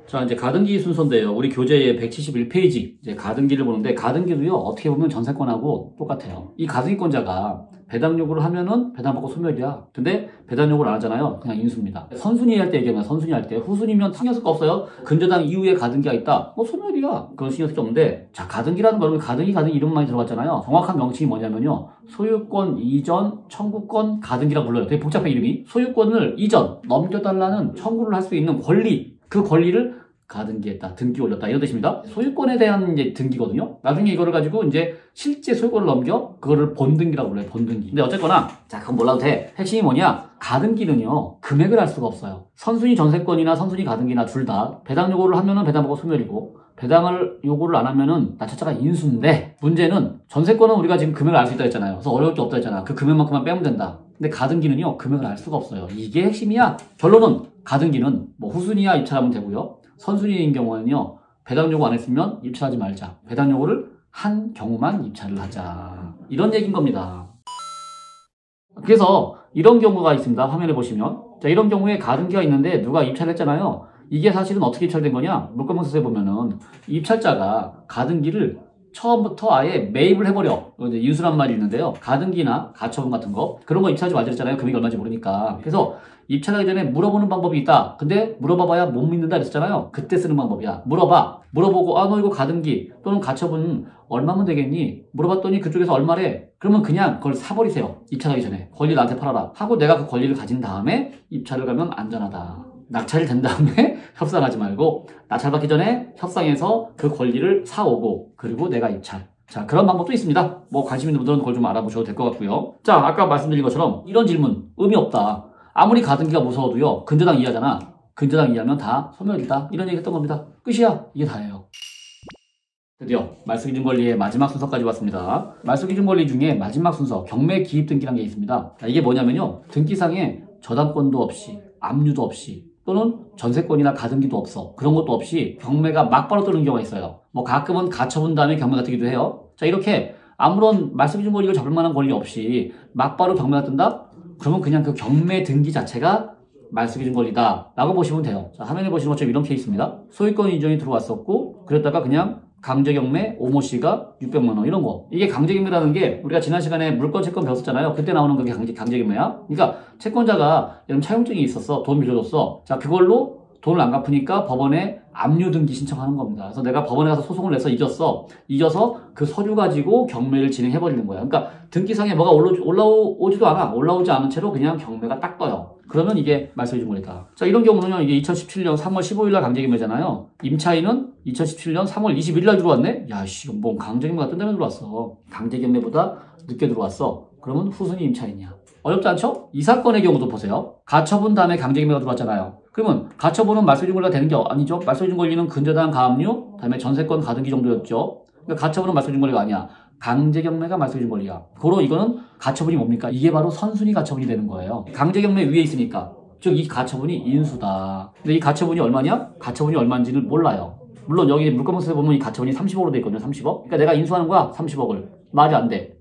자, 이제 가등기 순서인데요. 우리 교재의 171페이지, 이제 가등기를 보는데, 가등기도요, 어떻게 보면 전세권하고 똑같아요. 이 가등기권자가 배당 요구를 하면은 배당받고 소멸이야. 근데 배당 요구를 안 하잖아요. 그냥 인수입니다. 선순위 할 때 얘기하면 선순위 할 때, 후순위면 신경 쓸 거 없어요. 근저당 이후에 가등기가 있다. 소멸이야. 그건 신경 쓸 게 없는데, 자, 가등기라는 거는 가등기 이름만 들어갔잖아요. 정확한 명칭이 뭐냐면요, 소유권 이전 청구권 가등기라고 불러요. 되게 복잡해, 이름이. 소유권을 이전, 넘겨달라는 청구를 할 수 있는 권리, 그 권리를 가등기했다, 등기 올렸다, 이런 뜻입니다. 소유권에 대한 이제 등기거든요. 나중에 이거를 가지고 이제 실제 소유권을 넘겨, 그거를 본등기라고 불러요, 본등기. 근데 어쨌거나, 자, 그건 몰라도 돼. 핵심이 뭐냐? 가등기는요, 금액을 알 수가 없어요. 선순위 전세권이나 선순위 가등기나 둘 다 배당 요구를 하면은 배당받고 소멸이고, 배당을 요구를 안 하면은 낙찰자가 인수인데, 문제는 전세권은 우리가 지금 금액을 알 수 있다 했잖아요. 그래서 어려울 게 없다 했잖아. 그 금액만큼만 빼면 된다. 근데 가등기는요, 금액을 알 수가 없어요. 이게 핵심이야. 결론은 가등기는 뭐 후순위야 입찰하면 되고요, 선순위인 경우에는요, 배당 요구 안 했으면 입찰하지 말자. 배당 요구를 한 경우만 입찰을 하자. 이런 얘기인 겁니다. 그래서 이런 경우가 있습니다. 화면에 보시면. 자, 이런 경우에 가등기가 있는데 누가 입찰을 했잖아요. 이게 사실은 어떻게 입찰된 거냐? 물권명세서에 보면은 입찰자가 가등기를 처음부터 아예 매입을 해버려. 이제 인수란 말이 있는데요. 가등기나 가처분 같은 거 그런 거 입찰하지 말자 했잖아요. 금액이 얼마인지 모르니까. 그래서 입찰하기 전에 물어보는 방법이 있다. 근데 물어봐봐야 못 믿는다 그랬잖아요. 그때 쓰는 방법이야. 물어봐. 물어보고 너 이거 가등기 또는 가처분 얼마면 되겠니? 물어봤더니 그쪽에서 얼마래? 그러면 그냥 그걸 사버리세요. 입찰하기 전에. 권리 나한테 팔아라. 하고 내가 그 권리를 가진 다음에 입찰을 가면 안전하다. 낙찰이 된 다음에 협상하지 말고 낙찰받기 전에 협상해서 그 권리를 사오고 그리고 내가 입찰. 자, 그런 방법도 있습니다. 뭐 관심 있는 분들은 그걸 좀 알아보셔도 될 것 같고요. 자, 아까 말씀드린 것처럼 이런 질문 의미 없다. 아무리 가등기가 무서워도요. 근저당 이하잖아. 근저당 이하면 다 소멸이다. 이런 얘기 했던 겁니다. 끝이야. 이게 다예요. 드디어 말소기준권리의 마지막 순서까지 왔습니다. 말소기준권리 중에 마지막 순서 경매 기입 등기라는 게 있습니다. 자, 이게 뭐냐면요. 등기상에 저당권도 없이 압류도 없이 또는 전세권이나 가등기도 없어. 그런 것도 없이 경매가 막바로 뜨는 경우가 있어요. 뭐 가끔은 가처분 다음에 경매가 뜨기도 해요. 자, 이렇게 아무런 말소기준권리를 잡을 만한 권리 없이 막바로 경매가 뜬다? 그러면 그냥 그 경매 등기 자체가 말소기준권리다 라고 보시면 돼요. 자, 화면에 보시는 것처럼 이런 케이스입니다. 소유권 이전이 들어왔었고 그랬다가 그냥 강제경매 오모 씨가 600만 원 이런 거. 이게 강제경매라는 게 우리가 지난 시간에 물권 채권 배웠었잖아요. 그때 나오는 그게 강제경매야. 그러니까 채권자가 이런 차용증이 있었어. 돈 빌려줬어. 자, 그걸로 돈을 안 갚으니까 법원에 압류 등기 신청하는 겁니다. 그래서 내가 법원에 가서 소송을 내서 이겼어. 이겨서 그 서류 가지고 경매를 진행해버리는 거야. 그러니까 등기상에 뭐가 올라오지도 않아. 올라오지 않은 채로 그냥 경매가 딱 떠요. 그러면 이게 말소기준권리다. 자, 이런 경우는요, 이게 2017년 3월 15일 날 강제경매잖아요. 임차인은 2017년 3월 21일 날 들어왔네? 야, 씨, 뭔 강제경매가 뜬다면 들어왔어. 강제경매보다 늦게 들어왔어. 그러면 후순위 임차인이야. 어렵지 않죠? 이 사건의 경우도 보세요. 가처분 다음에 강제경매가 들어왔잖아요. 그러면 가처분은 말소기준권리가 되는 게 아니죠. 말소기준권리는 근저당 가압류, 다음에 전세권 가등기 정도였죠. 그러니까 가처분은 말소기준권리가 아니야. 강제경매가 말소기준권리야. 고로 이거는 가처분이 뭡니까? 이게 바로 선순위 가처분이 되는 거예요. 강제경매 위에 있으니까. 즉 이 가처분이 인수다. 근데 이 가처분이 얼마냐? 가처분이 얼마인지는 몰라요. 물론 여기 물권명세에 보면 이 가처분이 30억으로 돼 있거든요. 30억. 그러니까 내가 인수하는 거야. 30억을. 말이 안 돼.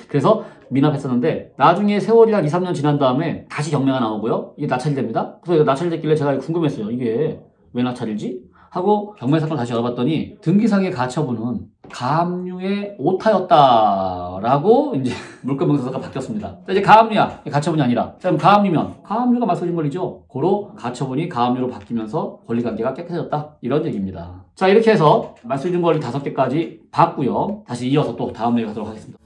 그래서 미납했었는데 나중에 세월이 한 2, 3년 지난 다음에 다시 경매가 나오고요. 이게 낙찰이 됩니다. 그래서 낙찰이 됐길래 제가 궁금했어요. 이게 왜 낙찰이지? 하고 경매 사건을 다시 열어봤더니 등기상의 가처분은 가압류의 오타였다라고 이제 물권명세서가 바뀌었습니다. 자, 이제 가압류야. 가처분이 아니라. 자, 그럼 가압류면 가압류가 말소기준권리죠. 고로 가처분이 가압류로 바뀌면서 권리관계가 깨끗해졌다. 이런 얘기입니다. 자, 이렇게 해서 말소기준권리 5개까지 봤고요. 다시 이어서 또 다음 얘기 하도록 하겠습니다.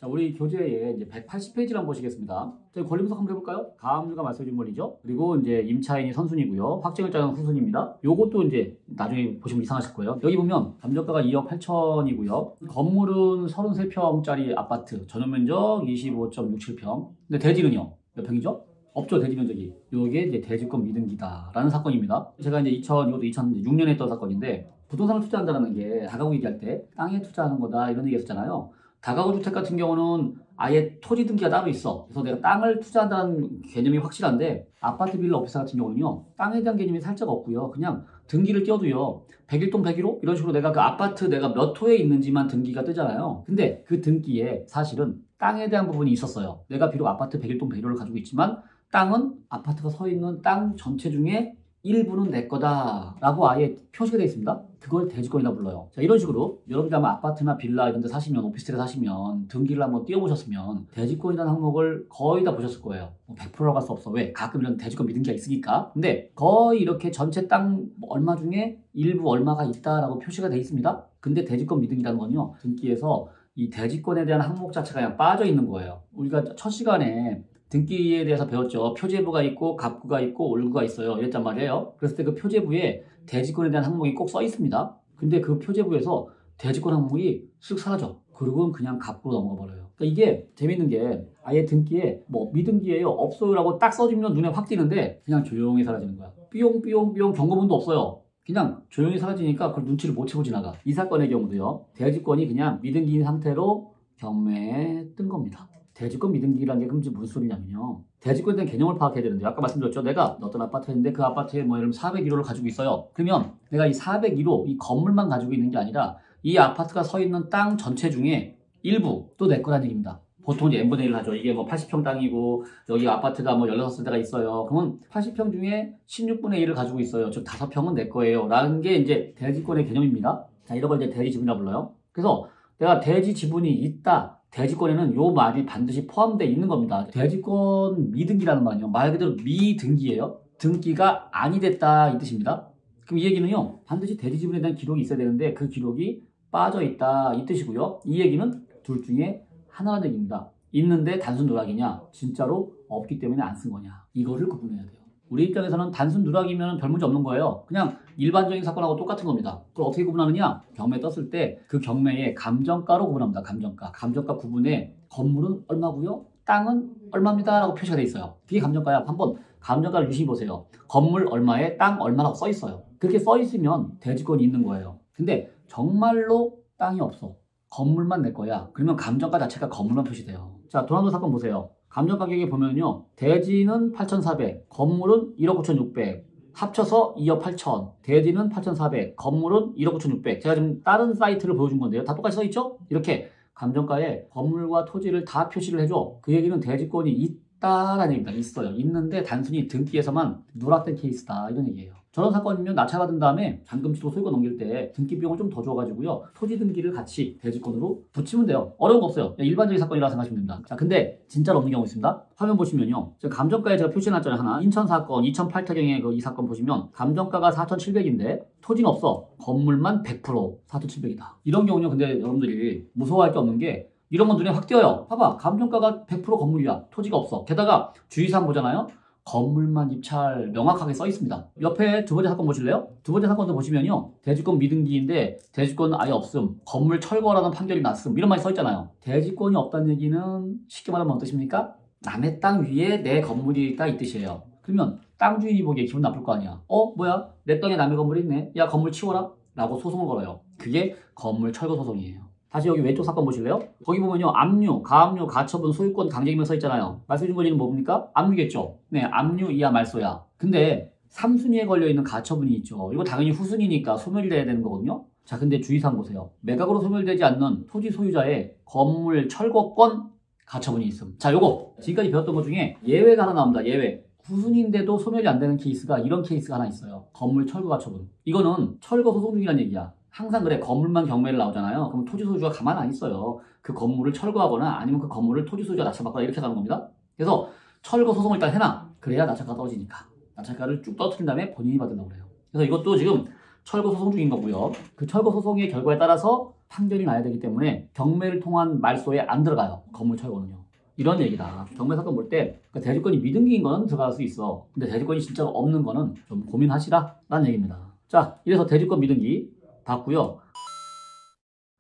우리 교재에 이제 180페이지를 한번 보시겠습니다. 저희 권리 분석 한번 해볼까요? 가압류가 말소기준권리죠. 그리고 이제 임차인이 선순위고요. 확정일자는 후순위입니다. 요것도 이제 나중에 보시면 이상하실 거예요. 여기 보면 감정가가 2억 8천이고요. 건물은 33평짜리 아파트, 전용 면적 25.67평. 근데 대지는요? 몇 평이죠? 없죠, 대지 면적이. 요게 이제 대지권 미등기다라는 사건입니다. 제가 이제 이것도 2006년에 했던 사건인데 부동산을 투자한다는 게 다가구 얘기할 때 땅에 투자하는 거다 이런 얘기 했었잖아요. 다가구 주택 같은 경우는 아예 토지 등기가 따로 있어. 그래서 내가 땅을 투자한다는 개념이 확실한데 아파트 빌라 오피스 같은 경우는요. 땅에 대한 개념이 살짝 없고요. 그냥 등기를 띄워도요. 101동 101호? 이런 식으로 내가 그 아파트 내가 몇 호에 있는지만 등기가 뜨잖아요. 근데 그 등기에 사실은 땅에 대한 부분이 있었어요. 내가 비록 아파트 101동 101호를 가지고 있지만 땅은 아파트가 서 있는 땅 전체 중에 일부는 내 거다 라고 아예 표시가 되어 있습니다. 그걸 대지권이라 불러요. 자, 이런 식으로 여러분들 아마 아파트나 빌라 이런 데 사시면, 오피스텔에 사시면 등기를 한번 띄워보셨으면 대지권이라는 항목을 거의 다 보셨을 거예요. 100%라고 할 수 없어. 왜? 가끔 이런 대지권 미등기가 있으니까. 근데 거의 이렇게 전체 땅 얼마 중에 일부 얼마가 있다라고 표시가 되어 있습니다. 근데 대지권 미등기라는 건요. 등기에서 이 대지권에 대한 항목 자체가 그냥 빠져 있는 거예요. 우리가 첫 시간에 등기에 대해서 배웠죠. 표제부가 있고 갑구가 있고 올구가 있어요. 이랬단 말이에요. 그랬을 때 그 표제부에 대지권에 대한 항목이 꼭 써 있습니다. 근데 그 표제부에서 대지권 항목이 쓱 사라져. 그리고는 그냥 갑구로 넘어가 버려요. 그러니까 이게 재밌는 게 아예 등기에 뭐 미등기예요 없어요라고 딱 써주면 눈에 확 띄는데 그냥 조용히 사라지는 거야. 삐용삐용삐용 경고문도 없어요. 그냥 조용히 사라지니까 그걸 눈치를 못 채고 지나가. 이 사건의 경우도요. 대지권이 그냥 미등기인 상태로 경매에 뜬 겁니다. 대지권 미등기라는 게 그럼 무슨 소리냐면요. 대지권에 대한 개념을 파악해야 되는데 아까 말씀드렸죠. 내가 어떤 아파트인데 그 아파트에 뭐 예를 들면 401호를 가지고 있어요. 그러면 내가 이 401호 이 건물만 가지고 있는 게 아니라 이 아파트가 서 있는 땅 전체 중에 일부 또 내 거란 얘기입니다. 보통 이제 n분의 1을 하죠. 이게 뭐 80평 땅이고 여기 아파트가 뭐 16세대가 있어요. 그러면 80평 중에 16분의 1을 가지고 있어요. 즉 5평은 내 거예요. 라는 게 이제 대지권의 개념입니다. 자, 이런 걸 이제 대지 지분이라고 불러요. 그래서 내가 대지 지분이 있다. 대지권에는 요 말이 반드시 포함되어 있는 겁니다. 대지권 미등기라는 말은요. 말 그대로 미등기예요. 등기가 아니 됐다 이 뜻입니다. 그럼 이 얘기는요. 반드시 대지 지분에 대한 기록이 있어야 되는데 그 기록이 빠져 있다 이 뜻이고요. 이 얘기는 둘 중에 하나라는 얘기입니다. 있는데 단순 누락이냐? 진짜로 없기 때문에 안 쓴 거냐? 이거를 구분해야 돼요. 우리 입장에서는 단순 누락이면 별 문제 없는 거예요. 그냥 일반적인 사건하고 똑같은 겁니다. 그걸 어떻게 구분하느냐? 경매 떴을 때 그 경매의 감정가로 구분합니다. 감정가. 감정가 구분에 건물은 얼마고요? 땅은 얼마입니다. 라고 표시가 돼 있어요. 그게 감정가야. 한번 감정가를 유심히 보세요. 건물 얼마에 땅 얼마라고 써 있어요. 그렇게 써 있으면 대지권이 있는 거예요. 근데 정말로 땅이 없어. 건물만 내 거야. 그러면 감정가 자체가 건물만 표시돼요. 자, 도난도 사건 보세요. 감정 가격에 보면요. 대지는 8,400, 건물은 1억 9,600, 합쳐서 2억 8천, 대지는 8,400, 건물은 1억 9,600. 제가 지금 다른 사이트를 보여준 건데요. 다 똑같이 써있죠? 이렇게 감정가에 건물과 토지를 다 표시를 해줘. 그 얘기는 대지권이 있다라는 얘기입니다. 있어요. 있는데 단순히 등기에서만 누락된 케이스다. 이런 얘기예요. 저런 사건이면 낙찰받은 다음에 잔금치로 소유권 넘길 때 등기 비용을 좀 더 줘가지고요. 토지 등기를 같이 대지권으로 붙이면 돼요. 어려운 거 없어요. 일반적인 사건이라고 생각하시면 됩니다. 자, 근데 진짜로 없는 경우 있습니다. 화면 보시면요. 감정가에 제가 표시해놨잖아요. 하나. 인천 사건, 2008타경의 그 이 사건 보시면 감정가가 4,700인데 토지는 없어. 건물만 100% 4,700이다. 이런 경우는 근데 여러분들이 무서워할 게 없는 게 이런 건 눈에 확 띄어요. 봐봐. 감정가가 100% 건물이야. 토지가 없어. 게다가 주의사항 보잖아요. 건물만 입찰 명확하게 써 있습니다. 옆에 두 번째 사건 보실래요? 두 번째 사건도 보시면요. 대지권 미등기인데 대지권은 아예 없음. 건물 철거라는 판결이 났음. 이런 말이 써 있잖아요. 대지권이 없다는 얘기는 쉽게 말하면 어떤 뜻입니까? 남의 땅 위에 내 건물이 있다 이 뜻이에요. 그러면 땅 주인이 보기에 기분 나쁠 거 아니야. 뭐야? 내 땅에 남의 건물이 있네. 야, 건물 치워라. 라고 소송을 걸어요. 그게 건물 철거 소송이에요. 다시 여기 왼쪽 사건 보실래요? 거기 보면요. 압류, 가압류, 가처분, 소유권 강제기명 써 있잖아요. 말소유증 권리는 뭡니까? 압류겠죠. 네, 압류 이하 말소야. 근데 3순위에 걸려있는 가처분이 있죠. 이거 당연히 후순위니까 소멸돼야 되는 거거든요. 자, 근데 주의사항 보세요. 매각으로 소멸되지 않는 토지 소유자의 건물 철거권 가처분이 있음. 자, 요거 지금까지 배웠던 것 중에 예외가 하나 나옵니다. 예외. 후순위인데도 소멸이 안 되는 케이스가 이런 케이스가 하나 있어요. 건물 철거 가처분. 이거는 철거 소송 중이라는 얘기야. 항상 그래. 건물만 경매를 나오잖아요. 그럼 토지 소유주가 가만 안 있어요. 그 건물을 철거하거나 아니면 그 건물을 토지 소유주가 낙찰받거나 이렇게 가는 겁니다. 그래서 철거 소송을 일단 해놔. 그래야 낙찰가가 떨어지니까. 낙찰가를 쭉 떨어뜨린 다음에 본인이 받는다고 그래요. 그래서 이것도 지금 철거 소송 중인 거고요. 그 철거 소송의 결과에 따라서 판결이 나야 되기 때문에 경매를 통한 말소에 안 들어가요. 건물 철거는요. 이런 얘기다. 경매 사건 볼 때 대지권이 미등기인 거는 들어갈 수 있어. 근데 대지권이 진짜로 없는 거는 좀 고민하시라 라는 얘기입니다. 자, 이래서 대지권 미등기 봤고요.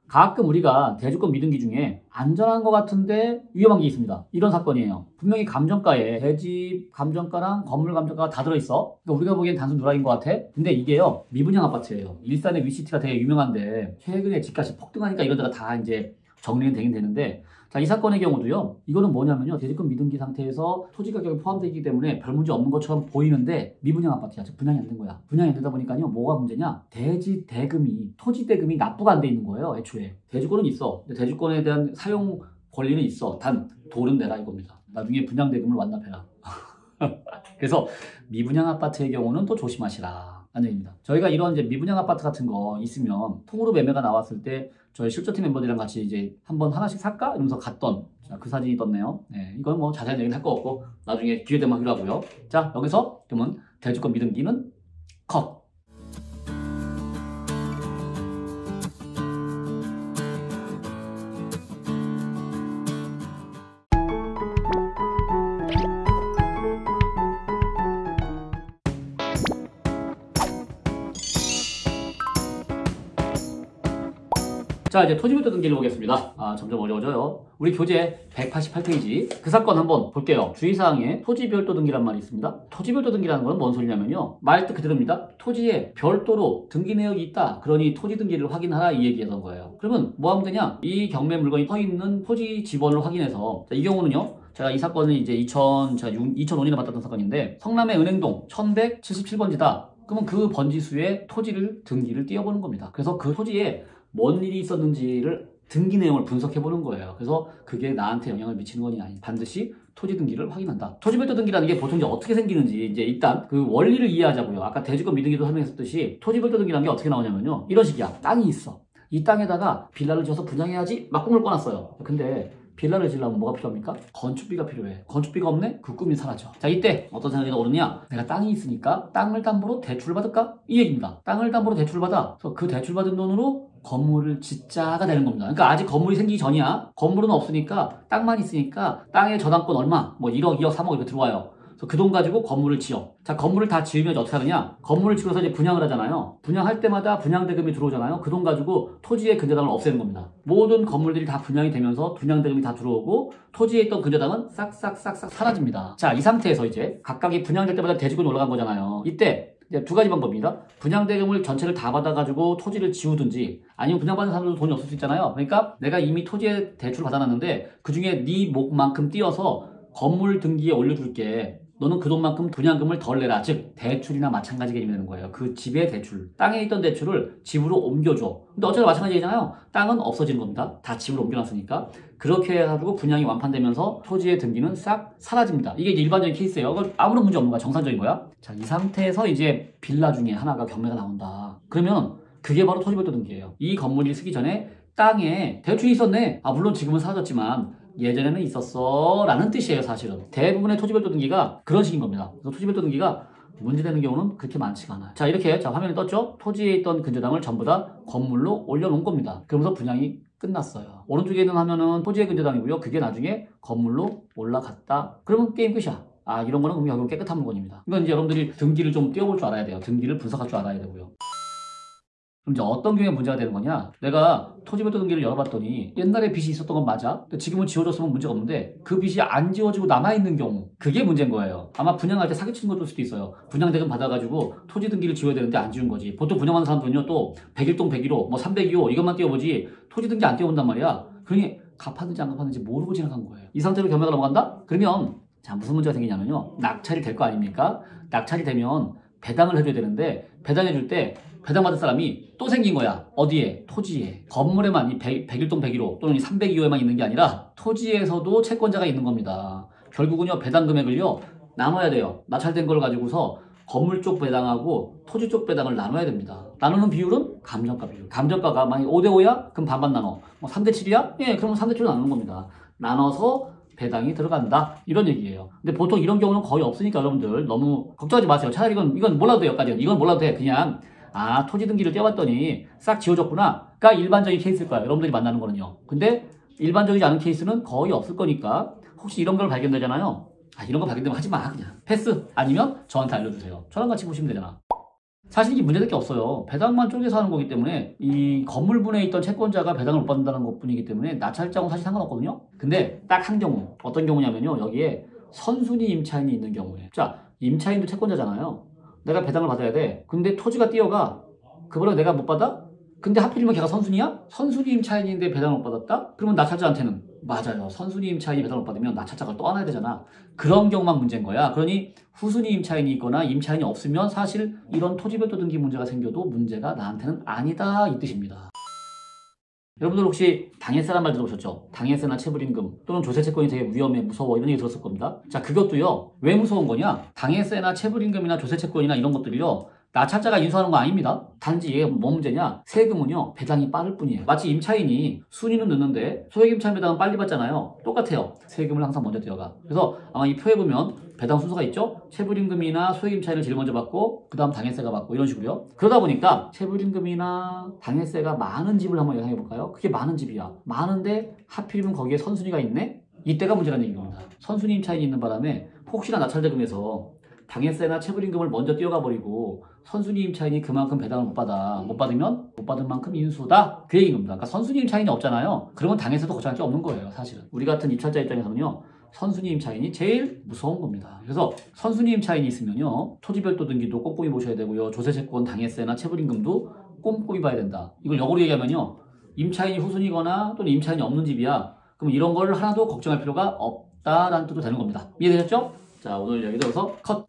가끔 우리가 대지권 미등기 중에 안전한 것 같은데 위험한 게 있습니다. 이런 사건이에요. 분명히 감정가에 대지 감정가랑 건물 감정가가 다 들어있어. 그러니까 우리가 보기엔 단순 누락인 것 같아. 근데 이게요. 미분양 아파트예요. 일산의 위시티가 되게 유명한데 최근에 집값이 폭등하니까 이런 데가 다 이제 정리는 되긴 되는데 자, 이 사건의 경우도요. 이거는 뭐냐면요. 대지권 미등기 상태에서 토지 가격이 포함되어 있기 때문에 별 문제 없는 것처럼 보이는데 미분양 아파트야. 즉 분양이 안 된 거야. 분양이 안 되다 보니까요. 뭐가 문제냐? 대지 대금이 토지 대금이 납부가 안 돼 있는 거예요. 애초에. 대지권은 있어. 근데 대지권에 대한 사용 권리는 있어. 단 돈은 내라 이겁니다. 나중에 분양 대금을 완납해라. 그래서 미분양 아파트의 경우는 또 조심하시라. 라는 얘기입니다. 저희가 이런 이제 미분양 아파트 같은 거 있으면 통으로 매매가 나왔을 때 저희 실적팀 멤버들이랑 같이 이제 한번 하나씩 살까? 이러면서 갔던 자, 그 사진이 떴네요. 네, 이건 뭐 자세한 얘기는 할 거 없고 나중에 기회 되면 하기로 하고요. 자, 여기서 그러면 대지권 미등기는 컷. 자, 이제 토지별도 등기를 보겠습니다. 점점 어려워져요. 우리 교재 188페이지 그 사건 한번 볼게요. 주의사항에 토지별도 등기란 말이 있습니다. 토지별도 등기라는 건 뭔 소리냐면요. 말 뜻 그대로입니다. 토지에 별도로 등기 내역이 있다. 그러니 토지 등기를 확인하라 이 얘기였던 거예요. 그러면 뭐 하면 되냐? 이 경매 물건이 서 있는 토지 지번을 확인해서 자, 이 경우는요. 제가 이 사건은 이제 2005년에 봤던 사건인데 성남의 은행동 1177번지다. 그러면 그 번지수에 등기를 띄워보는 겁니다. 그래서 그 토지에 뭔 일이 있었는지를 등기 내용을 분석해보는 거예요. 그래서 그게 나한테 영향을 미치는 거냐 아니 반드시 토지 등기를 확인한다. 토지별도 등기라는 게 보통 이제 어떻게 생기는지 이제 일단 그 원리를 이해하자고요. 아까 대지권 미등기도 설명했었듯이 토지별도 등기라는 게 어떻게 나오냐면요. 이런 식이야. 땅이 있어. 이 땅에다가 빌라를 지어서 분양해야지 막 꿈을 꿔놨어요. 근데 빌라를 지으려면 뭐가 필요합니까? 건축비가 필요해. 건축비가 없네? 그 꿈이 사라져. 자, 이때 어떤 생각이 떠오르냐? 내가 땅이 있으니까 땅을 담보로 대출을 받을까? 이 얘기입니다. 땅을 담보로 대출을 받아. 그래서 그 대출받은 돈으로 건물을 짓자가 되는 겁니다. 그러니까 아직 건물이 생기기 전이야. 건물은 없으니까 땅만 있으니까 땅의 저당권 얼마? 뭐 1억, 2억, 3억 이렇게 들어와요. 그래서 그 돈 가지고 건물을 지어. 자, 건물을 다 지으면 어떻게 하느냐? 건물을 지어서 이제 분양을 하잖아요. 분양할 때마다 분양대금이 들어오잖아요. 그 돈 가지고 토지의 근저당을 없애는 겁니다. 모든 건물들이 다 분양이 되면서 분양대금이 다 들어오고 토지에 있던 근저당은 싹싹싹싹 사라집니다. 자, 이 상태에서 이제 각각이 분양될 때마다 대지권이 올라간 거잖아요. 이때 이제 두 가지 방법입니다. 분양대금을 전체를 다 받아가지고 토지를 지우든지 아니면 분양받는 사람들도 돈이 없을 수 있잖아요. 그러니까 내가 이미 토지에 대출을 받아놨는데 그중에 네 목만큼 띄어서 건물 등기에 올려줄게. 너는 그 돈만큼 분양금을 덜 내라. 즉 대출이나 마찬가지 개념이 되는 거예요. 그 집의 대출, 땅에 있던 대출을 집으로 옮겨줘. 근데 어차피 마찬가지잖아요. 땅은 없어지는 겁니다. 다 집으로 옮겨놨으니까. 그렇게 해가지고 분양이 완판되면서 토지의 등기는 싹 사라집니다. 이게 이제 일반적인 케이스예요. 아무런 문제 없는 거야. 정상적인 거야. 자, 이 상태에서 이제 빌라 중에 하나가 경매가 나온다. 그러면 그게 바로 토지별도 등기예요. 이 건물이 쓰기 전에 땅에 대출이 있었네. 물론 지금은 사라졌지만 예전에는 있었어 라는 뜻이에요. 사실은 대부분의 토지별도 등기가 그런 식인 겁니다. 그래서 토지별도 등기가 문제되는 경우는 그렇게 많지가 않아요. 자, 이렇게 화면에 떴죠. 토지에 있던 근저당을 전부 다 건물로 올려놓은 겁니다. 그러면서 분양이 끝났어요. 오른쪽에 있는 화면은 토지의 근저당이고요. 그게 나중에 건물로 올라갔다. 그러면 게임 끝이야. 이런 거는 결국 깨끗한 물건입니다. 이건 이제 여러분들이 등기를 좀 띄워볼 줄 알아야 돼요. 등기를 분석할 줄 알아야 되고요. 그럼 이제 어떤 경우에 문제가 되는 거냐? 내가 토지별도 등기를 열어봤더니 옛날에 빚이 있었던 건 맞아. 근데 지금은 지워졌으면 문제가 없는데 그 빚이 안 지워지고 남아있는 경우 그게 문제인 거예요. 아마 분양할 때 사기치는 것일 수도 있어요. 분양대금 받아가지고 토지 등기를 지워야 되는데 안 지운 거지. 보통 분양하는 사람들은요 또 101동 101호 뭐 302호 이것만 띄워보지 토지 등기 안 띄워본단 말이야. 그러니 갚았는지 안 갚았는지 모르고 지나간 거예요. 이 상태로 경매가 넘어간다? 그러면 자 무슨 문제가 생기냐면요. 낙찰이 될 거 아닙니까? 낙찰이 되면 배당을 해줘야 되는데 배당해줄 때 배당받은 사람이 또 생긴 거야. 어디에? 토지에. 건물에만 이 101동 101호 또는 이 302호에만 있는 게 아니라 토지에서도 채권자가 있는 겁니다. 결국은요 배당 금액을요 나눠야 돼요. 낙찰된 걸 가지고서 건물 쪽 배당하고 토지 쪽 배당을 나눠야 됩니다. 나누는 비율은 감정가 비율. 감정가가 만약 5대5야? 그럼 반반 나눠. 뭐 3대7이야? 예, 그러면 3대7로 나누는 겁니다. 나눠서 배당이 들어간다 이런 얘기예요. 근데 보통 이런 경우는 거의 없으니까 여러분들 너무 걱정하지 마세요. 차라리 이건 몰라도 돼요. 여기까지는. 이건 몰라도 돼. 그냥 토지 등기를 떼어봤더니 싹 지워졌구나.가 일반적인 케이스일 거예요. 여러분들이 만나는 거는요. 근데 일반적이지 않은 케이스는 거의 없을 거니까 혹시 이런 걸 발견되잖아요. 이런 거 발견되면 하지 마. 그냥 패스. 아니면 저한테 알려주세요. 저랑 같이 보시면 되잖아. 사실 이게 문제될 게 없어요. 배당만 쪼개서 하는 거기 때문에 이 건물분에 있던 채권자가 배당을 못 받는다는 것뿐이기 때문에 낙찰자하고는 사실 상관없거든요. 근데 딱 한 경우. 어떤 경우냐면요. 여기에 선순위 임차인이 있는 경우에. 자, 임차인도 채권자잖아요. 내가 배당을 받아야 돼. 근데 토지가 뛰어가. 그거를 내가 못 받아? 근데 하필이면 걔가 선순위야? 선순위 임차인인데 배당을 못 받았다? 그러면 낙찰자한테는 맞아요. 선순위 임차인이 배당을 못 받으면 낙찰자가 또 안아야 되잖아. 그런 경우만 문제인 거야. 그러니 후순위 임차인이 있거나 임차인이 없으면 사실 이런 토지별도 등기 문제가 생겨도 문제가 나한테는 아니다 이 뜻입니다. 여러분들 혹시 당해세란 말 들어보셨죠? 당해세나 체불임금 또는 조세채권이 되게 위험해 무서워 이런 얘기 들었을 겁니다. 자 그것도요 왜 무서운 거냐? 당해세나 체불임금이나 조세채권이나 이런 것들이요 낙찰자가 인수하는 거 아닙니다. 단지 얘가 뭐 문제냐? 세금은요 배당이 빠를 뿐이에요. 마치 임차인이 순위는 늦는데 소액임차인 배당은 빨리 받잖아요. 똑같아요. 세금을 항상 먼저 떼어가. 그래서 아마 이 표에 보면 배당 순서가 있죠. 체불임금이나 소액임차인을 제일 먼저 받고 그 다음 당해세가 받고 이런 식으로요. 그러다 보니까 체불임금이나 당해세가 많은 집을 한번 예상해 볼까요? 그게 많은 집이야. 많은데 하필이면 거기에 선순위가 있네? 이때가 문제라는 얘기입니다. 선순위 임차인이 있는 바람에 혹시나 낙찰대금에서 당해세나 체불임금을 먼저 띄어가 버리고 선순위 임차인이 그만큼 배당을 못 받으면 못 받은 만큼 인수다 그 얘기인 겁니다. 그러니까 선순위 임차인이 없잖아요. 그러면 당해세도 걱정할 게 없는 거예요. 사실은 우리 같은 입찰자 입장에서는요 선순위 임차인이 제일 무서운 겁니다. 그래서 선순위 임차인이 있으면요 토지별도 등기도 꼼꼼히 보셔야 되고요 조세채권 당해세나 체불임금도 꼼꼼히 봐야 된다. 이걸 역으로 얘기하면요 임차인이 후순위거나 또는 임차인이 없는 집이야. 그럼 이런 걸 하나도 걱정할 필요가 있다라는 뜻도 되는 겁니다. 이해되셨죠? 자, 오늘 여기 들어서 컷.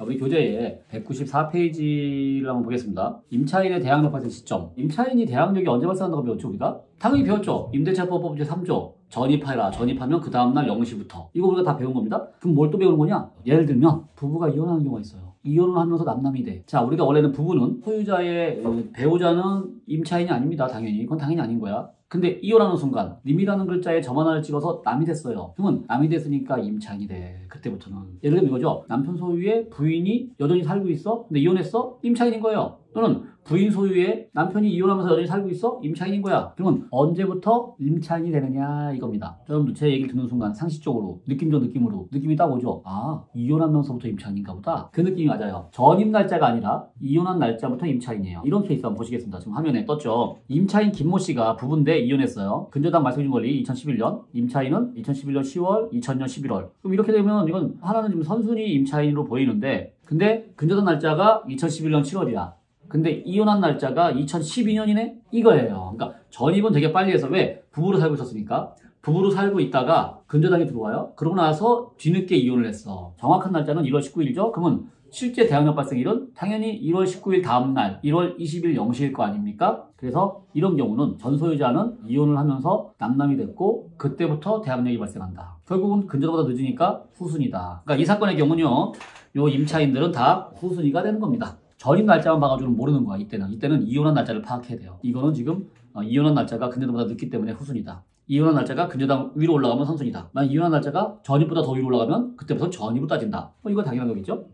우리 교재에 194페이지를 한번 보겠습니다. 임차인의 대항력 발생 시점. 임차인이 대항력이 언제 발생한다고 배웠죠, 우리가? 당연히 배웠죠. 임대차법 법제 3조. 전입하라. 전입하면 그 다음날 0시부터. 이거 우리가 다 배운 겁니다. 그럼 뭘 또 배우는 거냐? 예를 들면 부부가 이혼하는 경우가 있어요. 이혼을 하면서 남남이 돼. 자, 우리가 원래는 부부는 소유자의 배우자는 임차인이 아닙니다. 당연히. 그건 당연히 아닌 거야. 근데 이혼하는 순간 님이라는 글자에 점 하나를 찍어서 남이 됐어요. 그러면 남이 됐으니까 임차인이 돼. 그때부터는. 예를 들면 이거죠. 남편 소유의 부인이 여전히 살고 있어. 근데 이혼했어? 임차인인 거예요. 또는 부인 소유의 남편이 이혼하면서 여전히 살고 있어? 임차인인 거야. 그러면 언제부터 임차인이 되느냐 이겁니다. 여러분들 제 얘기를 듣는 순간 상식적으로 느낌이 딱 오죠. 아, 이혼하면서부터 임차인인가 보다. 그 느낌이 맞아요. 전입 날짜가 아니라 이혼한 날짜부터 임차인이에요. 이런 케이스 한번 보시겠습니다. 지금 화면에 떴죠. 임차인 김모 씨가 부부인데 이혼했어요. 근저당 말씀드린 권리 2011년, 임차인은 2011년 10월, 2000년 11월. 그럼 이렇게 되면 이건 하나는 지금 선순위 임차인으로 보이는데, 근데 근저당 날짜가 2011년 7월이야. 근데 이혼한 날짜가 2012년이네? 이거예요. 그러니까 전입은 되게 빨리 해서 왜? 부부로 살고 있었으니까. 부부로 살고 있다가 근저당이 들어와요. 그러고 나서 뒤늦게 이혼을 했어. 정확한 날짜는 1월 19일이죠? 그러면 실제 대항력 발생일은 당연히 1월 19일 다음날 1월 20일 0시일 거 아닙니까? 그래서 이런 경우는 전 소유자는 이혼을 하면서 남남이 됐고 그때부터 대항력이 발생한다. 결국은 근저당보다 늦으니까 후순위다. 그러니까 이 사건의 경우는요. 요 임차인들은 다 후순위가 되는 겁니다. 전입 날짜만 봐가지고는 모르는 거야. 이때는 이혼한 날짜를 파악해야 돼요. 이거는 지금 이혼한 날짜가 근저당보다 늦기 때문에 후순위다. 이혼한 날짜가 근저당 위로 올라가면 선순위다. 만약 이혼한 날짜가 전입보다 더 위로 올라가면 그때부터 전입으로 따진다. 이거 당연한 거겠죠?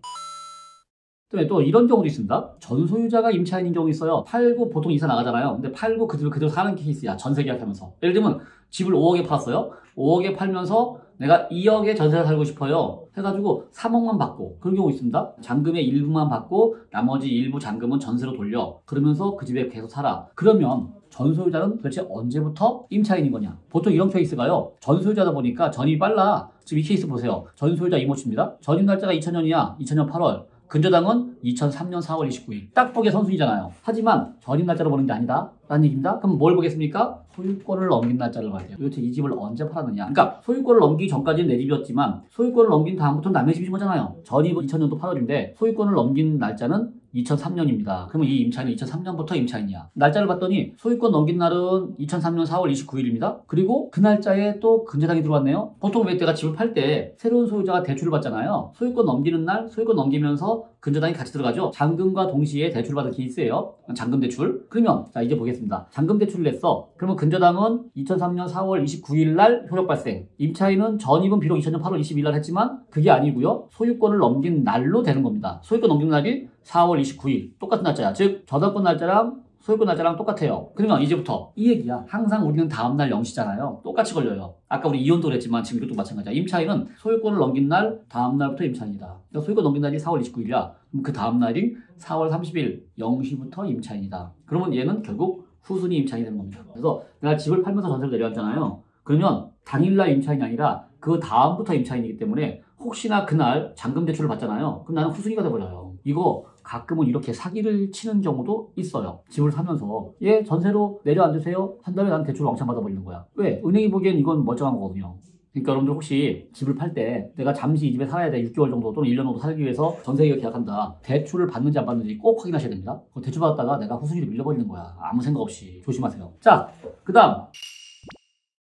그다음에 또 이런 경우도 있습니다. 전 소유자가 임차인인 경우 있어요. 팔고 보통 이사 나가잖아요. 근데 팔고 그대로 사는 케이스야. 전세 계약하면서. 예를 들면 집을 5억에 팔았어요. 5억에 팔면서 내가 2억에 전세를 살고 싶어요. 해가지고 3억만 받고 그런 경우 있습니다. 잔금의 일부만 받고 나머지 일부 잔금은 전세로 돌려. 그러면서 그 집에 계속 살아. 그러면 전 소유자는 도대체 언제부터 임차인인 거냐? 보통 이런 케이스가요. 전 소유자다 보니까 전입이 빨라. 지금 이 케이스 보세요. 전 소유자 이모 씨입니다. 전입 날짜가 2000년이야. 2000년 8월. 근저당은 2003년 4월 29일. 딱 보기에 선순위잖아요. 하지만 전입 날짜로 보는 게 아니다. 라는 얘기입니다. 그럼 뭘 보겠습니까? 소유권을 넘긴 날짜를 봐야 돼요. 도대체 이 집을 언제 팔았느냐. 그러니까 소유권을 넘기기 전까지는 내 집이었지만 소유권을 넘긴 다음부터는 남의 집인 거잖아요. 전입은 2000년도 8월인데 소유권을 넘긴 날짜는 2003년입니다. 그러면 이 임차인은 2003년부터 임차인이야. 날짜를 봤더니 소유권 넘긴 날은 2003년 4월 29일입니다. 그리고 그 날짜에 또 근저당이 들어왔네요. 보통 왜 내가 집을 팔 때 새로운 소유자가 대출을 받잖아요. 소유권 넘기는 날 소유권 넘기면서 근저당이 같이 들어가죠. 잔금과 동시에 대출을 받은 케이스예요. 잔금 대출. 그러면 자 이제 보겠습니다. 잔금 대출을 냈어. 그러면 근저당은 2003년 4월 29일 날 효력 발생. 임차인은 전입은 비록 2000년 8월 22일 날 했지만 그게 아니고요. 소유권을 넘긴 날로 되는 겁니다. 소유권 넘긴 날이 4월 29일. 똑같은 날짜야. 즉 저작권 날짜랑 소유권 날짜랑 똑같아요. 그러면 이제부터 이 얘기야. 항상 우리는 다음날 0시잖아요. 똑같이 걸려요. 아까 우리 이혼도 그랬지만 지금 이것도 마찬가지야. 임차인은 소유권을 넘긴 날 다음날부터 임차인이다. 그러니까 소유권 넘긴 날이 4월 29일이야. 그럼 그 다음날인 4월 30일 0시부터 임차인이다. 그러면 얘는 결국 후순위 임차인이 되는 겁니다. 그래서 내가 집을 팔면서 전세를 내려왔잖아요. 그러면 당일날 임차인이 아니라 그 다음부터 임차인이기 때문에 혹시나 그날 잔금 대출을 받잖아요. 그럼 나는 후순위가 돼버려요. 이거 가끔은 이렇게 사기를 치는 경우도 있어요. 집을 사면서 얘 전세로 내려앉으세요 한 다음에 나는 대출을 왕창 받아버리는 거야. 왜? 은행이 보기엔 이건 멀쩡한 거거든요. 그러니까 여러분들 혹시 집을 팔 때 내가 잠시 이 집에 살아야 돼 6개월 정도 또는 1년 정도 살기 위해서 전세 계약한다. 대출을 받는지 안 받는지 꼭 확인하셔야 됩니다. 대출 받았다가 내가 후순위로 밀려버리는 거야. 아무 생각 없이. 조심하세요. 자, 그 다음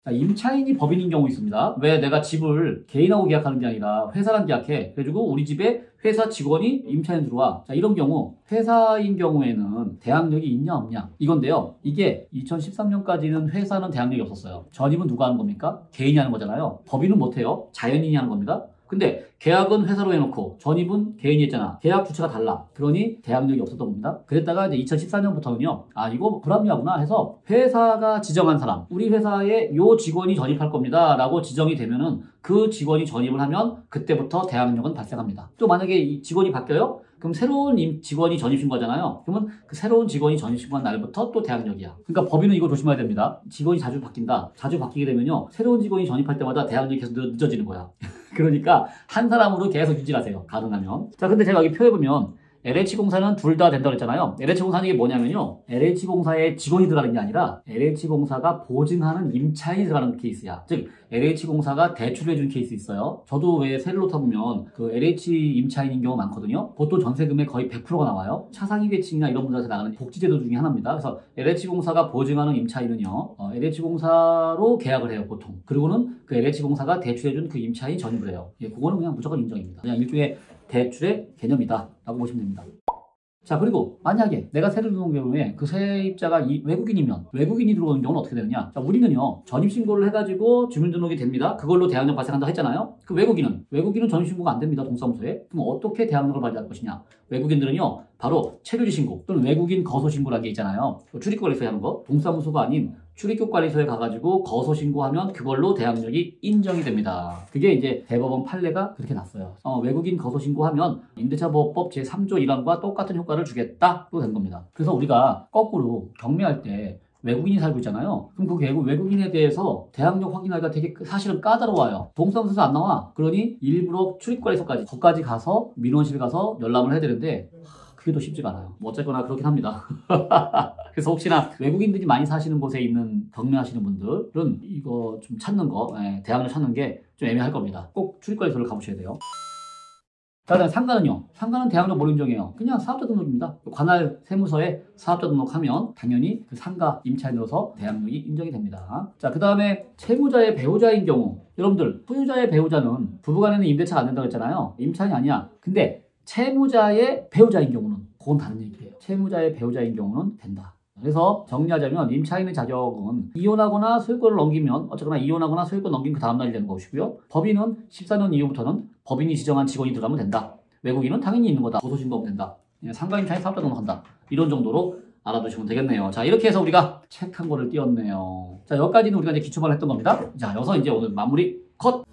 자, 임차인이 법인인 경우 있습니다. 왜? 내가 집을 개인하고 계약하는 게 아니라 회사랑 계약해. 그래가지고 우리 집에 회사 직원이 임차인 들어와. 자, 이런 경우 회사인 경우에는 대항력이 있냐 없냐 이건데요. 이게 2013년까지는 회사는 대항력이 없었어요. 전입은 누가 하는 겁니까? 개인이 하는 거잖아요. 법인은 못해요. 자연인이 하는 겁니다. 근데 계약은 회사로 해놓고 전입은 개인이 했잖아. 계약 주체가 달라. 그러니 대항력이 없었던 겁니다. 그랬다가 이제 2014년부터는요. 아 이거 불합리하구나 해서 회사가 지정한 사람, 우리 회사에 요 직원이 전입할 겁니다 라고 지정이 되면은 그 직원이 전입을 하면 그때부터 대항력은 발생합니다. 또 만약에 이 직원이 바뀌어요? 그럼 새로운 직원이 전입신고하잖아요. 그러면 그 새로운 직원이 전입신고한 날부터 또 대항력이야. 그러니까 법인은 이거 조심해야 됩니다. 직원이 자주 바뀐다. 자주 바뀌게 되면요. 새로운 직원이 전입할 때마다 대항력이 계속 늦어지는 거야. 그러니까 한 사람으로 계속 유지하세요. 가능하면. 자, 근데 제가 여기 표해보면 LH공사는 둘 다 된다고 했잖아요. LH공사는 이게 뭐냐면요. LH공사에 직원이 들어가는 게 아니라 LH공사가 보증하는 임차인이 들어가는 케이스야. 즉 LH공사가 대출을 해준 케이스 있어요. 저도 왜 세를 놓다 보면 그 LH 임차인인 경우 많거든요. 보통 전세금의 거의 100%가 나와요. 차상위계층이나 이런 분들한테 나가는 복지제도 중에 하나입니다. 그래서 LH공사가 보증하는 임차인은요. LH공사로 계약을 해요. 보통. 그리고는 그 LH공사가 대출해준 그 임차인이 전입을 해요. 예, 그거는 그냥 무조건 인정입니다. 그냥 일종의 대출의 개념이다 라고 보시면 됩니다. 자, 그리고 만약에 내가 세를 들어온 경우에 그 세입자가 외국인이면 외국인이 들어오는 경우는 어떻게 되느냐. 자, 우리는요 전입신고를 해가지고 주민등록이 됩니다. 그걸로 대항력 발생한다 했잖아요. 그 외국인은 전입신고가 안 됩니다. 동사무소에. 그럼 어떻게 대항력을 발휘할 것이냐. 외국인들은요 바로 체류지 신고 또는 외국인 거소신고라는 게 있잖아요. 출입국관리소에 하는 거. 동사무소가 아닌 출입국관리소에 가가지고 거소신고하면 그걸로 대항력이 인정이 됩니다. 그게 이제 대법원 판례가 그렇게 났어요. 외국인 거소신고하면 임대차보호법 제3조 1항과 똑같은 효과를 주겠다로 된 겁니다. 그래서 우리가 거꾸로 경매할 때 외국인이 살고 있잖아요. 그럼 그 외국인에 대해서 대항력 확인하기가 되게 사실은 까다로워요. 동사무소에서 안 나와. 그러니 일부러 출입관리소까지 거기까지 가서 민원실 가서 열람을 해야 되는데 그게 더 쉽지가 않아요. 뭐 어쨌거나 그렇긴 합니다. 그래서 혹시나 외국인들이 많이 사시는 곳에 있는 경매하시는 분들은 이거 좀 찾는 거, 대항력 찾는 게 좀 애매할 겁니다. 꼭 출입관리소를 가보셔야 돼요. 자, 그다음에 상가는요. 상가는 대항력 뭘 인정해요? 그냥 사업자 등록입니다. 관할 세무서에 사업자 등록하면 당연히 그 상가 임차인으로서 대항력이 인정이 됩니다. 자, 그 다음에 채무자의 배우자인 경우, 여러분들 소유자의 배우자는 부부간에는 임대차가 안 된다고 했잖아요. 임차인이 아니야. 근데 채무자의 배우자인 경우는 그건 다른 얘기예요. 채무자의 배우자인 경우는 된다. 그래서 정리하자면 임차인의 자격은 이혼하거나 소유권을 넘기면 어쨌거나 이혼하거나 소유권 넘긴 그 다음날이 되는 것이고요. 법인은 14년 이후부터는 법인이 지정한 직원이 들어가면 된다. 외국인은 당연히 있는 거다. 고소신고하면 된다. 상가 임차인 사업자 등록한다. 이런 정도로 알아두시면 되겠네요. 자, 이렇게 해서 우리가 책 한 권을 띄웠네요. 자, 여기까지는 우리가 이제 기초반을 했던 겁니다. 자, 여기서 이제 오늘 마무리 컷!